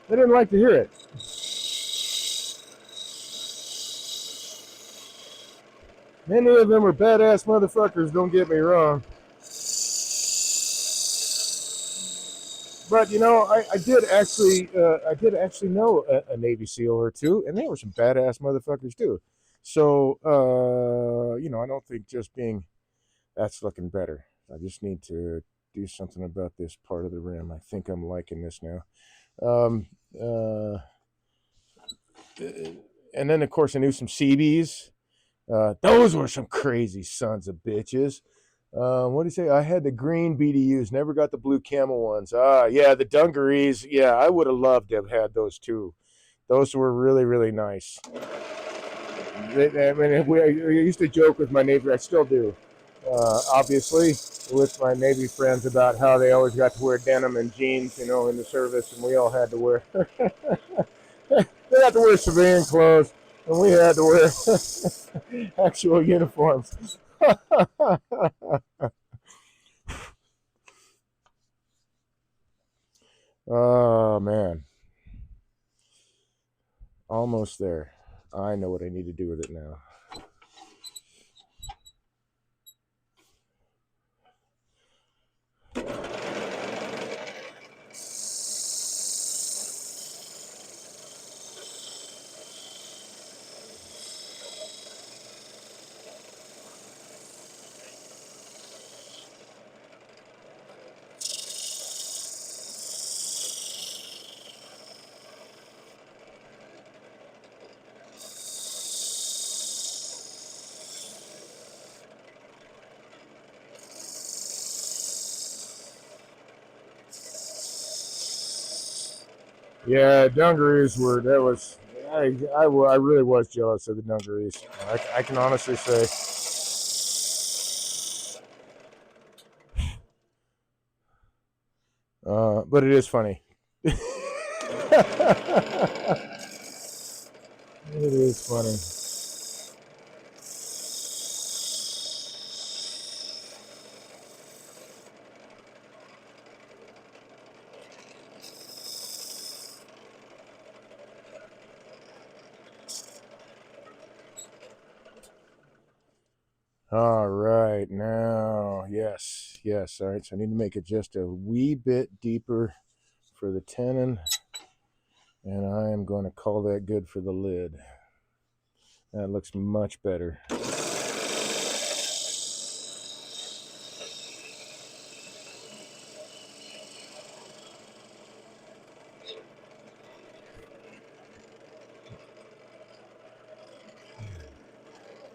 They didn't like to hear it. Many of them are badass motherfuckers, don't get me wrong. But I did actually know a Navy SEAL or two, and they were some badass motherfuckers too. So, I don't think just being that's looking better. I just need to do something about this part of the rim. I think I'm liking this now. Um, uh, and then of course I knew some CBs. Those were some crazy sons of bitches. What do you say? I had the green BDUs, never got the blue camel ones. Yeah, the dungarees. Yeah, I would have loved to have had those too. Those were really, really nice. I used to joke with my Navy, I still do, obviously, with my Navy friends about how they always got to wear denim and jeans, in the service, and we all had to wear, they had to wear civilian clothes, and we had to wear actual uniforms. Oh, man. Almost there. I know what I need to do with it now. Yeah, dungarees were, that was, I really was jealous of the dungarees. I can honestly say. But it is funny. It is funny. All right, now, yes. All right, so I need to make it just a wee bit deeper for the tenon, and I am going to call that good for the lid. That looks much better.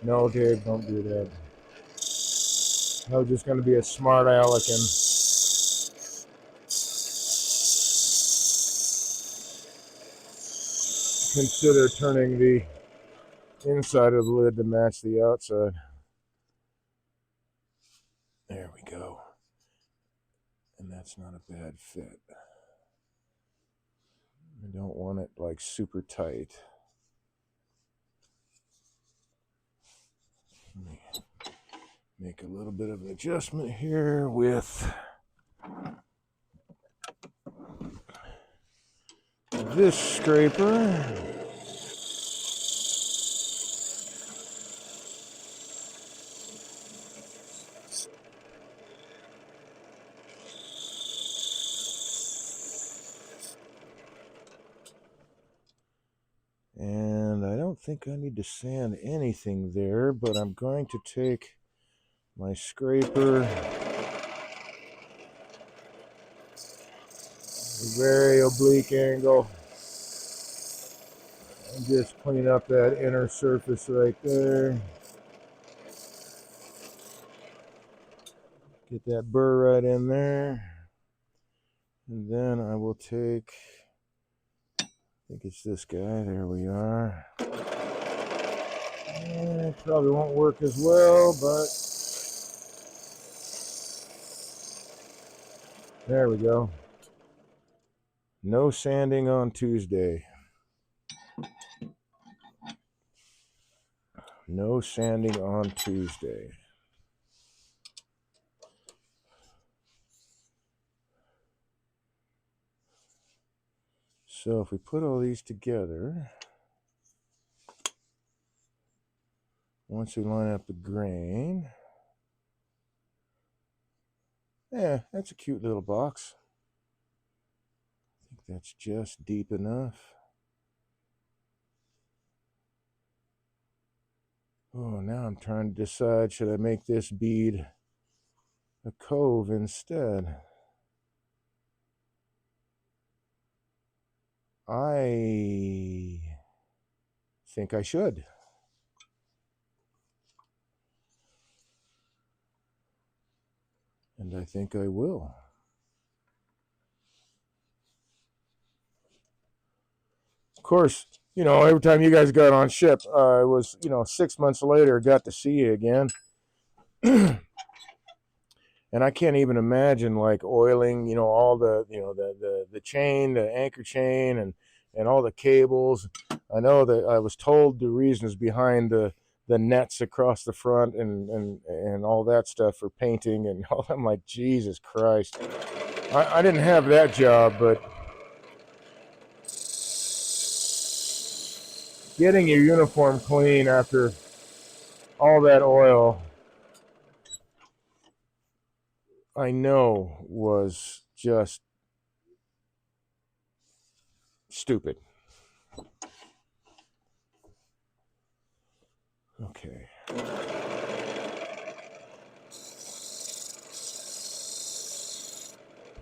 No, Dave, don't do that. I was just going to be a smart aleck and consider turning the inside of the lid to match the outside. There we go. And that's not a bad fit. I don't want it like super tight. Let me make a little bit of an adjustment here with this scraper. And I don't think I need to sand anything there, but I'm going to take my scraper very oblique angle. And just clean up that inner surface right there. Get that burr right in there. And then I will take, I think it's this guy, there we are. It probably won't work as well, but there we go. No sanding on Tuesday. No sanding on Tuesday. So if we put all these together, once we line up the grain, yeah, that's a cute little box. I think that's just deep enough. Oh, now I'm trying to decide, should I make this bead a cove instead? I think I should. And I think I will. Of course, you know, every time you guys got on ship, it was, 6 months later, got to see you again. And I can't even imagine like oiling, all the, the chain, the anchor chain, and all the cables. I know that I was told the reasons behind the nets across the front and all that stuff for painting and all. I'm like, Jesus Christ. I didn't have that job, but getting your uniform clean after all that oil, I know, was just stupid. Okay.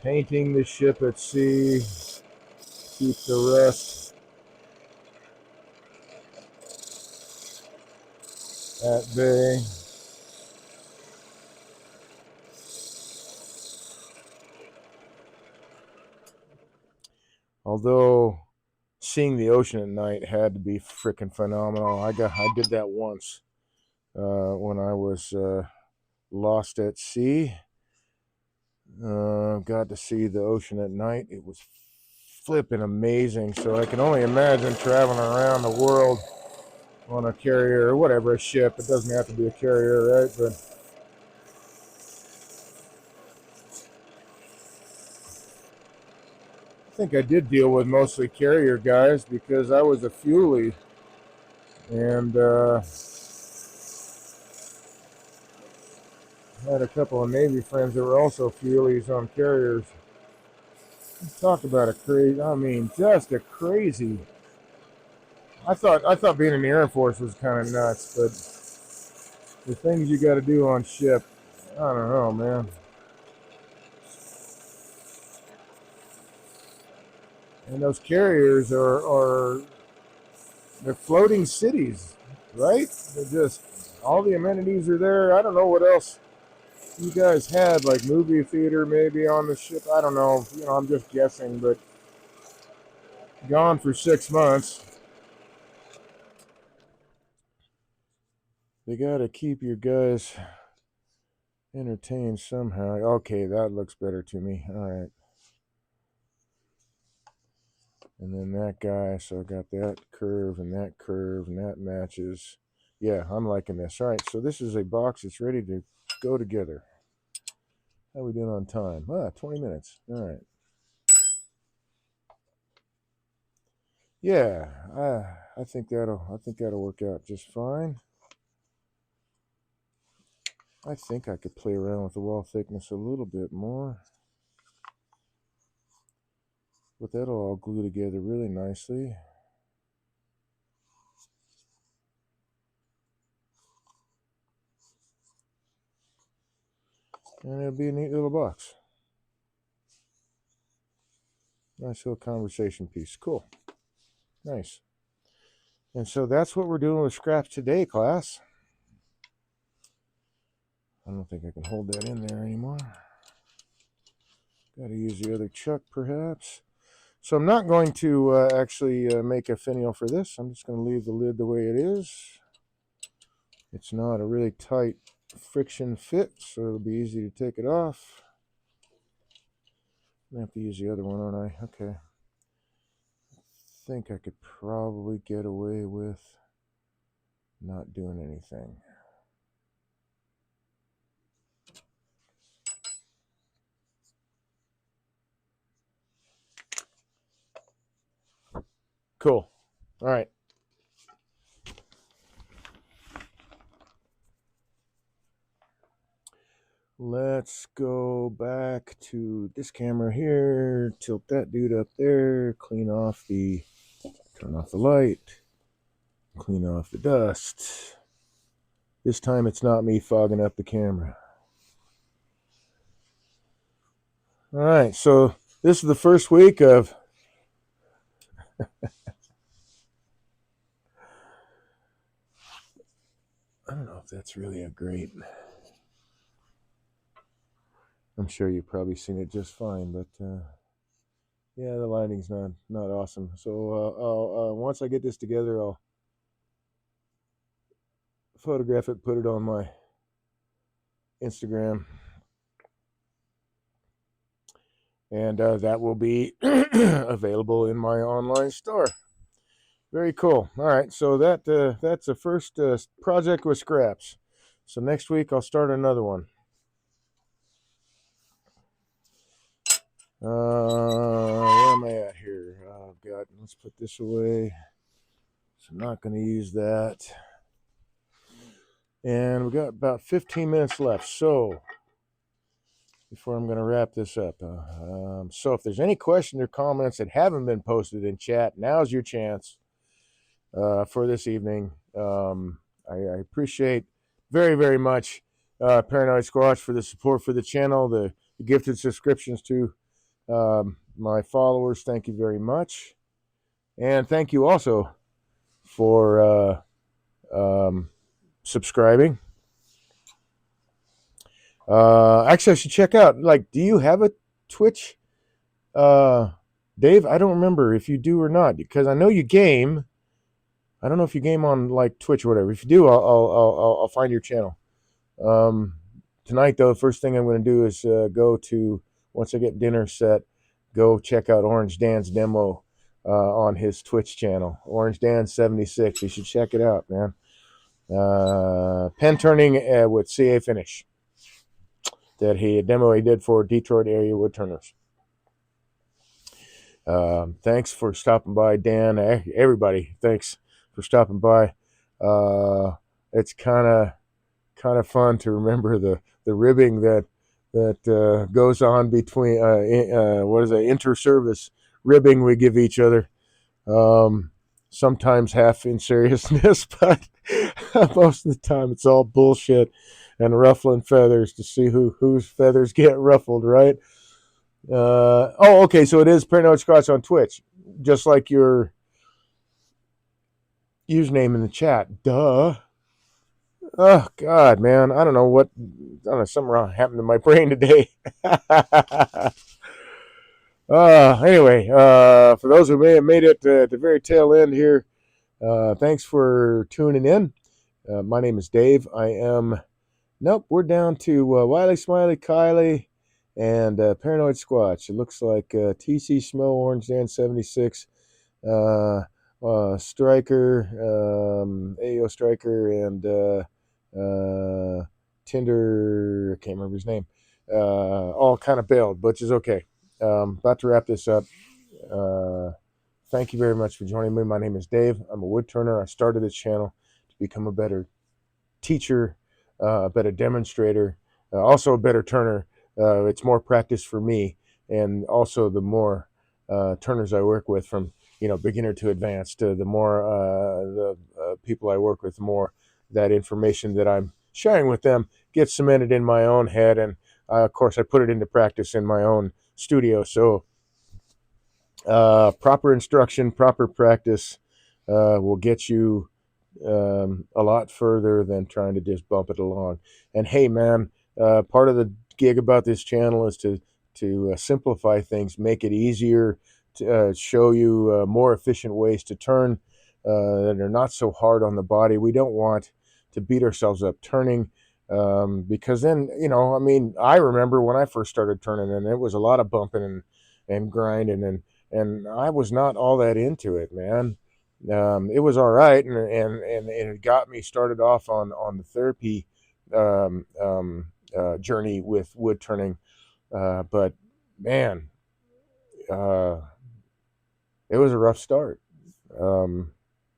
Painting the ship at sea, keep the rust at bay. Although seeing the ocean at night had to be freaking phenomenal. I did that once when I was lost at sea. Got to see the ocean at night. It was flipping amazing. So I can only imagine traveling around the world on a carrier or whatever, a ship. It doesn't have to be a carrier, right? But I think I did deal with mostly carrier guys because I was a fuelie, and had a couple of Navy friends that were also fuelies on carriers. Talk about a crazy, I mean, just a crazy. I thought being in the Air Force was kind of nuts, but the things you got to do on ship, I don't know, man. And those carriers are they're floating cities, right? They're just, all the amenities are there. I don't know what else you guys had, like movie theater maybe on the ship. I don't know. I'm just guessing, but gone for 6 months. They got to keep your guys entertained somehow. Okay, that looks better to me. All right. And then that guy, so I got that curve, and that matches. Yeah, I'm liking this. All right, so this is a box that's ready to go together. How we doing on time? 20 minutes. All right. Yeah, I think that'll work out just fine. I think I could play around with the wall thickness a little bit more. But that'll all glue together really nicely. And it'll be a neat little box. Nice little conversation piece. Cool. Nice. And so that's what we're doing with scraps today, class. I don't think I can hold that in there anymore. Got to use the other chuck, perhaps. So I'm not going to actually make a finial for this. I'm just going to leave the lid the way it is. It's not a really tight friction fit, so it'll be easy to take it off. I have to use the other one, aren't I? Okay. I think I could probably get away with not doing anything. Cool. All right. Let's go back to this camera here, tilt that dude up there, turn off the light, clean off the dust. This time it's not me fogging up the camera. All right, so this is the first week of I don't know if that's really a great. I'm sure you've probably seen it just fine, but yeah, the lighting's not awesome. So once I get this together, I'll photograph it, put it on my Instagram, and that will be available in my online store. Very cool. All right, so that's the first project with scraps. So next week I'll start another one. Where am I at here? Oh God, let's put this away. So I'm not going to use that. And we got about 15 minutes left. So before I'm going to wrap this up, so if there's any questions or comments that haven't been posted in chat, now's your chance for this evening. I appreciate very, very much Paranoid Squatch for the support for the channel, the gifted subscriptions to my followers. Thank you very much. And thank you also for subscribing. Actually, I should check out, like, do you have a Twitch? Dave, I don't remember if you do or not, because I know you game. I don't know if you game on like Twitch or whatever. If you do, I'll find your channel. Tonight, though, the first thing I'm going to do is go to, once I get dinner set, go check out Orange Dan's demo on his Twitch channel, Orange Dan 76. You should check it out, man. Pen turning with CA finish. That demo he did for Detroit area woodturners. Thanks for stopping by, Dan. Everybody, thanks for stopping by. It's kind of fun to remember the ribbing that goes on between what is it, inter-service ribbing we give each other. Sometimes half in seriousness, but most of the time it's all bullshit and ruffling feathers to see whose feathers get ruffled, right? Okay, so it is Paranoid Squatch on Twitch, just like your username in the chat. Duh. Oh God, man, I don't know something wrong happened to my brain today. Anyway, for those who may have made it at the very tail end here, thanks for tuning in. My name is Dave. Nope, we're down to Wiley, Smiley, Kylie, and Paranoid Squatch. It looks like TC Smo, Orange Dan 76, Striker, AO Striker, and Tinder, I can't remember his name, all kind of bailed, which is okay. About to wrap this up. Thank you very much for joining me. My name is Dave. I'm a wood turner. I started this channel to become a better teacher, a better demonstrator, also a better turner. It's more practice for me, and also the more turners I work with, from beginner to advanced, the more the people I work with, the more that information that I'm sharing with them gets cemented in my own head, and of course I put it into practice in my own studio. So Proper instruction, proper practice will get you a lot further than trying to just bump it along. And hey, man, part of the gig about this channel is to simplify things, make it easier, to show you more efficient ways to turn that are not so hard on the body. We don't want to beat ourselves up turning. Because then, I mean, I remember when I first started turning, and it was a lot of bumping and grinding, and I was not all that into it, man. It was all right, and it got me started off on the therapy journey with wood turning. But man, uh, it was a rough start. Um,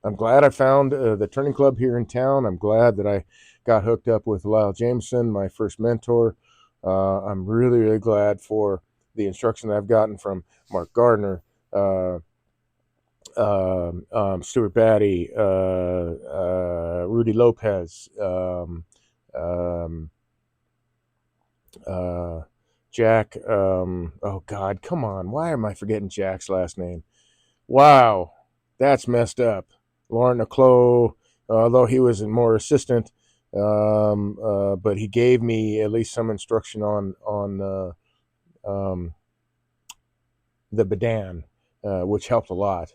I'm glad I found the turning club here in town. I'm glad that I got hooked up with Lyle Jameson, my first mentor. I'm really, really glad for the instruction that I've gotten from Mark Gardner, uh, Stuart Batty, Rudy Lopez, um, uh, Jack. Oh God, come on! Why am I forgetting Jack's last name? Wow, that's messed up. Lauren Niclot, although he was more assistant, but he gave me at least some instruction on the Badan, which helped a lot.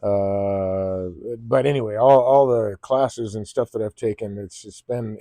But anyway, all the classes and stuff that I've taken, it's been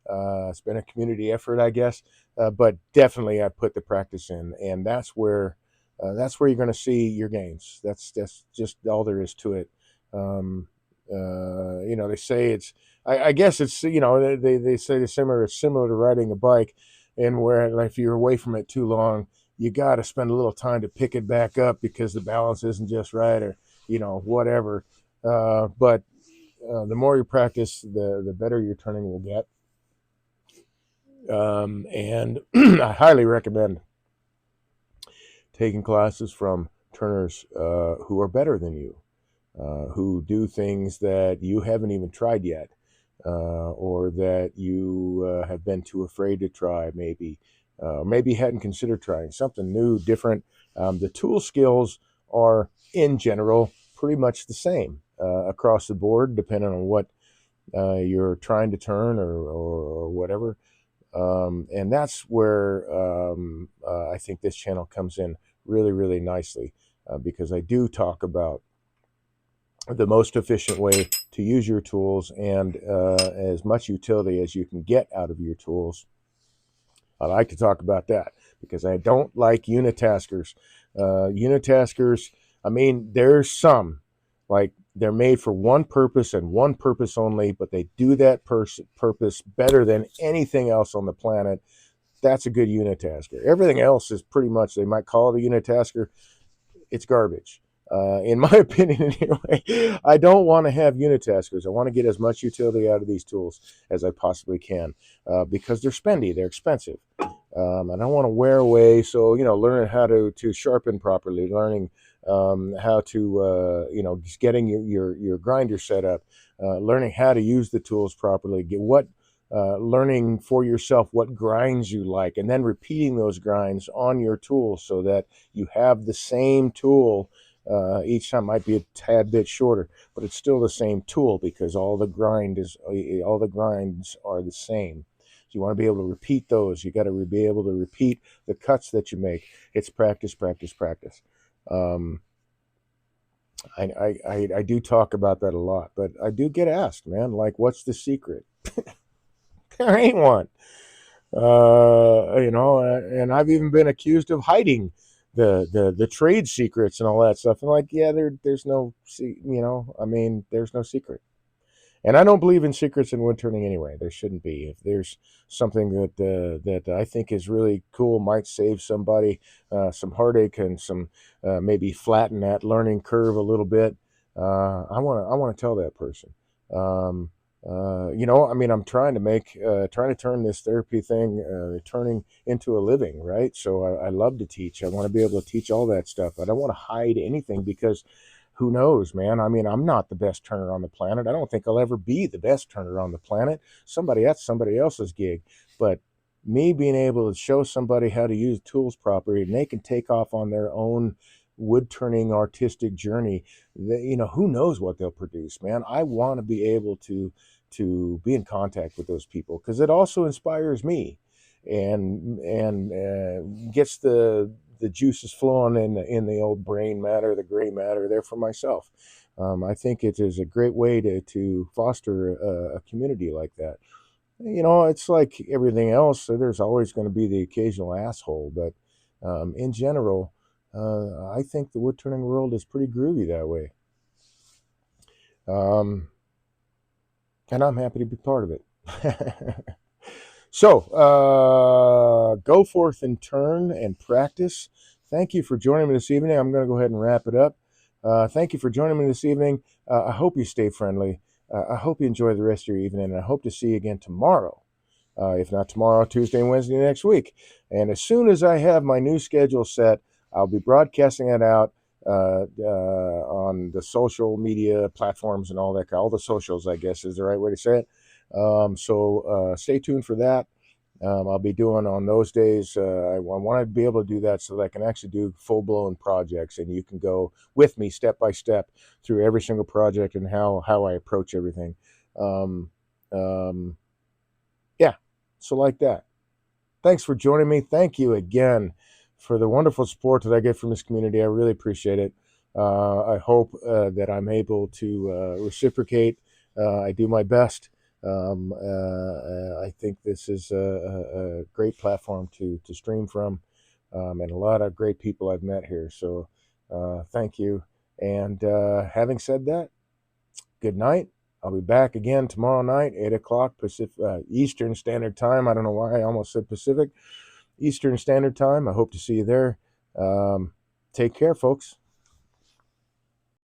a community effort, I guess. But definitely, I put the practice in, and that's where you're going to see your gains. That's just all there is to it. Um, they say I guess it's they say it's similar to riding a bike, and where like, if you're away from it too long, you got to spend a little time to pick it back up because the balance isn't just right, or whatever. But the more you practice, the better your turning will get. And I highly recommend taking classes from turners who are better than you, who do things that you haven't even tried yet, or that you have been too afraid to try, maybe hadn't considered trying something new, different. The tool skills are, in general, pretty much the same across the board, depending on what you're trying to turn or whatever. And that's where I think this channel comes in really, really nicely, because I do talk about the most efficient way to use your tools and as much utility as you can get out of your tools. I like to talk about that because I don't like unitaskers. Unitaskers, I mean, there's some, like, they're made for one purpose and one purpose only, but they do that purpose better than anything else on the planet. That's a good unitasker. Everything else is pretty much, they might call it a unitasker, it's garbage. In my opinion, anyway, I don't want to have unitaskers. I want to get as much utility out of these tools as I possibly can, because they're spendy, they're expensive. I don't want to wear away. So, learning how to sharpen properly, learning how to, just getting your grinder set up, learning how to use the tools properly, learning for yourself what grinds you like, and then repeating those grinds on your tool so that you have the same tool. Each time might be a tad bit shorter, but it's still the same tool because all the grinds are the same. So you want to be able to repeat those. You got to be able to repeat the cuts that you make. It's practice, practice, practice. I do talk about that a lot, but I do get asked, man, like, what's the secret? There ain't one. And I've even been accused of hiding the trade secrets and all that stuff. And like, yeah, there's no, I mean, there's no secret. And I don't believe in secrets in wood turning anyway. There shouldn't be. If there's something that I think is really cool, might save somebody some heartache and some maybe flatten that learning curve a little bit, I want to tell that person. Um, I mean, I'm trying to turn this therapy thing, turning into a living, right? So I love to teach. I want to be able to teach all that stuff. I don't want to hide anything because who knows, man? I mean, I'm not the best turner on the planet. I don't think I'll ever be the best turner on the planet. That's somebody else's gig. But me being able to show somebody how to use tools properly, and they can take off on their own wood turning artistic journey, who knows what they'll produce, man. I want to be able to be in contact with those people, because it also inspires me, and gets the juices flowing in the old brain matter, the gray matter there for myself. I think it is a great way to foster a community like that. It's like everything else. So there's always going to be the occasional asshole, but in general, I think the wood turning world is pretty groovy that way. And I'm happy to be part of it. So, go forth and turn and practice. Thank you for joining me this evening. I'm going to go ahead and wrap it up. Thank you for joining me this evening. I hope you stay friendly. I hope you enjoy the rest of your evening, and I hope to see you again tomorrow. If not tomorrow, Tuesday and Wednesday next week. And as soon as I have my new schedule set, I'll be broadcasting it out on the social media platforms and all the socials, I guess is the right way to say it. So stay tuned for that. I'll be doing on those days. I want to be able to do that so that I can actually do full-blown projects, and you can go with me step by step through every single project and how I approach everything. Um, um, yeah, so like that. Thanks for joining me. Thank you again for the wonderful support that I get from this community. I really appreciate it. I hope that I'm able to reciprocate. I do my best. I think this is a great platform to stream from, and a lot of great people I've met here. So thank you. And having said that, good night. I'll be back again tomorrow night, 8 o'clock Eastern Standard Time. I don't know why I almost said Pacific. Eastern Standard Time. I hope to see you there. Take care, folks.